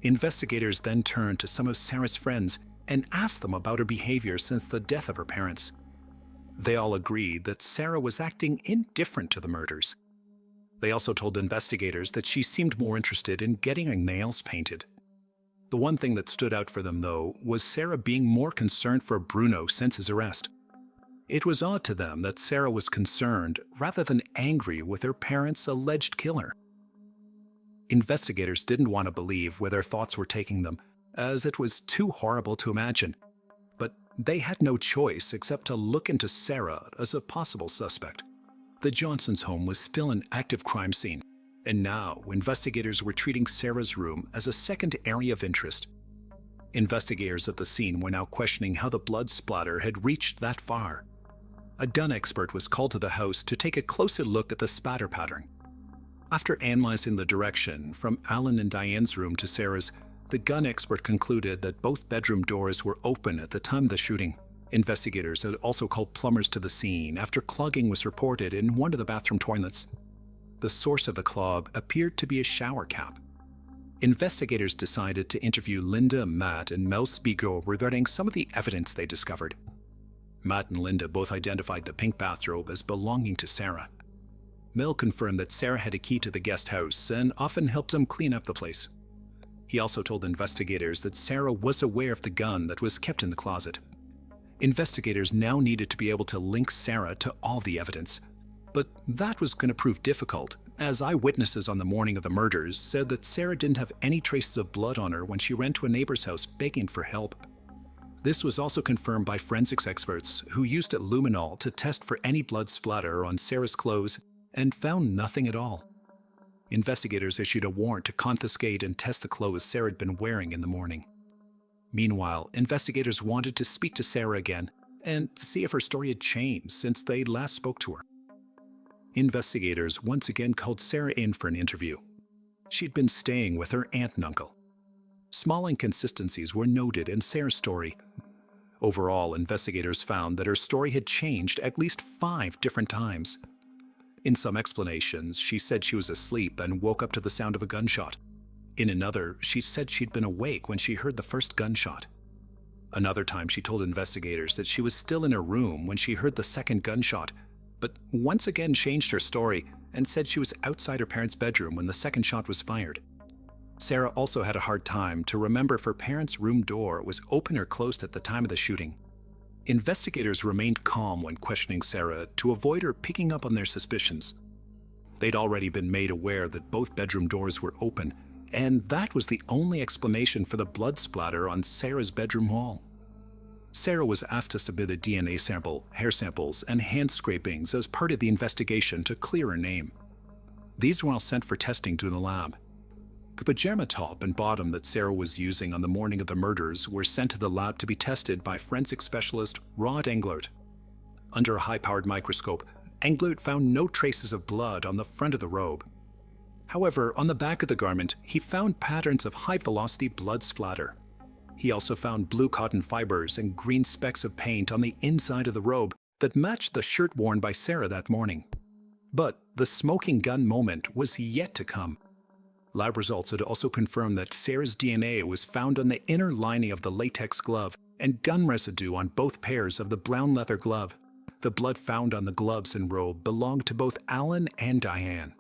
Investigators then turned to some of Sarah's friends and asked them about her behavior since the death of her parents. They all agreed that Sarah was acting indifferent to the murders. They also told investigators that she seemed more interested in getting her nails painted. The one thing that stood out for them, though, was Sarah being more concerned for Bruno since his arrest. It was odd to them that Sarah was concerned rather than angry with her parents' alleged killer. Investigators didn't want to believe where their thoughts were taking them, as it was too horrible to imagine. But they had no choice except to look into Sarah as a possible suspect. The Johnsons' home was still an active crime scene, and now investigators were treating Sarah's room as a second area of interest. Investigators at the scene were now questioning how the blood splatter had reached that far. A gun expert was called to the house to take a closer look at the spatter pattern. After analyzing the direction from Alan and Diane's room to Sarah's, the gun expert concluded that both bedroom doors were open at the time of the shooting. Investigators had also called plumbers to the scene after clogging was reported in one of the bathroom toilets. The source of the clog appeared to be a shower cap. Investigators decided to interview Linda, Matt, and Mel Spiegel regarding some of the evidence they discovered. Matt and Linda both identified the pink bathrobe as belonging to Sarah. Mel confirmed that Sarah had a key to the guest house and often helped them clean up the place. He also told investigators that Sarah was aware of the gun that was kept in the closet. Investigators now needed to be able to link Sarah to all the evidence. But that was going to prove difficult, as eyewitnesses on the morning of the murders said that Sarah didn't have any traces of blood on her when she ran to a neighbor's house begging for help. This was also confirmed by forensics experts who used luminol to test for any blood splatter on Sarah's clothes and found nothing at all. Investigators issued a warrant to confiscate and test the clothes Sarah had been wearing in the morning. Meanwhile, investigators wanted to speak to Sarah again and see if her story had changed since they last spoke to her. Investigators once again called Sarah in for an interview. She'd been staying with her aunt and uncle. Small inconsistencies were noted in Sarah's story. Overall, investigators found that her story had changed at least 5 different times. In some explanations, she said she was asleep and woke up to the sound of a gunshot. In another, she said she'd been awake when she heard the first gunshot. Another time, she told investigators that she was still in her room when she heard the second gunshot, but once again changed her story and said she was outside her parents' bedroom when the second shot was fired. Sarah also had a hard time to remember if her parents' room door was open or closed at the time of the shooting. Investigators remained calm when questioning Sarah to avoid her picking up on their suspicions. They'd already been made aware that both bedroom doors were open, and that was the only explanation for the blood splatter on Sarah's bedroom wall. Sarah was asked to submit a DNA sample, hair samples, and hand scrapings as part of the investigation to clear her name. These were all sent for testing to the lab. The pajama top and bottom that Sarah was using on the morning of the murders were sent to the lab to be tested by forensic specialist Rod Englert. Under a high-powered microscope, Englert found no traces of blood on the front of the robe. However, on the back of the garment, he found patterns of high-velocity blood splatter. He also found blue cotton fibers and green specks of paint on the inside of the robe that matched the shirt worn by Sarah that morning. But the smoking gun moment was yet to come. Lab results had also confirmed that Sarah's DNA was found on the inner lining of the latex glove and gun residue on both pairs of the brown leather glove. The blood found on the gloves and robe belonged to both Alan and Diane.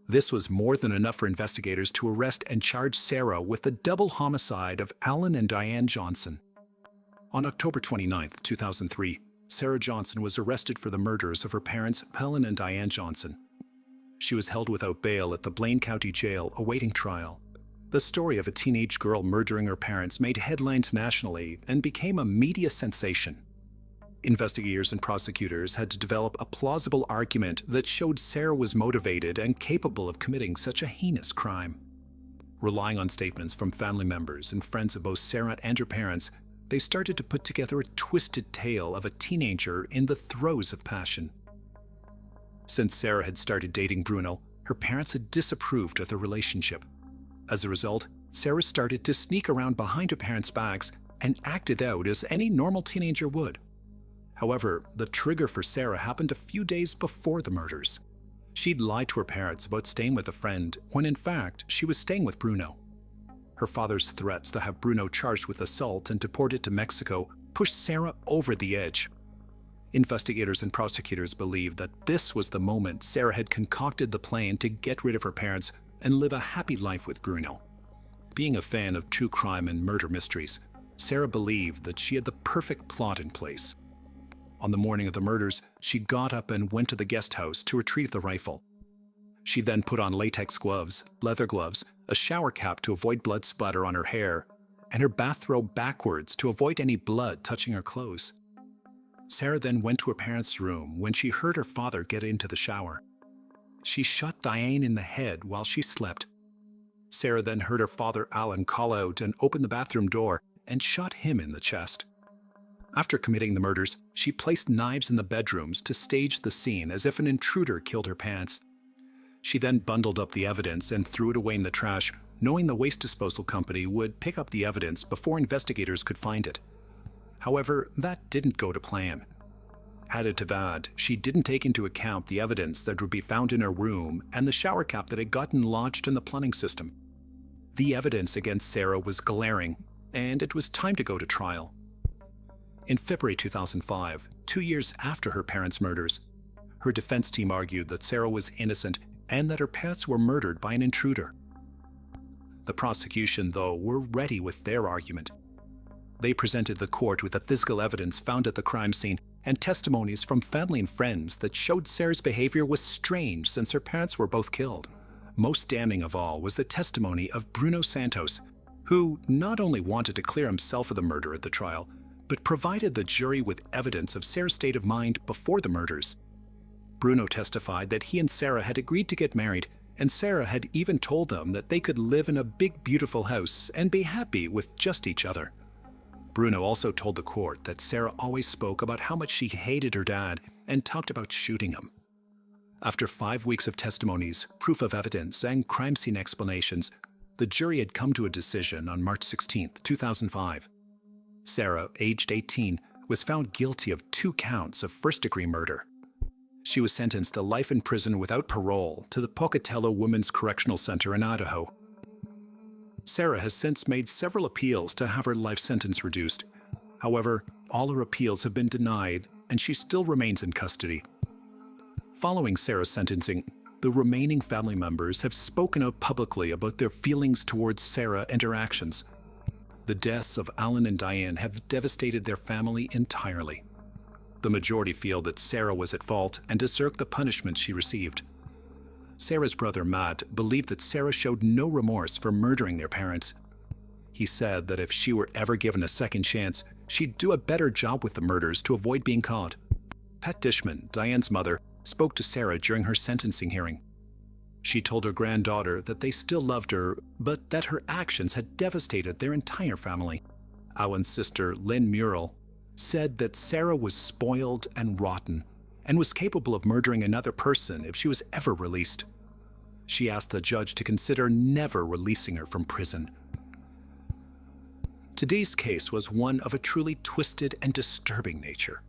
This was more than enough for investigators to arrest and charge Sarah with the double homicide of Alan and Diane Johnson. On October 29, 2003, Sarah Johnson was arrested for the murders of her parents, Helen and Diane Johnson. She was held without bail at the Blaine County Jail awaiting trial. The story of a teenage girl murdering her parents made headlines nationally and became a media sensation. Investigators and prosecutors had to develop a plausible argument that showed Sarah was motivated and capable of committing such a heinous crime. Relying on statements from family members and friends of both Sarah and her parents, they started to put together a twisted tale of a teenager in the throes of passion. Since Sarah had started dating Bruno, her parents had disapproved of the relationship. As a result, Sarah started to sneak around behind her parents' backs and acted out as any normal teenager would. However, the trigger for Sarah happened a few days before the murders. She'd lied to her parents about staying with a friend when in fact she was staying with Bruno. Her father's threats to have Bruno charged with assault and deported to Mexico pushed Sarah over the edge. Investigators and prosecutors believed that this was the moment Sarah had concocted the plan to get rid of her parents and live a happy life with Bruno. Being a fan of true crime and murder mysteries, Sarah believed that she had the perfect plot in place. On the morning of the murders, she got up and went to the guest house to retrieve the rifle. She then put on latex gloves, leather gloves, a shower cap to avoid blood splatter on her hair, and her bathrobe backwards to avoid any blood touching her clothes. Sarah then went to her parents' room when she heard her father get into the shower. She shot Diane in the head while she slept. Sarah then heard her father Alan call out and open the bathroom door and shot him in the chest. After committing the murders, she placed knives in the bedrooms to stage the scene as if an intruder killed her parents. She then bundled up the evidence and threw it away in the trash, knowing the waste disposal company would pick up the evidence before investigators could find it. However, that didn't go to plan. Added to that, she didn't take into account the evidence that would be found in her room and the shower cap that had gotten lodged in the plumbing system. The evidence against Sarah was glaring, and it was time to go to trial. In February 2005, 2 years after her parents' murders, her defense team argued that Sarah was innocent and that her parents were murdered by an intruder. The prosecution, though, were ready with their argument. They presented the court with the physical evidence found at the crime scene and testimonies from family and friends that showed Sarah's behavior was strange since her parents were both killed. Most damning of all was the testimony of Bruno Santos, who not only wanted to clear himself of the murder at the trial, but provided the jury with evidence of Sarah's state of mind before the murders. Bruno testified that he and Sarah had agreed to get married, and Sarah had even told them that they could live in a big, beautiful house and be happy with just each other. Bruno also told the court that Sarah always spoke about how much she hated her dad and talked about shooting him. After 5 weeks of testimonies, proof of evidence, and crime scene explanations, the jury had come to a decision on March 16, 2005. Sarah, aged 18, was found guilty of 2 counts of first-degree murder. She was sentenced to life in prison without parole to the Pocatello Women's Correctional Center in Idaho. Sarah has since made several appeals to have her life sentence reduced. However, all her appeals have been denied, and she still remains in custody. Following Sarah's sentencing, the remaining family members have spoken out publicly about their feelings towards Sarah and her actions. The deaths of Alan and Diane have devastated their family entirely. The majority feel that Sarah was at fault and deserved the punishment she received. Sarah's brother Matt believed that Sarah showed no remorse for murdering their parents. He said that if she were ever given a second chance, she'd do a better job with the murders to avoid being caught. Pat Dishman, Diane's mother, spoke to Sarah during her sentencing hearing. She told her granddaughter that they still loved her, but that her actions had devastated their entire family. Alan's sister, Lynn Murrell, said that Sarah was spoiled and rotten and was capable of murdering another person if she was ever released. She asked the judge to consider never releasing her from prison. Today's case was one of a truly twisted and disturbing nature.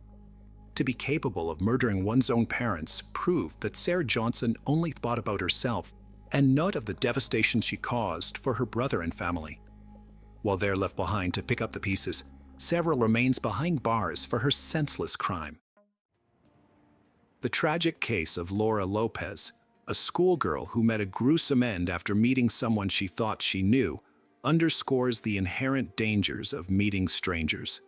To be capable of murdering one's own parents proved that Sarah Johnson only thought about herself and not of the devastation she caused for her brother and family. While they're left behind to pick up the pieces, Sarah remains behind bars for her senseless crime. The tragic case of Laura Lopez, a schoolgirl who met a gruesome end after meeting someone she thought she knew, underscores the inherent dangers of meeting strangers.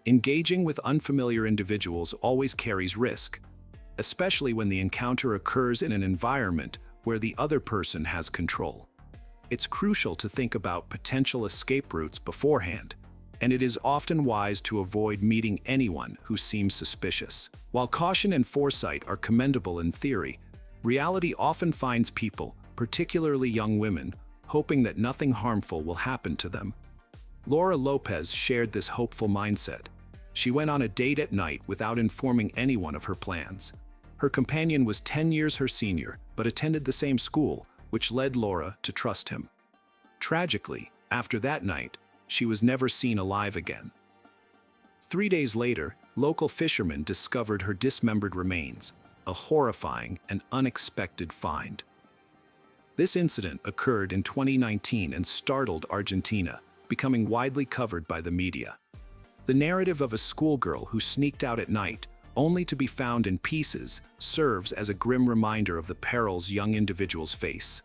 Engaging with unfamiliar individuals always carries risk, especially when the encounter occurs in an environment where the other person has control. it's crucial to think about potential escape routes beforehand, and it is often wise to avoid meeting anyone who seems suspicious. While caution and foresight are commendable in theory, reality often finds people, particularly young women, hoping that nothing harmful will happen to them. Laura Lopez shared this hopeful mindset. She went on a date at night without informing anyone of her plans. Her companion was 10 years her senior, but attended the same school, which led Laura to trust him. Tragically, after that night, she was never seen alive again. 3 days later, local fishermen discovered her dismembered remains, a horrifying and unexpected find. This incident occurred in 2019 and startled Argentina, becoming widely covered by the media. The narrative of a schoolgirl who sneaked out at night, only to be found in pieces, serves as a grim reminder of the perils young individuals face.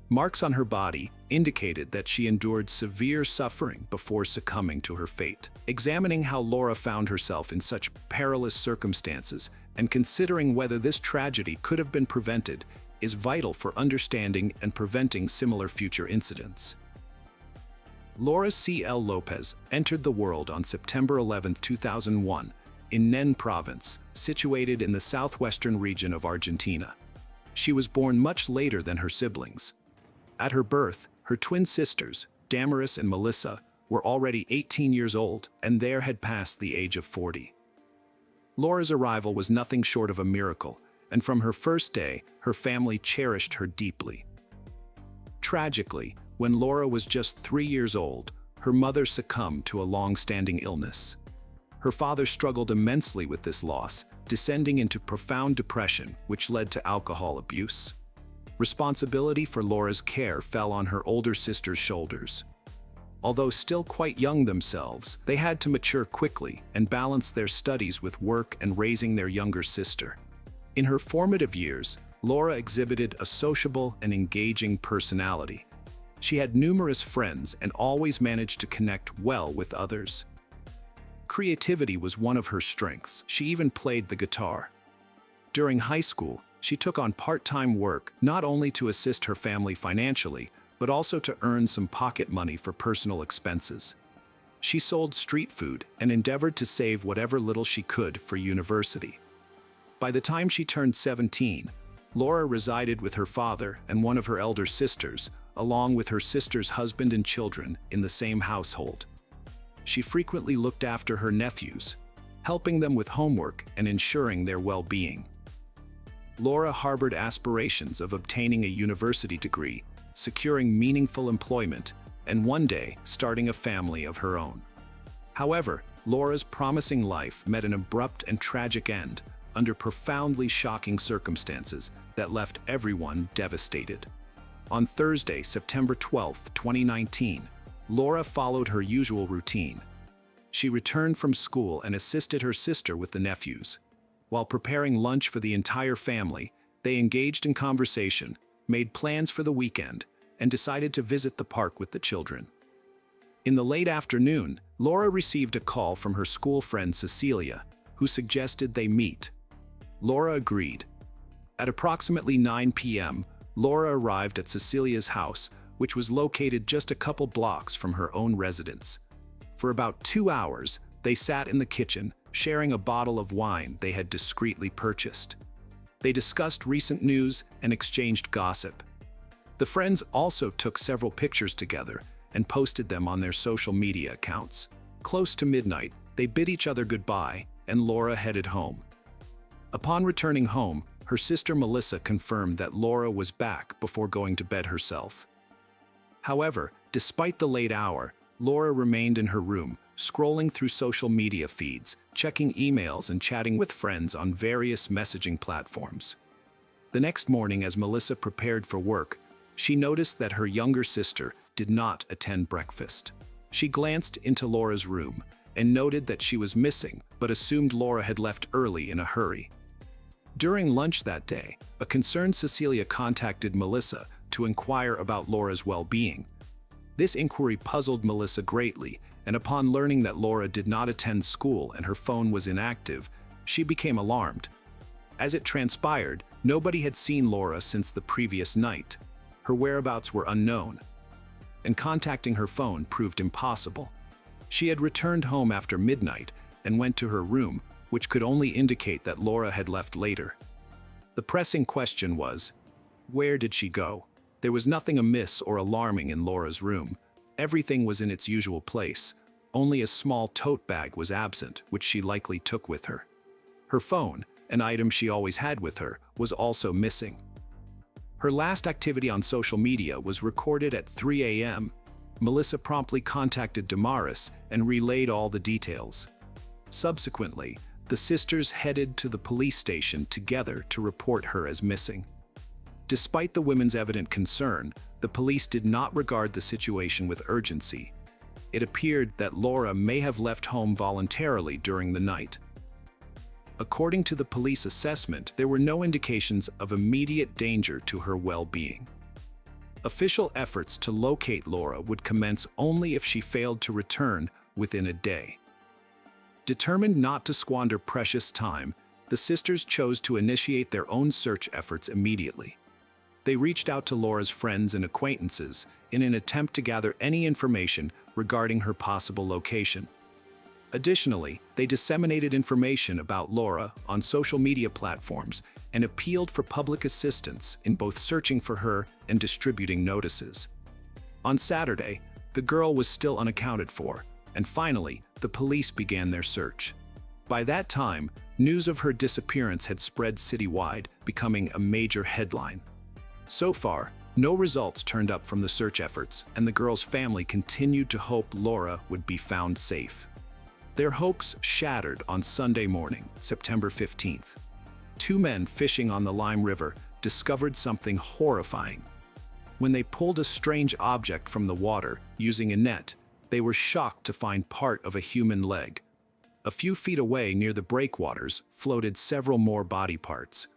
Marks on her body indicated that she endured severe suffering before succumbing to her fate. Examining how Laura found herself in such perilous circumstances and considering whether this tragedy could have been prevented is vital for understanding and preventing similar future incidents. Laura C.L. Lopez entered the world on September 11, 2001, in Nen Province, situated in the southwestern region of Argentina. She was born much later than her siblings. At her birth, her twin sisters, Damaris and Melissa, were already 18 years old and there had passed the age of 40. Laura's arrival was nothing short of a miracle, and from her first day, her family cherished her deeply. Tragically, when Laura was just 3 years old, her mother succumbed to a long-standing illness. Her father struggled immensely with this loss, descending into profound depression, which led to alcohol abuse. Responsibility for Laura's care fell on her older sister's shoulders. Although still quite young themselves, they had to mature quickly and balance their studies with work and raising their younger sister. In her formative years, Laura exhibited a sociable and engaging personality. She had numerous friends and always managed to connect well with others. Creativity was one of her strengths. She even played the guitar. During high school, she took on part-time work not only to assist her family financially, but also to earn some pocket money for personal expenses. She sold street food and endeavored to save whatever little she could for university. By the time she turned 17, Laura resided with her father and one of her elder sisters, along with her sister's husband and children, in the same household. She frequently looked after her nephews, helping them with homework and ensuring their well-being. Laura harbored aspirations of obtaining a university degree, securing meaningful employment, and one day starting a family of her own. However, Laura's promising life met an abrupt and tragic end under profoundly shocking circumstances that left everyone devastated. On Thursday, September 12, 2019, Laura followed her usual routine. She returned from school and assisted her sister with the nephews. While preparing lunch for the entire family, they engaged in conversation, made plans for the weekend, and decided to visit the park with the children. In the late afternoon, Laura received a call from her school friend Cecilia, who suggested they meet. Laura agreed. At approximately 9 p.m., Laura arrived at Cecilia's house, which was located just a couple blocks from her own residence. For about 2 hours, they sat in the kitchen, sharing a bottle of wine they had discreetly purchased. They discussed recent news and exchanged gossip. The friends also took several pictures together and posted them on their social media accounts. Close to midnight, they bid each other goodbye, and Laura headed home. Upon returning home, her sister Melissa confirmed that Laura was back before going to bed herself. However, despite the late hour, Laura remained in her room, scrolling through social media feeds, checking emails and chatting with friends on various messaging platforms. The next morning, as Melissa prepared for work, she noticed that her younger sister did not attend breakfast. She glanced into Laura's room and noted that she was missing, but assumed Laura had left early in a hurry. During lunch that day, a concerned Cecilia contacted Melissa to inquire about Laura's well-being. This inquiry puzzled Melissa greatly, and upon learning that Laura did not attend school and her phone was inactive, she became alarmed. As it transpired, nobody had seen Laura since the previous night. Her whereabouts were unknown, and contacting her phone proved impossible. She had returned home after midnight and went to her room, which could only indicate that Laura had left later. The pressing question was, where did she go? There was nothing amiss or alarming in Laura's room. Everything was in its usual place. Only a small tote bag was absent, which she likely took with her. Her phone, an item she always had with her, was also missing. Her last activity on social media was recorded at 3 a.m. Melissa promptly contacted Damaris and relayed all the details. Subsequently, the sisters headed to the police station together to report her as missing. Despite the women's evident concern, the police did not regard the situation with urgency. It appeared that Laura may have left home voluntarily during the night. According to the police assessment, there were no indications of immediate danger to her well-being. Official efforts to locate Laura would commence only if she failed to return within a day. Determined not to squander precious time, the sisters chose to initiate their own search efforts immediately. They reached out to Laura's friends and acquaintances in an attempt to gather any information regarding her possible location. Additionally, they disseminated information about Laura on social media platforms and appealed for public assistance in both searching for her and distributing notices. On Saturday, the girl was still unaccounted for, and finally, the police began their search. By that time, news of her disappearance had spread citywide, becoming a major headline. So far, no results turned up from the search efforts, and the girl's family continued to hope Laura would be found safe. Their hopes shattered on Sunday morning, September 15th. Two men fishing on the Lime River discovered something horrifying. When they pulled a strange object from the water using a net, they were shocked to find part of a human leg. A few feet away near the breakwaters floated several more body parts.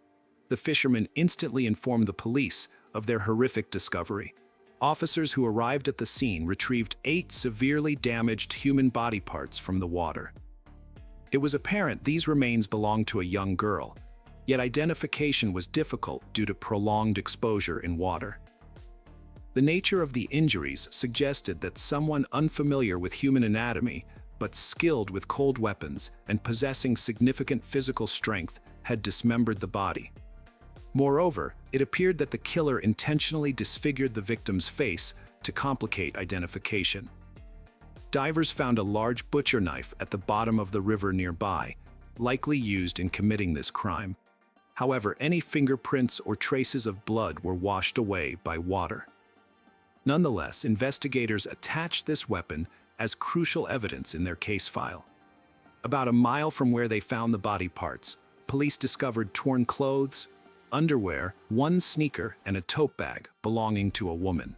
The fishermen instantly informed the police of their horrific discovery. Officers who arrived at the scene retrieved 8 severely damaged human body parts from the water. It was apparent these remains belonged to a young girl, yet identification was difficult due to prolonged exposure in water. The nature of the injuries suggested that someone unfamiliar with human anatomy, but skilled with cold weapons and possessing significant physical strength, had dismembered the body. Moreover, it appeared that the killer intentionally disfigured the victim's face to complicate identification. Divers found a large butcher knife at the bottom of the river nearby, likely used in committing this crime. However, any fingerprints or traces of blood were washed away by water. Nonetheless, investigators attached this weapon as crucial evidence in their case file. About a mile from where they found the body parts, police discovered torn clothes, underwear, 1 sneaker, and a tote bag belonging to a woman.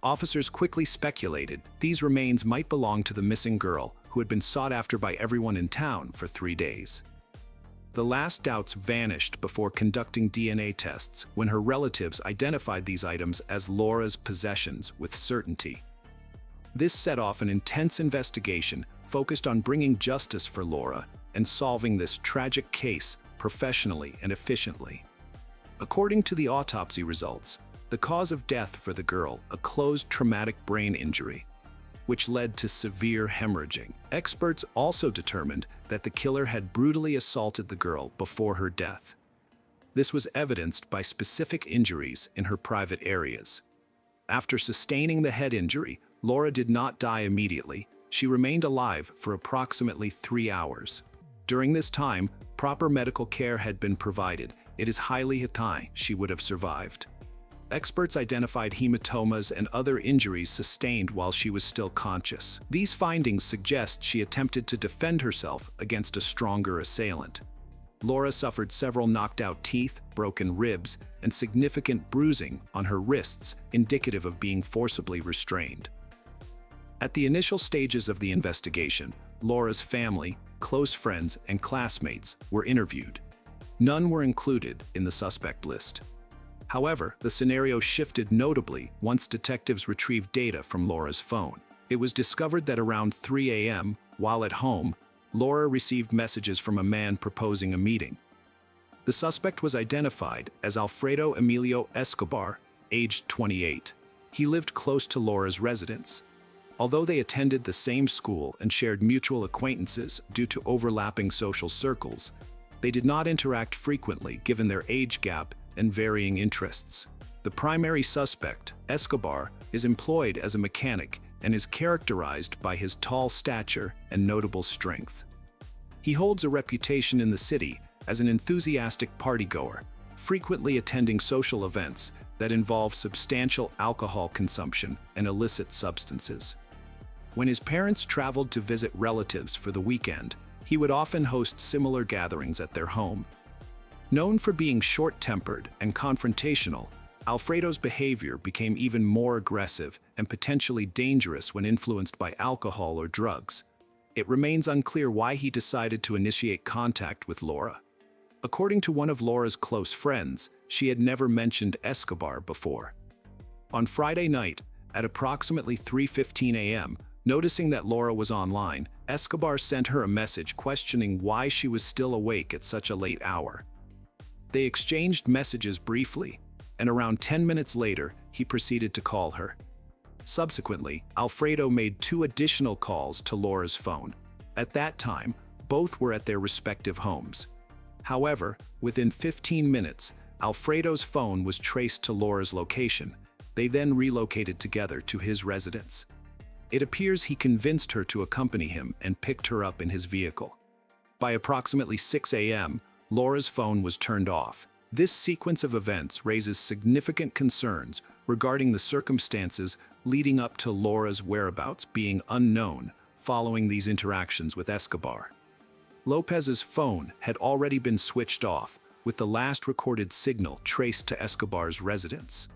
Officers quickly speculated these remains might belong to the missing girl, who had been sought after by everyone in town for 3 days. The last doubts vanished before conducting DNA tests when her relatives identified these items as Laura's possessions with certainty. This set off an intense investigation focused on bringing justice for Laura and solving this tragic case professionally and efficiently. According to the autopsy results, the cause of death for the girl, a closed traumatic brain injury, which led to severe hemorrhaging. Experts also determined that the killer had brutally assaulted the girl before her death. This was evidenced by specific injuries in her private areas. After sustaining the head injury, Laura did not die immediately. She remained alive for approximately 3 hours. During this time, proper medical care had been provided. It is highly likely she would have survived. Experts identified hematomas and other injuries sustained while she was still conscious. These findings suggest she attempted to defend herself against a stronger assailant. Laura suffered several knocked-out teeth, broken ribs, and significant bruising on her wrists, indicative of being forcibly restrained. At the initial stages of the investigation, Laura's family, close friends, and classmates were interviewed. None were included in the suspect list. However, the scenario shifted notably once detectives retrieved data from Laura's phone. It was discovered that around 3 a.m., while at home, Laura received messages from a man proposing a meeting. The suspect was identified as Alfredo Emilio Escobar, aged 28. He lived close to Laura's residence. Although they attended the same school and shared mutual acquaintances due to overlapping social circles, they did not interact frequently given their age gap and varying interests. The primary suspect, Escobar, is employed as a mechanic and is characterized by his tall stature and notable strength. He holds a reputation in the city as an enthusiastic partygoer, frequently attending social events that involve substantial alcohol consumption and illicit substances. When his parents traveled to visit relatives for the weekend, he would often host similar gatherings at their home. Known for being short-tempered and confrontational, Alfredo's behavior became even more aggressive and potentially dangerous when influenced by alcohol or drugs. It remains unclear why he decided to initiate contact with Laura. According to one of Laura's close friends, she had never mentioned Escobar before. On Friday night, at approximately 3:15 a.m., noticing that Laura was online, Escobar sent her a message questioning why she was still awake at such a late hour. They exchanged messages briefly, and around 10 minutes later, he proceeded to call her. Subsequently, Alfredo made 2 additional calls to Laura's phone. At that time, both were at their respective homes. However, within 15 minutes, Alfredo's phone was traced to Laura's location. They then relocated together to his residence. It appears he convinced her to accompany him and picked her up in his vehicle. By approximately 6 a.m., Laura's phone was turned off. This sequence of events raises significant concerns regarding the circumstances leading up to Laura's whereabouts being unknown following these interactions with Escobar. Lopez's phone had already been switched off, with the last recorded signal traced to Escobar's residence.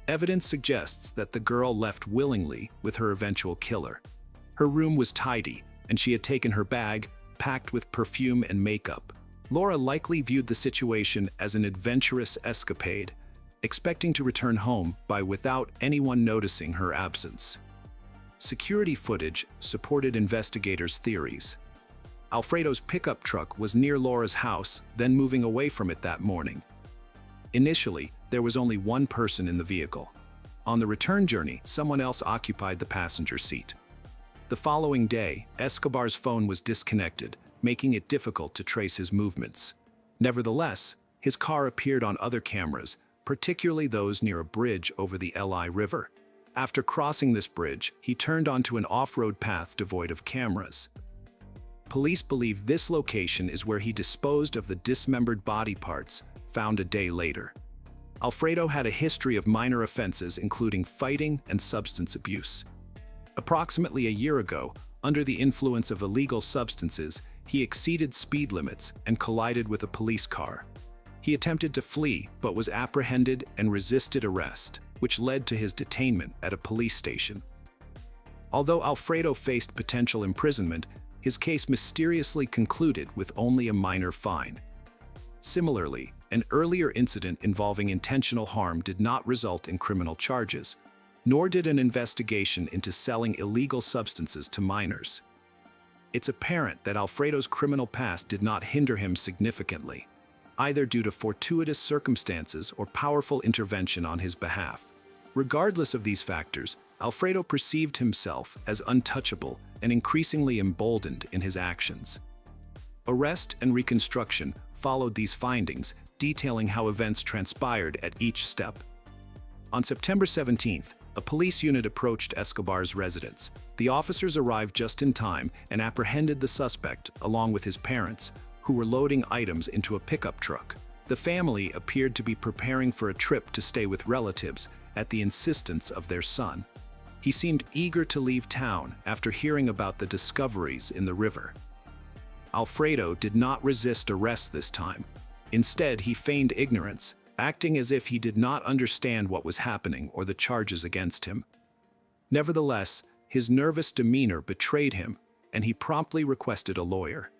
Evidence suggests that the girl left willingly with her eventual killer. Her room was tidy, and she had taken her bag, packed with perfume and makeup. Laura likely viewed the situation as an adventurous escapade, expecting to return home without anyone noticing her absence. Security footage supported investigators' theories. Alfredo's pickup truck was near Laura's house, then moving away from it that morning. Initially, there was only one person in the vehicle. On the return journey, someone else occupied the passenger seat. The following day, Escobar's phone was disconnected, making it difficult to trace his movements. Nevertheless, his car appeared on other cameras, particularly those near a bridge over the Li River. After crossing this bridge, he turned onto an off-road path devoid of cameras. Police believe this location is where he disposed of the dismembered body parts found a day later. Alfredo had a history of minor offenses including fighting and substance abuse. Approximately a year ago, under the influence of illegal substances, he exceeded speed limits and collided with a police car. He attempted to flee but was apprehended and resisted arrest, which led to his detainment at a police station. Although Alfredo faced potential imprisonment, his case mysteriously concluded with only a minor fine. Similarly, an earlier incident involving intentional harm did not result in criminal charges, nor did an investigation into selling illegal substances to minors. It's apparent that Alfredo's criminal past did not hinder him significantly, either due to fortuitous circumstances or powerful intervention on his behalf. Regardless of these factors, Alfredo perceived himself as untouchable and increasingly emboldened in his actions. Arrest and reconstruction followed these findings, detailing how events transpired at each step. On September 17th, a police unit approached Escobar's residence. The officers arrived just in time and apprehended the suspect, along with his parents, who were loading items into a pickup truck. The family appeared to be preparing for a trip to stay with relatives at the insistence of their son. He seemed eager to leave town after hearing about the discoveries in the river. Alfredo did not resist arrest this time. Instead, he feigned ignorance, acting as if he did not understand what was happening or the charges against him. Nevertheless, his nervous demeanor betrayed him, and he promptly requested a lawyer.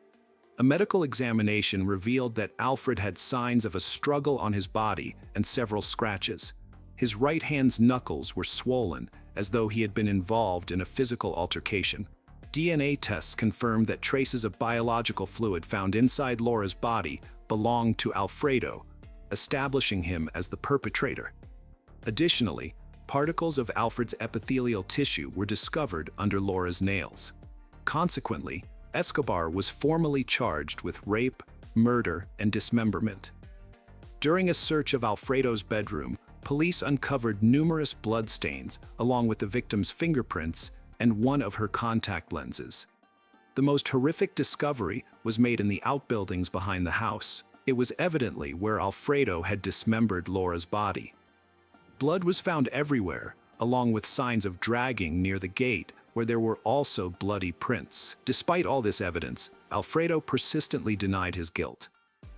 A medical examination revealed that Alfred had signs of a struggle on his body and several scratches. His right hand's knuckles were swollen, as though he had been involved in a physical altercation. DNA tests confirmed that traces of biological fluid found inside Laura's body belonged to Alfredo, establishing him as the perpetrator. Additionally, particles of Alfred's epithelial tissue were discovered under Laura's nails. Consequently, Escobar was formally charged with rape, murder, and dismemberment. During a search of Alfredo's bedroom, police uncovered numerous bloodstains, along with the victim's fingerprints and one of her contact lenses. The most horrific discovery was made in the outbuildings behind the house. It was evidently where Alfredo had dismembered Laura's body. Blood was found everywhere, along with signs of dragging near the gate, where there were also bloody prints. Despite all this evidence, Alfredo persistently denied his guilt.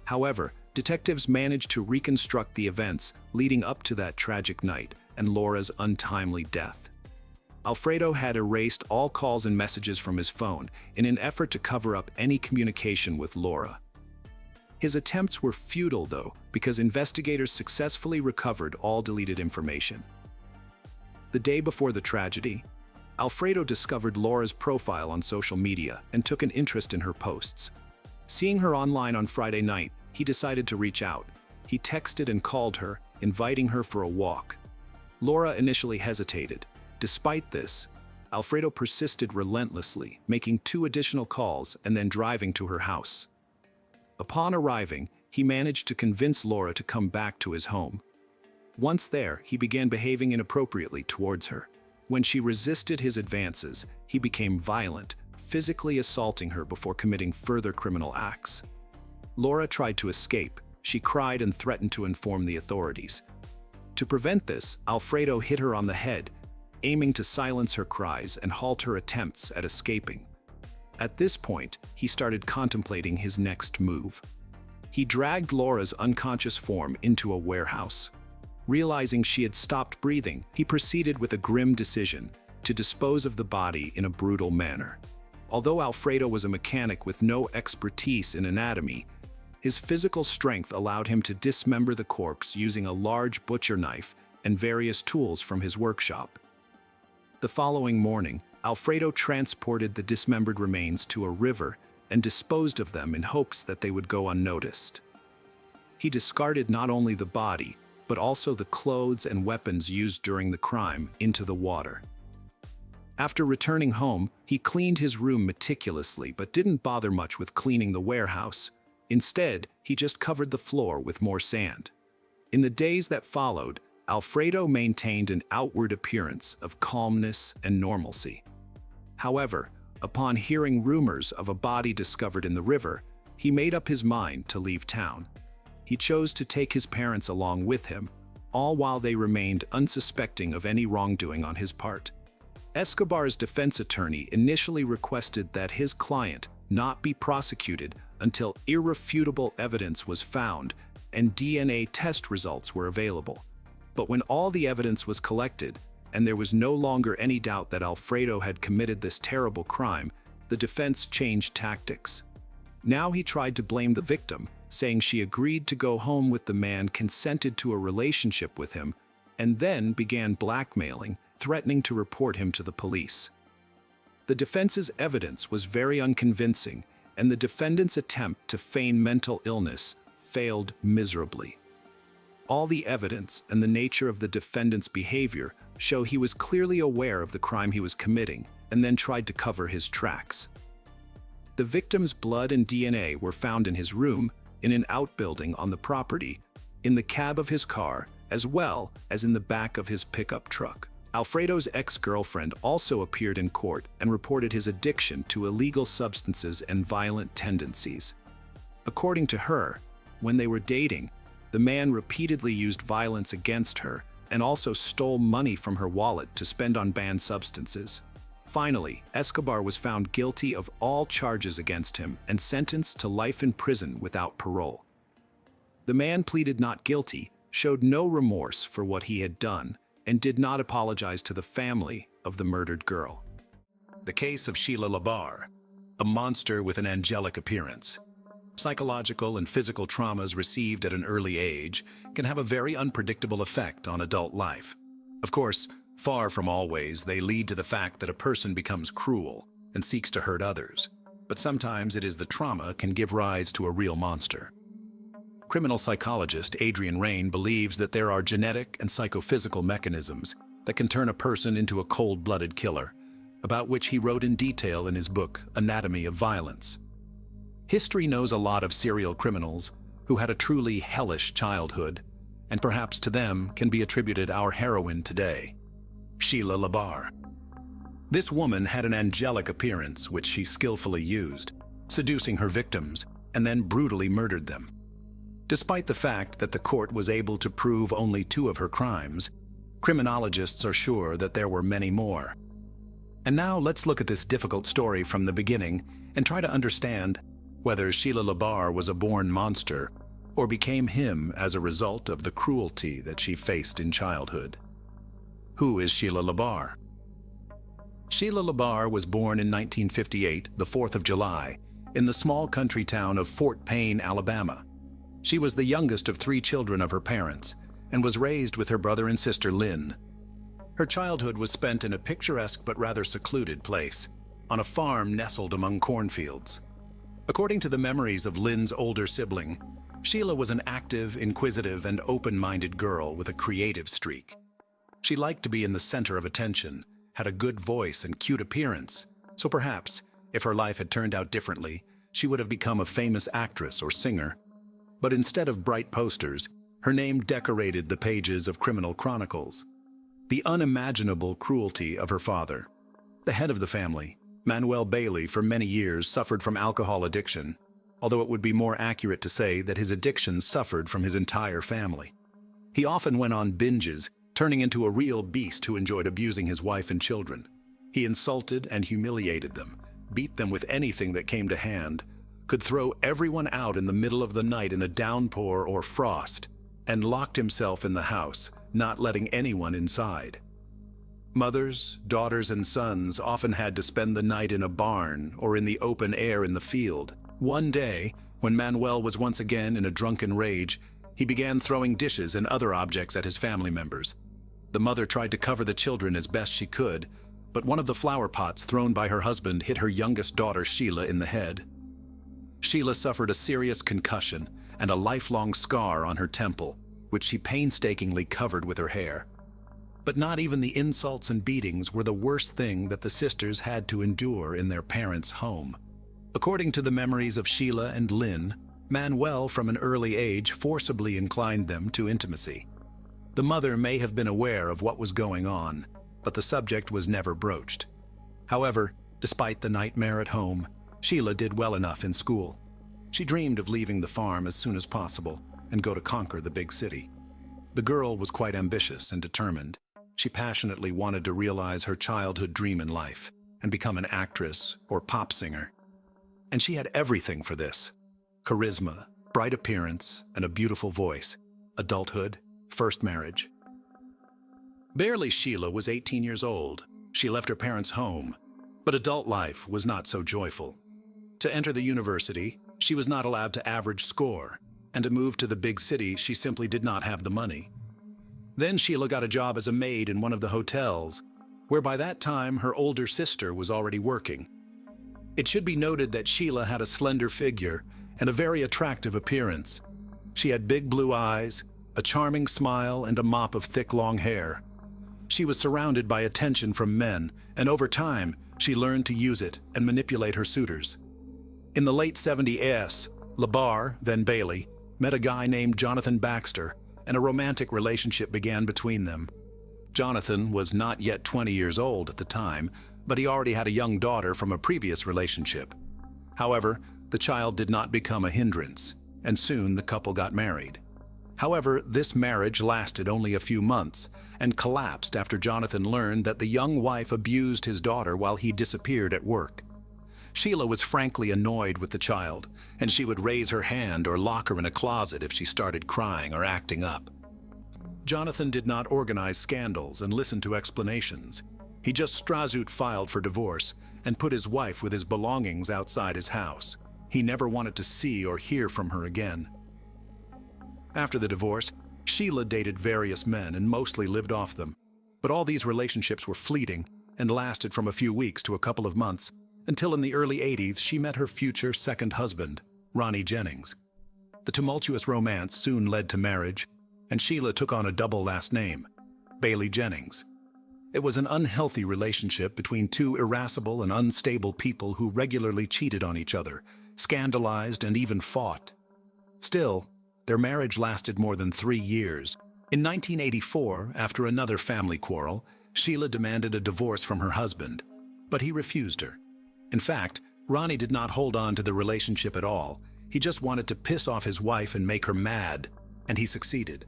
However, detectives managed to reconstruct the events leading up to that tragic night and Laura's untimely death. Alfredo had erased all calls and messages from his phone in an effort to cover up any communication with Laura. His attempts were futile, though, because investigators successfully recovered all deleted information. The day before the tragedy, Alfredo discovered Laura's profile on social media and took an interest in her posts. Seeing her online on Friday night, he decided to reach out. He texted and called her, inviting her for a walk. Laura initially hesitated. Despite this, Alfredo persisted relentlessly, making 2 additional calls and then driving to her house. Upon arriving, he managed to convince Laura to come back to his home. Once there, he began behaving inappropriately towards her. When she resisted his advances, he became violent, physically assaulting her before committing further criminal acts. Laura tried to escape. She cried and threatened to inform the authorities. To prevent this, Alfredo hit her on the head, aiming to silence her cries and halt her attempts at escaping. At this point, he started contemplating his next move. He dragged Laura's unconscious form into a warehouse. Realizing she had stopped breathing, he proceeded with a grim decision to dispose of the body in a brutal manner. Although Alfredo was a mechanic with no expertise in anatomy, his physical strength allowed him to dismember the corpse using a large butcher knife and various tools from his workshop. The following morning, Alfredo transported the dismembered remains to a river and disposed of them in hopes that they would go unnoticed. He discarded not only the body, but also the clothes and weapons used during the crime into the water. After returning home, he cleaned his room meticulously but didn't bother much with cleaning the warehouse. Instead, he just covered the floor with more sand. In the days that followed, Alfredo maintained an outward appearance of calmness and normalcy. However, upon hearing rumors of a body discovered in the river, he made up his mind to leave town. He chose to take his parents along with him, all while they remained unsuspecting of any wrongdoing on his part. Escobar's defense attorney initially requested that his client not be prosecuted until irrefutable evidence was found and DNA test results were available. But when all the evidence was collected, and there was no longer any doubt that Alfredo had committed this terrible crime, the defense changed tactics. Now he tried to blame the victim, saying she agreed to go home with the man, consented to a relationship with him, and then began blackmailing, threatening to report him to the police. The defense's evidence was very unconvincing, and the defendant's attempt to feign mental illness failed miserably. All the evidence and the nature of the defendant's behavior show he was clearly aware of the crime he was committing and then tried to cover his tracks. The victim's blood and DNA were found in his room, in an outbuilding on the property, in the cab of his car, as well as in the back of his pickup truck. Alfredo's ex-girlfriend also appeared in court and reported his addiction to illegal substances and violent tendencies. According to her, when they were dating, the man repeatedly used violence against her and also stole money from her wallet to spend on banned substances. Finally, Escobar was found guilty of all charges against him and sentenced to life in prison without parole. The man pleaded not guilty, showed no remorse for what he had done, and did not apologize to the family of the murdered girl. The case of Sheila Labar, a monster with an angelic appearance. Psychological and physical traumas received at an early age can have a very unpredictable effect on adult life. Of course, far from always, they lead to the fact that a person becomes cruel and seeks to hurt others. But sometimes it is the trauma can give rise to a real monster. Criminal psychologist Adrian Rain believes that there are genetic and psychophysical mechanisms that can turn a person into a cold-blooded killer, about which he wrote in detail in his book, Anatomy of Violence. History knows a lot of serial criminals who had a truly hellish childhood, and perhaps to them can be attributed our heroine today, Sheila LaBarre. This woman had an angelic appearance which she skillfully used, seducing her victims and then brutally murdered them. Despite the fact that the court was able to prove only 2 of her crimes, criminologists are sure that there were many more. And now let's look at this difficult story from the beginning and try to understand whether Sheila LaBarre was a born monster or became him as a result of the cruelty that she faced in childhood. Who is Sheila LaBarre? Sheila LaBarre was born in 1958, the 4th of July, in the small country town of Fort Payne, Alabama. She was the youngest of 3 children of her parents and was raised with her brother and sister Lynn. Her childhood was spent in a picturesque but rather secluded place, on a farm nestled among cornfields. According to the memories of Lynn's older sibling, Sheila was an active, inquisitive, and open-minded girl with a creative streak. She liked to be in the center of attention, had a good voice and cute appearance, so perhaps, if her life had turned out differently, she would have become a famous actress or singer. But instead of bright posters, her name decorated the pages of criminal chronicles. The unimaginable cruelty of her father. The head of the family, Manuel Bailey, for many years suffered from alcohol addiction, although it would be more accurate to say that his addiction suffered from his entire family. He often went on binges, turning into a real beast who enjoyed abusing his wife and children. He insulted and humiliated them, beat them with anything that came to hand, could throw everyone out in the middle of the night in a downpour or frost, and locked himself in the house, not letting anyone inside. Mothers, daughters, and sons often had to spend the night in a barn or in the open air in the field. One day, when Manuel was once again in a drunken rage, he began throwing dishes and other objects at his family members. The mother tried to cover the children as best she could, but one of the flower pots thrown by her husband hit her youngest daughter Sheila in the head. Sheila suffered a serious concussion and a lifelong scar on her temple, which she painstakingly covered with her hair. But not even the insults and beatings were the worst thing that the sisters had to endure in their parents' home. According to the memories of Sheila and Lynn, Manuel from an early age forcibly inclined them to intimacy. The mother may have been aware of what was going on, but the subject was never broached. However, despite the nightmare at home, Sheila did well enough in school. She dreamed of leaving the farm as soon as possible and go to conquer the big city. The girl was quite ambitious and determined. She passionately wanted to realize her childhood dream in life and become an actress or pop singer. And she had everything for this: charisma, bright appearance, and a beautiful voice, adulthood, first marriage. Barely Sheila was 18 years old. She left her parents' home, but adult life was not so joyful. To enter the university, she was not allowed to average score, and to move to the big city, she simply did not have the money. Then Sheila got a job as a maid in one of the hotels, where by that time her older sister was already working. It should be noted that Sheila had a slender figure and a very attractive appearance. She had big blue eyes, a charming smile, and a mop of thick long hair. She was surrounded by attention from men, and over time, she learned to use it and manipulate her suitors. In the late 70s, LaBarre, then Bailey, met a guy named Jonathan Baxter, and a romantic relationship began between them. Jonathan was not yet 20 years old at the time, but he already had a young daughter from a previous relationship. However, the child did not become a hindrance, and soon the couple got married. However, this marriage lasted only a few months and collapsed after Jonathan learned that the young wife abused his daughter while he disappeared at work. Sheila was frankly annoyed with the child, and she would raise her hand or lock her in a closet if she started crying or acting up. Jonathan did not organize scandals and listen to explanations. He just Strazoot filed for divorce and put his wife with his belongings outside his house. He never wanted to see or hear from her again. After the divorce, Sheila dated various men and mostly lived off them. But all these relationships were fleeting and lasted from a few weeks to a couple of months, until in the early 80s she met her future second husband, Ronnie Jennings. The tumultuous romance soon led to marriage, and Sheila took on a double last name, Bailey Jennings. It was an unhealthy relationship between two irascible and unstable people who regularly cheated on each other, scandalized, and even fought. Still, their marriage lasted more than 3 years. In 1984, after another family quarrel, Sheila demanded a divorce from her husband, but he refused her. In fact, Ronnie did not hold on to the relationship at all. He just wanted to piss off his wife and make her mad, and he succeeded.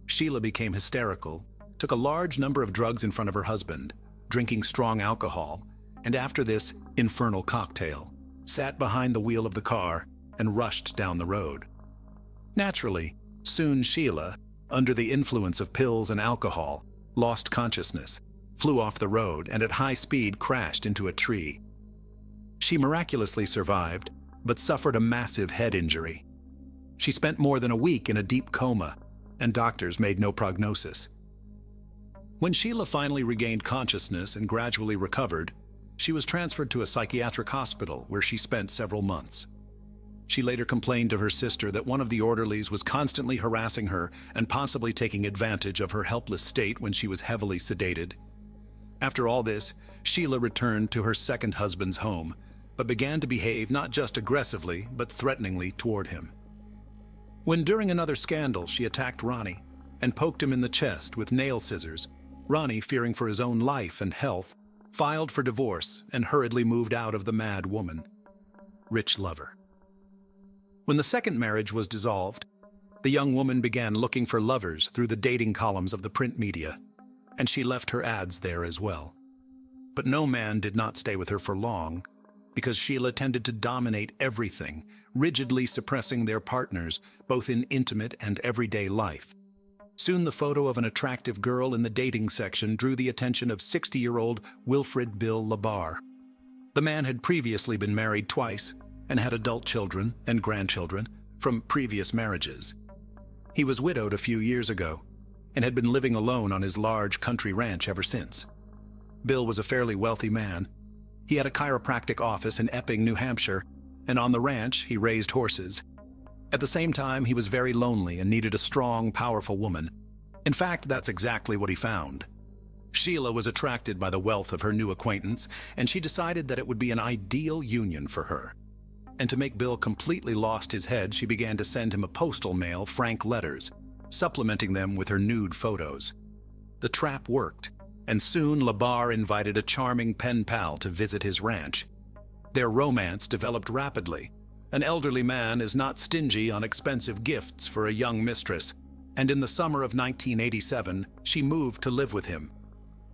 Sheila became hysterical, took a large number of drugs in front of her husband, drinking strong alcohol, and after this infernal cocktail, sat behind the wheel of the car and rushed down the road. Naturally, soon Sheila, under the influence of pills and alcohol, lost consciousness, flew off the road, and at high speed crashed into a tree. She miraculously survived, but suffered a massive head injury. She spent more than a week in a deep coma, and doctors made no prognosis. When Sheila finally regained consciousness and gradually recovered, she was transferred to a psychiatric hospital where she spent several months. She later complained to her sister that one of the orderlies was constantly harassing her and possibly taking advantage of her helpless state when she was heavily sedated. After all this, Sheila returned to her second husband's home, but began to behave not just aggressively, but threateningly toward him. When during another scandal she attacked Ronnie and poked him in the chest with nail scissors, Ronnie, fearing for his own life and health, filed for divorce and hurriedly moved out of the mad woman. Rich lover. When the second marriage was dissolved, the young woman began looking for lovers through the dating columns of the print media, and she left her ads there as well. But no man did not stay with her for long, because Sheila tended to dominate everything, rigidly suppressing their partners, both in intimate and everyday life. Soon the photo of an attractive girl in the dating section drew the attention of 60-year-old Wilfred Bill Labar. The man had previously been married twice and had adult children and grandchildren from previous marriages. He was widowed a few years ago and had been living alone on his large country ranch ever since. Bill was a fairly wealthy man. He had a chiropractic office in Epping, New Hampshire, and on the ranch he raised horses. At the same time, he was very lonely and needed a strong, powerful woman. In fact, that's exactly what he found. Sheila was attracted by the wealth of her new acquaintance, and she decided that it would be an ideal union for her. And to make Bill completely lost his head, she began to send him a postal mail frank letters, supplementing them with her nude photos. The trap worked, and soon Labar invited a charming pen pal to visit his ranch. Their romance developed rapidly. An elderly man is not stingy on expensive gifts for a young mistress, and in the summer of 1987, she moved to live with him.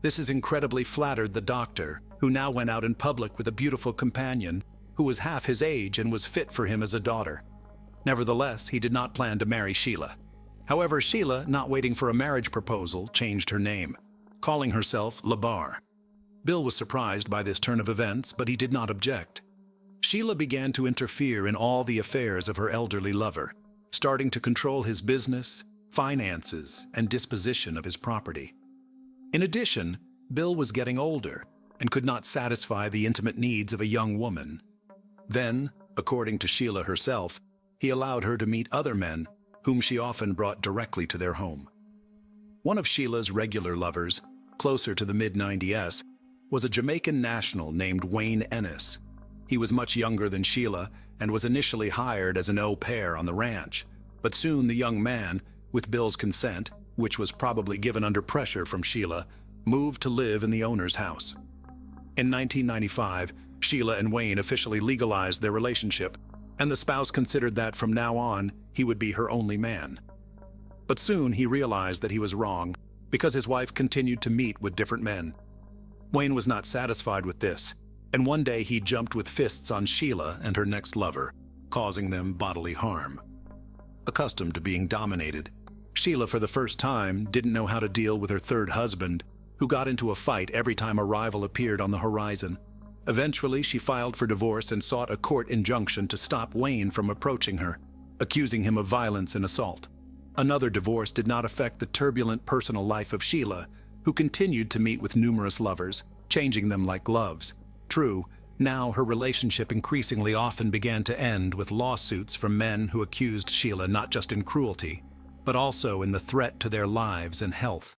This has incredibly flattered the doctor, who now went out in public with a beautiful companion who was half his age and was fit for him as a daughter. Nevertheless, he did not plan to marry Sheila. However, Sheila, not waiting for a marriage proposal, changed her name, calling herself Labar. Bill was surprised by this turn of events, but he did not object. Sheila began to interfere in all the affairs of her elderly lover, starting to control his business, finances, and disposition of his property. In addition, Bill was getting older and could not satisfy the intimate needs of a young woman. Then, according to Sheila herself, he allowed her to meet other men, whom she often brought directly to their home. One of Sheila's regular lovers, closer to the mid-90s, was a Jamaican national named Wayne Ennis. He was much younger than Sheila and was initially hired as an au pair on the ranch, but soon the young man, with Bill's consent, which was probably given under pressure from Sheila, moved to live in the owner's house. In 1995, Sheila and Wayne officially legalized their relationship, and the spouse considered that from now on, he would be her only man. But soon he realized that he was wrong, because his wife continued to meet with different men. Wayne was not satisfied with this, and one day he jumped with fists on Sheila and her next lover, causing them bodily harm. Accustomed to being dominated, Sheila for the first time didn't know how to deal with her third husband, who got into a fight every time a rival appeared on the horizon. Eventually, she filed for divorce and sought a court injunction to stop Wayne from approaching her, accusing him of violence and assault. Another divorce did not affect the turbulent personal life of Sheila, who continued to meet with numerous lovers, changing them like gloves. True, now her relationship increasingly often began to end with lawsuits from men who accused Sheila not just in cruelty, but also in the threat to their lives and health.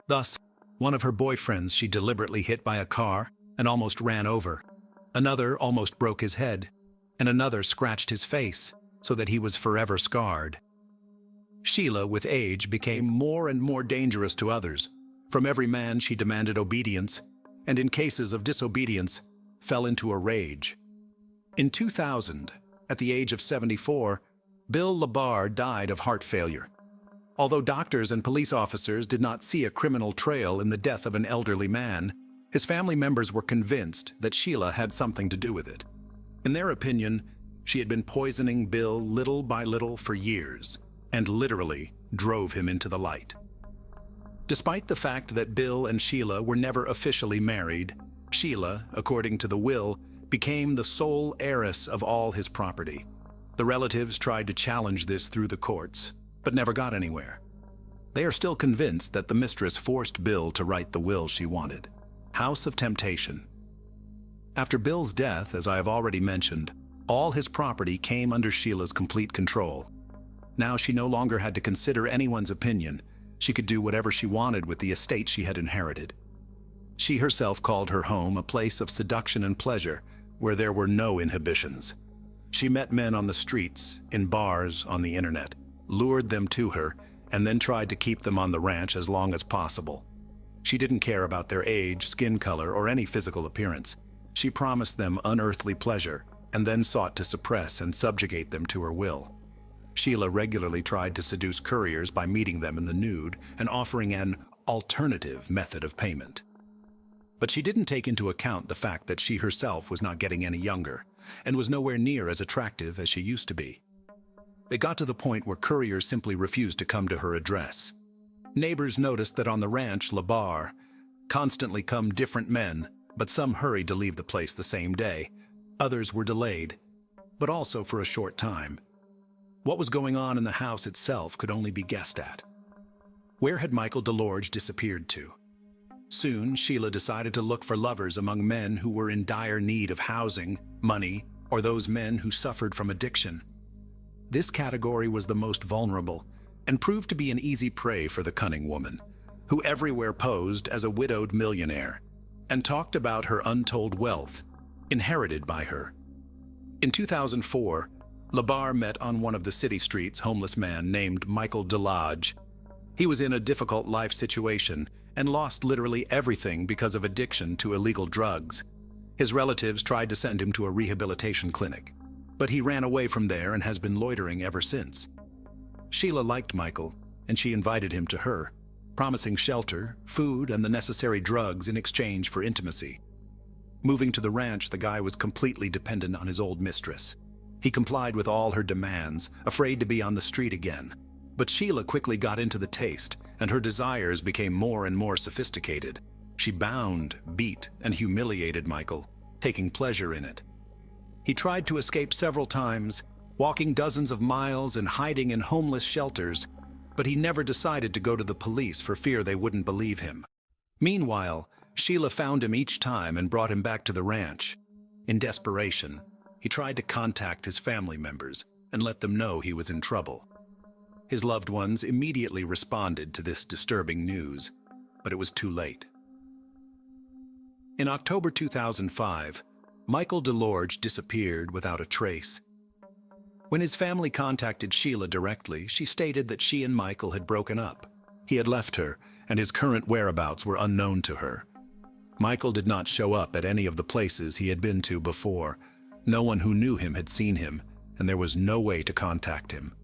Thus, One of her boyfriends she deliberately hit by a car and almost ran over. Another almost broke his head, and another scratched his face so that he was forever scarred. Sheila, with age, became more and more dangerous to others. From every man she demanded obedience, and in cases of disobedience, fell into a rage. In 2000, at the age of 74, Bill LaBar died of heart failure. Although doctors and police officers did not see a criminal trail in the death of an elderly man, his family members were convinced that Sheila had something to do with it. In their opinion, she had been poisoning Bill little by little for years, and literally drove him into the light. Despite the fact that Bill and Sheila were never officially married, Sheila, according to the will, became the sole heiress of all his property. The relatives tried to challenge this through the courts, but never got anywhere. They are still convinced that the mistress forced Bill to write the will she wanted. House of Temptation. After Bill's death, as I have already mentioned, all his property came under Sheila's complete control. Now she no longer had to consider anyone's opinion. She could do whatever she wanted with the estate she had inherited. She herself called her home a place of seduction and pleasure, where there were no inhibitions. She met men on the streets, in bars, on the internet, lured them to her, and then tried to keep them on the ranch as long as possible. She didn't care about their age, skin color, or any physical appearance. She promised them unearthly pleasure, and then sought to suppress and subjugate them to her will. Sheila regularly tried to seduce couriers by meeting them in the nude and offering an alternative method of payment. But she didn't take into account the fact that she herself was not getting any younger, and was nowhere near as attractive as she used to be. It got to the point where couriers simply refused to come to her address. Neighbors noticed that on the ranch, LaBar, constantly come different men, but some hurried to leave the place the same day. Others were delayed, but also for a short time. What was going on in the house itself could only be guessed at. Where had Michael DeLorge disappeared to? Soon, Sheila decided to look for lovers among men who were in dire need of housing, money, or those men who suffered from addiction. This category was the most vulnerable, and proved to be an easy prey for the cunning woman, who everywhere posed as a widowed millionaire, and talked about her untold wealth, inherited by her. In 2004, LaBar met on one of the city streets homeless man named Michael DeLodge. He was in a difficult life situation and lost literally everything because of addiction to illegal drugs. His relatives tried to send him to a rehabilitation clinic, but he ran away from there and has been loitering ever since. Sheila liked Michael, and she invited him to her, promising shelter, food, and the necessary drugs in exchange for intimacy. Moving to the ranch, the guy was completely dependent on his old mistress. He complied with all her demands, afraid to be on the street again. But Sheila quickly got into the taste, and her desires became more and more sophisticated. She bound, beat, and humiliated Michael, taking pleasure in it. He tried to escape several times, walking dozens of miles and hiding in homeless shelters, but he never decided to go to the police for fear they wouldn't believe him. Meanwhile, Sheila found him each time and brought him back to the ranch. In desperation, he tried to contact his family members and let them know he was in trouble. His loved ones immediately responded to this disturbing news, but it was too late. In October 2005, Michael DeLorge disappeared without a trace. When his family contacted Sheila directly, she stated that she and Michael had broken up. He had left her, and his current whereabouts were unknown to her. Michael did not show up at any of the places he had been to before. No one who knew him had seen him, and there was no way to contact him.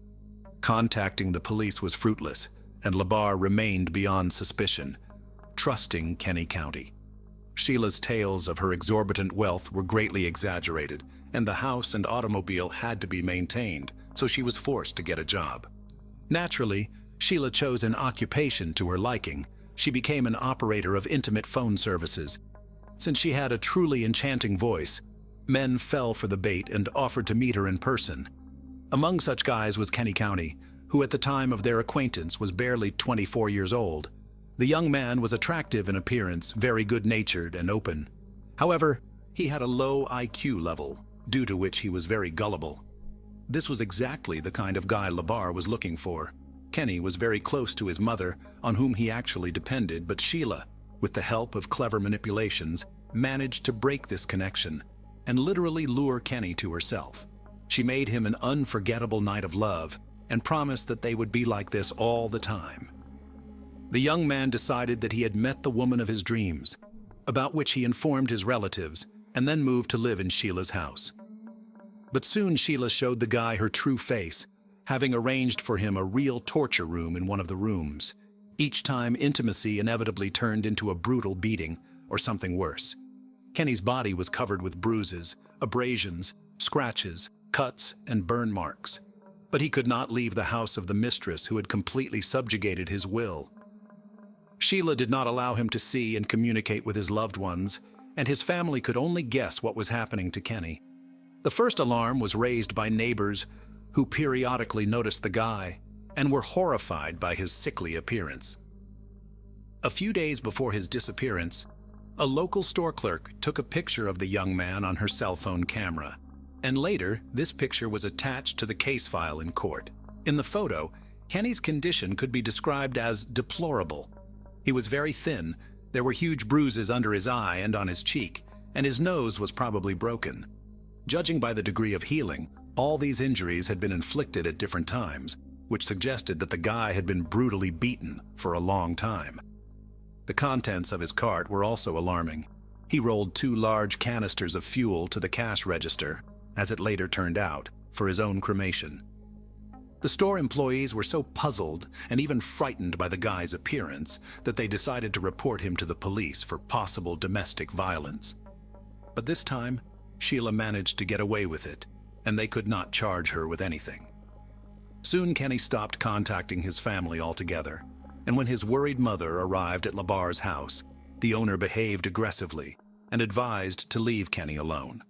Contacting the police was fruitless, and LaBar remained beyond suspicion, trusting Kenny County. Sheila's tales of her exorbitant wealth were greatly exaggerated, and the house and automobile had to be maintained, so she was forced to get a job. Naturally, Sheila chose an occupation to her liking. She became an operator of intimate phone services. Since she had a truly enchanting voice, men fell for the bait and offered to meet her in person. Among such guys was Kenny County, who at the time of their acquaintance was barely 24 years old. The young man was attractive in appearance, very good-natured and open. However, he had a low IQ level, due to which he was very gullible. This was exactly the kind of guy LaBar was looking for. Kenny was very close to his mother, on whom he actually depended, but Sheila, with the help of clever manipulations, managed to break this connection and literally lure Kenny to herself. She made him an unforgettable night of love and promised that they would be like this all the time. The young man decided that he had met the woman of his dreams, about which he informed his relatives, and then moved to live in Sheila's house. But soon Sheila showed the guy her true face, having arranged for him a real torture room in one of the rooms. Each time, intimacy inevitably turned into a brutal beating or something worse. Kenny's body was covered with bruises, abrasions, scratches, cuts, and burn marks. But he could not leave the house of the mistress who had completely subjugated his will. Sheila did not allow him to see and communicate with his loved ones, and his family could only guess what was happening to Kenny. The first alarm was raised by neighbors who periodically noticed the guy and were horrified by his sickly appearance. A few days before his disappearance, a local store clerk took a picture of the young man on her cell phone camera, and later this picture was attached to the case file in court. In the photo, Kenny's condition could be described as deplorable. He was very thin, there were huge bruises under his eye and on his cheek, and his nose was probably broken. Judging by the degree of healing, all these injuries had been inflicted at different times, which suggested that the guy had been brutally beaten for a long time. The contents of his cart were also alarming. He rolled 2 large canisters of fuel to the cash register, as it later turned out, for his own cremation. The store employees were so puzzled and even frightened by the guy's appearance that they decided to report him to the police for possible domestic violence. But this time, Sheila managed to get away with it, and they could not charge her with anything. Soon Kenny stopped contacting his family altogether, and when his worried mother arrived at Labar's house, the owner behaved aggressively and advised to leave Kenny alone.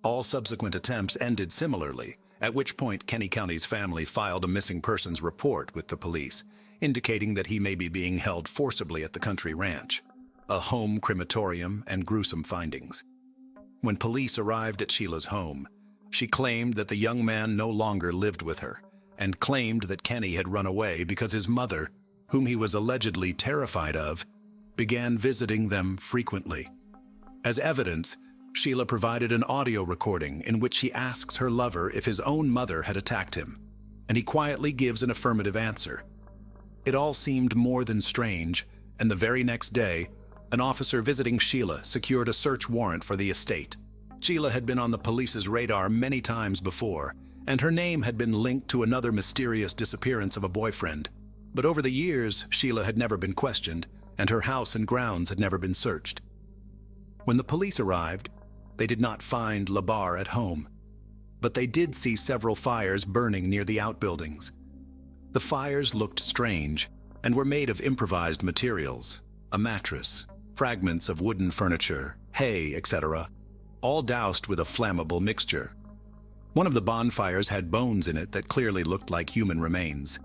All subsequent attempts ended similarly, at which point Kenny County's family filed a missing persons report with the police, indicating that he may be being held forcibly at the country ranch, a home crematorium, and gruesome findings. When police arrived at Sheila's home, she claimed that the young man no longer lived with her, and claimed that Kenny had run away because his mother, whom he was allegedly terrified of, began visiting them frequently. As evidence, Sheila provided an audio recording in which he asks her lover if his own mother had attacked him, and he quietly gives an affirmative answer. It all seemed more than strange, and the very next day, an officer visiting Sheila secured a search warrant for the estate. Sheila had been on the police's radar many times before, and her name had been linked to another mysterious disappearance of a boyfriend. But over the years, Sheila had never been questioned, and her house and grounds had never been searched. When the police arrived, they did not find Labar at home, but they did see several fires burning near the outbuildings. The fires looked strange and were made of improvised materials, a mattress, fragments of wooden furniture, hay, etc., all doused with a flammable mixture. One of the bonfires had bones in it that clearly looked like human remains.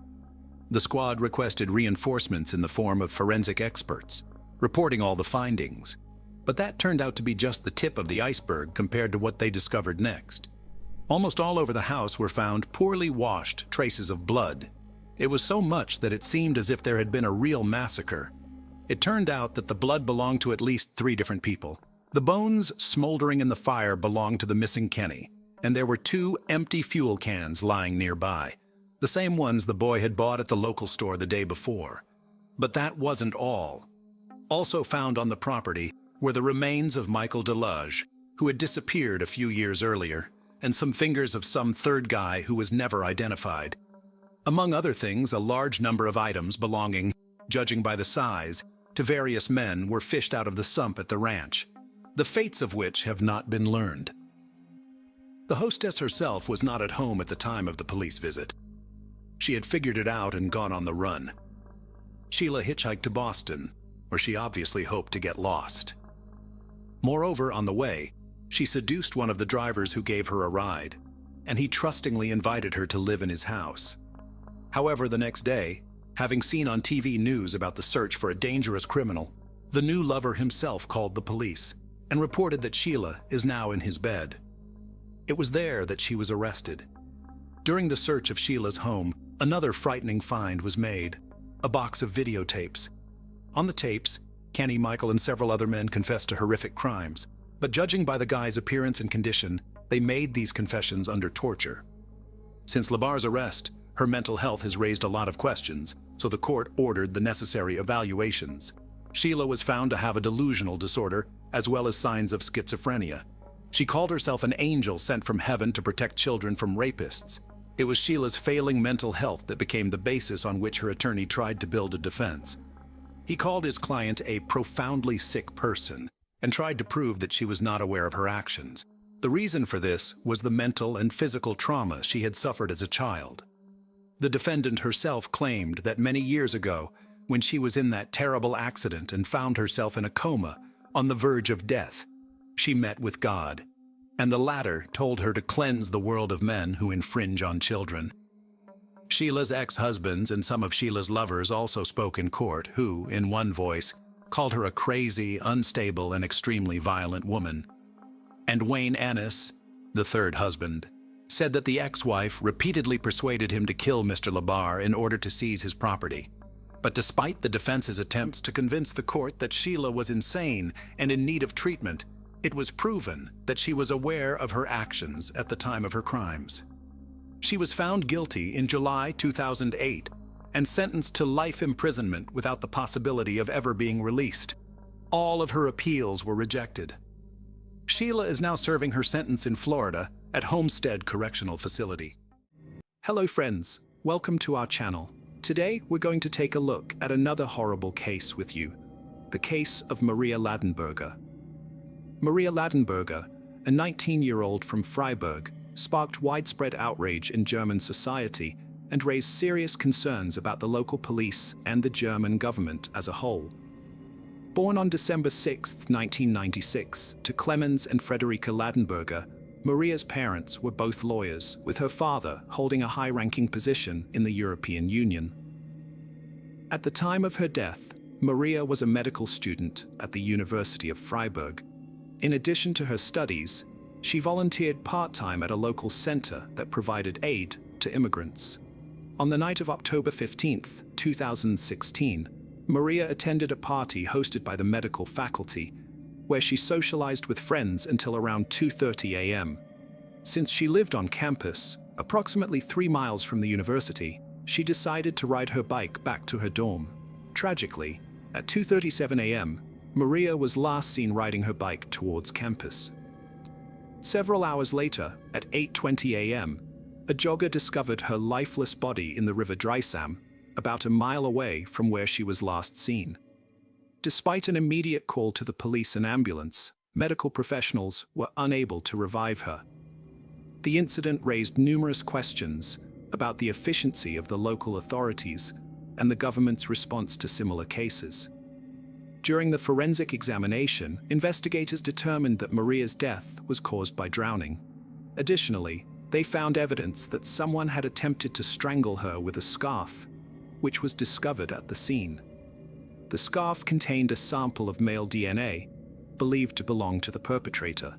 The squad requested reinforcements in the form of forensic experts, reporting all the findings. But that turned out to be just the tip of the iceberg compared to what they discovered next. Almost all over the house were found poorly washed traces of blood. It was so much that it seemed as if there had been a real massacre. It turned out that the blood belonged to at least 3 different people. The bones smoldering in the fire belonged to the missing Kenny, and there were 2 empty fuel cans lying nearby, the same ones the boy had bought at the local store the day before. But that wasn't all. Also found on the property were the remains of Michael Delage, who had disappeared a few years earlier, and some fingers of some third guy who was never identified. Among other things, a large number of items belonging, judging by the size, to various men were fished out of the sump at the ranch, the fates of which have not been learned. The hostess herself was not at home at the time of the police visit. She had figured it out and gone on the run. Sheila hitchhiked to Boston, where she obviously hoped to get lost. Moreover, on the way, she seduced one of the drivers who gave her a ride, and he trustingly invited her to live in his house. However, the next day, having seen on TV news about the search for a dangerous criminal, the new lover himself called the police and reported that Sheila is now in his bed. It was there that she was arrested. During the search of Sheila's home, another frightening find was made, a box of videotapes. On the tapes, Kenny, Michael, and several other men confessed to horrific crimes, but judging by the guy's appearance and condition, they made these confessions under torture. Since Labar's arrest, her mental health has raised a lot of questions, so the court ordered the necessary evaluations. Sheila was found to have a delusional disorder, as well as signs of schizophrenia. She called herself an angel sent from heaven to protect children from rapists. It was Sheila's failing mental health that became the basis on which her attorney tried to build a defense. He called his client a profoundly sick person and tried to prove that she was not aware of her actions. The reason for this was the mental and physical trauma she had suffered as a child. The defendant herself claimed that many years ago, when she was in that terrible accident and found herself in a coma on the verge of death, she met with God, and the latter told her to cleanse the world of men who infringe on children. Sheila's ex-husbands and some of Sheila's lovers also spoke in court, who, in one voice, called her a crazy, unstable, and extremely violent woman. And Wayne Ennis, the third husband, said that the ex-wife repeatedly persuaded him to kill Mr. Labar in order to seize his property. But despite the defense's attempts to convince the court that Sheila was insane and in need of treatment, it was proven that she was aware of her actions at the time of her crimes. She was found guilty in July 2008 and sentenced to life imprisonment without the possibility of ever being released. All of her appeals were rejected. Sheila is now serving her sentence in Florida at Homestead Correctional Facility. Hello friends, welcome to our channel. Today we're going to take a look at another horrible case with you, the case of Maria Ladenburger. Maria Ladenburger, a 19-year-old from Freiburg, sparked widespread outrage in German society and raised serious concerns about the local police and the German government as a whole. Born on December 6, 1996, to Clemens and Friederike Ladenburger, Maria's parents were both lawyers, with her father holding a high-ranking position in the European Union. At the time of her death, Maria was a medical student at the University of Freiburg. In addition to her studies, she volunteered part-time at a local center that provided aid to immigrants. On the night of October 15, 2016, Maria attended a party hosted by the medical faculty, where she socialized with friends until around 2:30 a.m. Since she lived on campus, approximately 3 miles from the university, she decided to ride her bike back to her dorm. Tragically, at 2:37 a.m., Maria was last seen riding her bike towards campus. Several hours later, at 8:20 a.m., a jogger discovered her lifeless body in the River Dreisam, about a mile away from where she was last seen. Despite an immediate call to the police and ambulance, medical professionals were unable to revive her. The incident raised numerous questions about the efficiency of the local authorities and the government's response to similar cases. During the forensic examination, investigators determined that Maria's death was caused by drowning. Additionally, they found evidence that someone had attempted to strangle her with a scarf, which was discovered at the scene. The scarf contained a sample of male DNA, believed to belong to the perpetrator.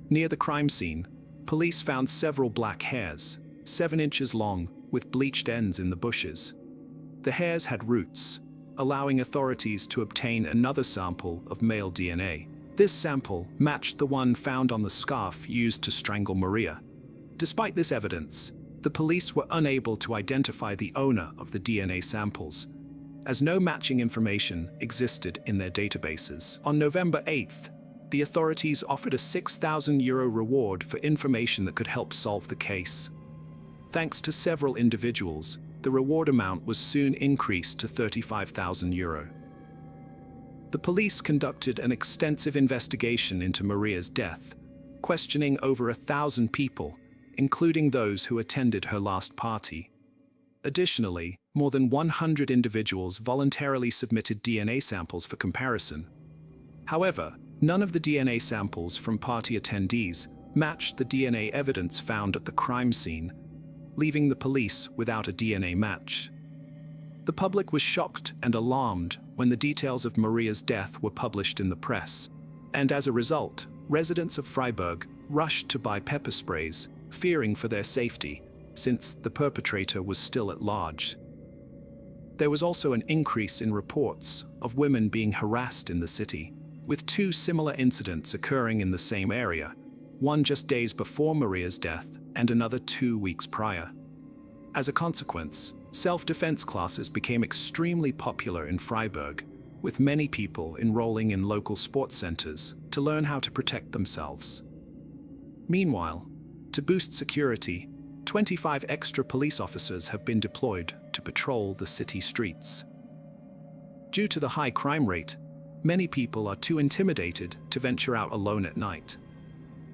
Near the crime scene, police found several black hairs, 7 inches long, with bleached ends in the bushes. The hairs had roots, allowing authorities to obtain another sample of male DNA. This sample matched the one found on the scarf used to strangle Maria. Despite this evidence, the police were unable to identify the owner of the DNA samples, as no matching information existed in their databases. On November 8th, the authorities offered a €6,000 reward for information that could help solve the case. Thanks to several individuals, the reward amount was soon increased to €35,000. The police conducted an extensive investigation into Maria's death, questioning over 1,000 people, including those who attended her last party. Additionally, more than 100 individuals voluntarily submitted DNA samples for comparison. However, none of the DNA samples from party attendees matched the DNA evidence found at the crime scene, leaving the police without a DNA match. The public was shocked and alarmed when the details of Maria's death were published in the press, and as a result, residents of Freiburg rushed to buy pepper sprays, fearing for their safety, since the perpetrator was still at large. There was also an increase in reports of women being harassed in the city, with two similar incidents occurring in the same area, one just days before Maria's death and another 2 weeks prior. As a consequence, self-defense classes became extremely popular in Freiburg, with many people enrolling in local sports centers to learn how to protect themselves. Meanwhile, to boost security, 25 extra police officers have been deployed to patrol the city streets. Due to the high crime rate, many people are too intimidated to venture out alone at night.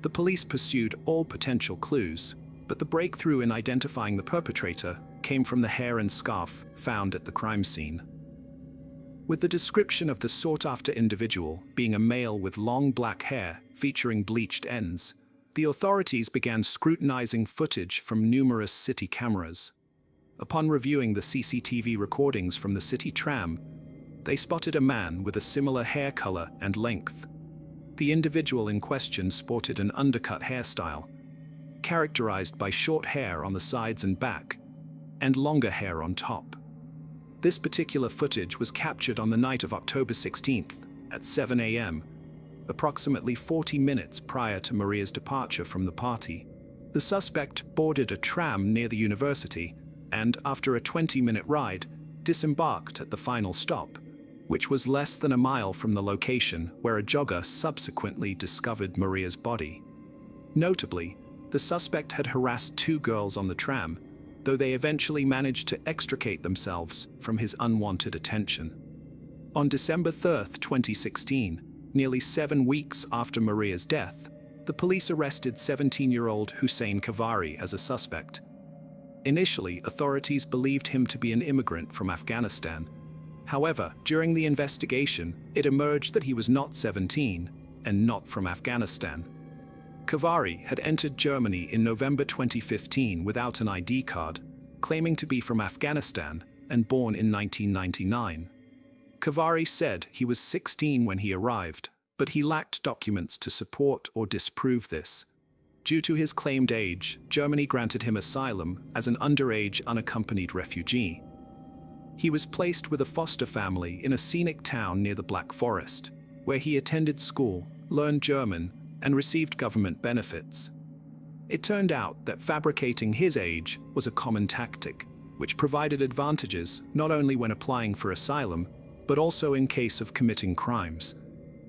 The police pursued all potential clues, but the breakthrough in identifying the perpetrator came from the hair and scarf found at the crime scene. With the description of the sought-after individual being a male with long black hair featuring bleached ends, the authorities began scrutinizing footage from numerous city cameras. Upon reviewing the CCTV recordings from the city tram, they spotted a man with a similar hair color and length. The individual in question sported an undercut hairstyle, characterized by short hair on the sides and back, and longer hair on top. This particular footage was captured on the night of October 16th at 7 a.m., approximately 40 minutes prior to Maria's departure from the party. The suspect boarded a tram near the university and, after a 20-minute ride, disembarked at the final stop, which was less than a mile from the location where a jogger subsequently discovered Maria's body. Notably, the suspect had harassed two girls on the tram, though they eventually managed to extricate themselves from his unwanted attention. On December 3, 2016, nearly 7 weeks after Maria's death, the police arrested 17-year-old Hussein Kavari as a suspect. Initially, authorities believed him to be an immigrant from Afghanistan. However, during the investigation, it emerged that he was not 17 and not from Afghanistan. Kavari had entered Germany in November 2015 without an ID card, claiming to be from Afghanistan and born in 1999. Kavari said he was 16 when he arrived, but he lacked documents to support or disprove this. Due to his claimed age, Germany granted him asylum as an underage unaccompanied refugee. He was placed with a foster family in a scenic town near the Black Forest, where he attended school, learned German, and received government benefits. It turned out that fabricating his age was a common tactic, which provided advantages not only when applying for asylum, but also in case of committing crimes,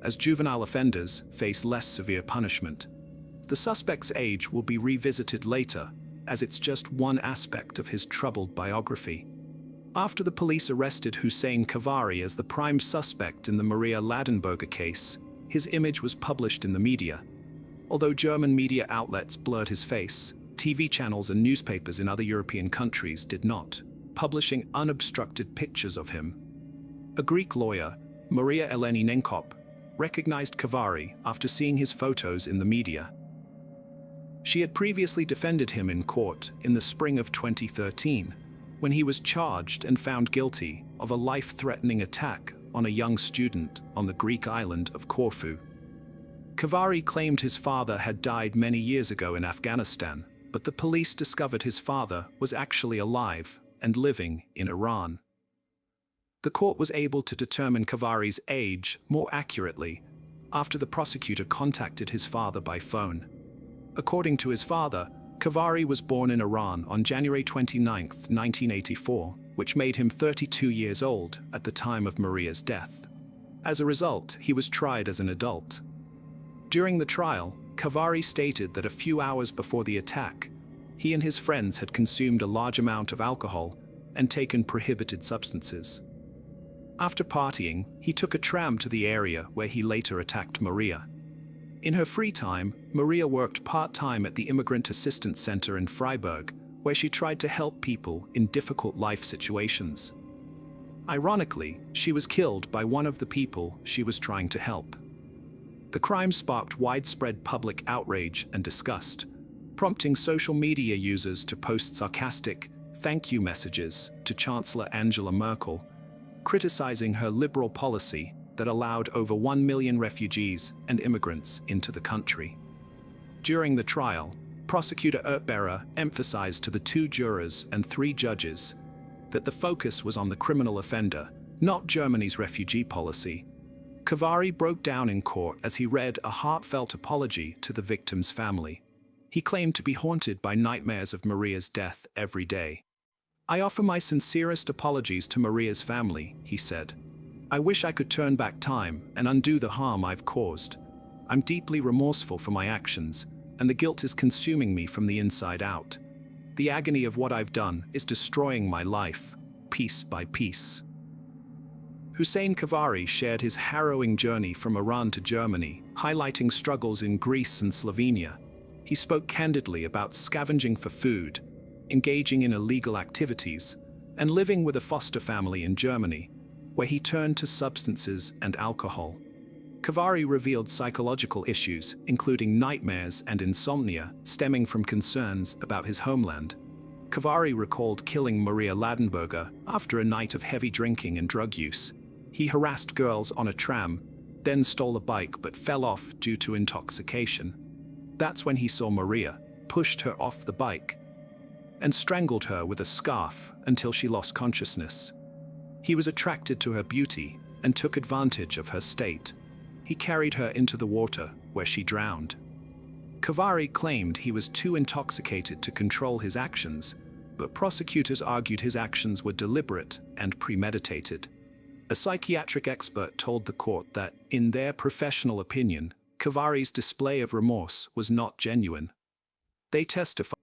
as juvenile offenders face less severe punishment. The suspect's age will be revisited later, as it's just one aspect of his troubled biography. After the police arrested Hussein Kavari as the prime suspect in the Maria Ladenburger case, his image was published in the media. Although German media outlets blurred his face, TV channels and newspapers in other European countries did not, publishing unobstructed pictures of him. A Greek lawyer, Maria Eleni Nenkop, recognized Kavari after seeing his photos in the media. She had previously defended him in court in the spring of 2013, when he was charged and found guilty of a life-threatening attack on a young student on the Greek island of Corfu. Kavari claimed his father had died many years ago in Afghanistan, but the police discovered his father was actually alive and living in Iran. The court was able to determine Kavari's age more accurately after the prosecutor contacted his father by phone. According to his father, Kavari was born in Iran on January 29, 1984, which made him 32 years old at the time of Maria's death. As a result, he was tried as an adult. During the trial, Kavari stated that a few hours before the attack, he and his friends had consumed a large amount of alcohol and taken prohibited substances. After partying, he took a tram to the area where he later attacked Maria. In her free time, Maria worked part-time at the Immigrant Assistance Center in Freiburg, where she tried to help people in difficult life situations. Ironically, she was killed by one of the people she was trying to help. The crime sparked widespread public outrage and disgust, prompting social media users to post sarcastic thank you messages to Chancellor Angela Merkel, criticizing her liberal policy that allowed over 1 million refugees and immigrants into the country. During the trial, Prosecutor Ertberer emphasized to the 2 jurors and 3 judges that the focus was on the criminal offender, not Germany's refugee policy. Cavari broke down in court as he read a heartfelt apology to the victim's family. He claimed to be haunted by nightmares of Maria's death every day. "I offer my sincerest apologies to Maria's family," he said. "I wish I could turn back time and undo the harm I've caused. I'm deeply remorseful for my actions, and the guilt is consuming me from the inside out. The agony of what I've done is destroying my life, piece by piece." Hussein Cavari shared his harrowing journey from Iran to Germany, highlighting struggles in Greece and Slovenia. He spoke candidly about scavenging for food, engaging in illegal activities, and living with a foster family in Germany, where he turned to substances and alcohol. Cavari revealed psychological issues, including nightmares and insomnia, stemming from concerns about his homeland. Cavari recalled killing Maria Ladenberger after a night of heavy drinking and drug use. He harassed girls on a tram, then stole a bike but fell off due to intoxication. That's when he saw Maria, pushed her off the bike, and strangled her with a scarf until she lost consciousness. He was attracted to her beauty and took advantage of her state. He carried her into the water, where she drowned. Cavari claimed he was too intoxicated to control his actions, but prosecutors argued his actions were deliberate and premeditated. A psychiatric expert told the court that, in their professional opinion, Cavari's display of remorse was not genuine. They testified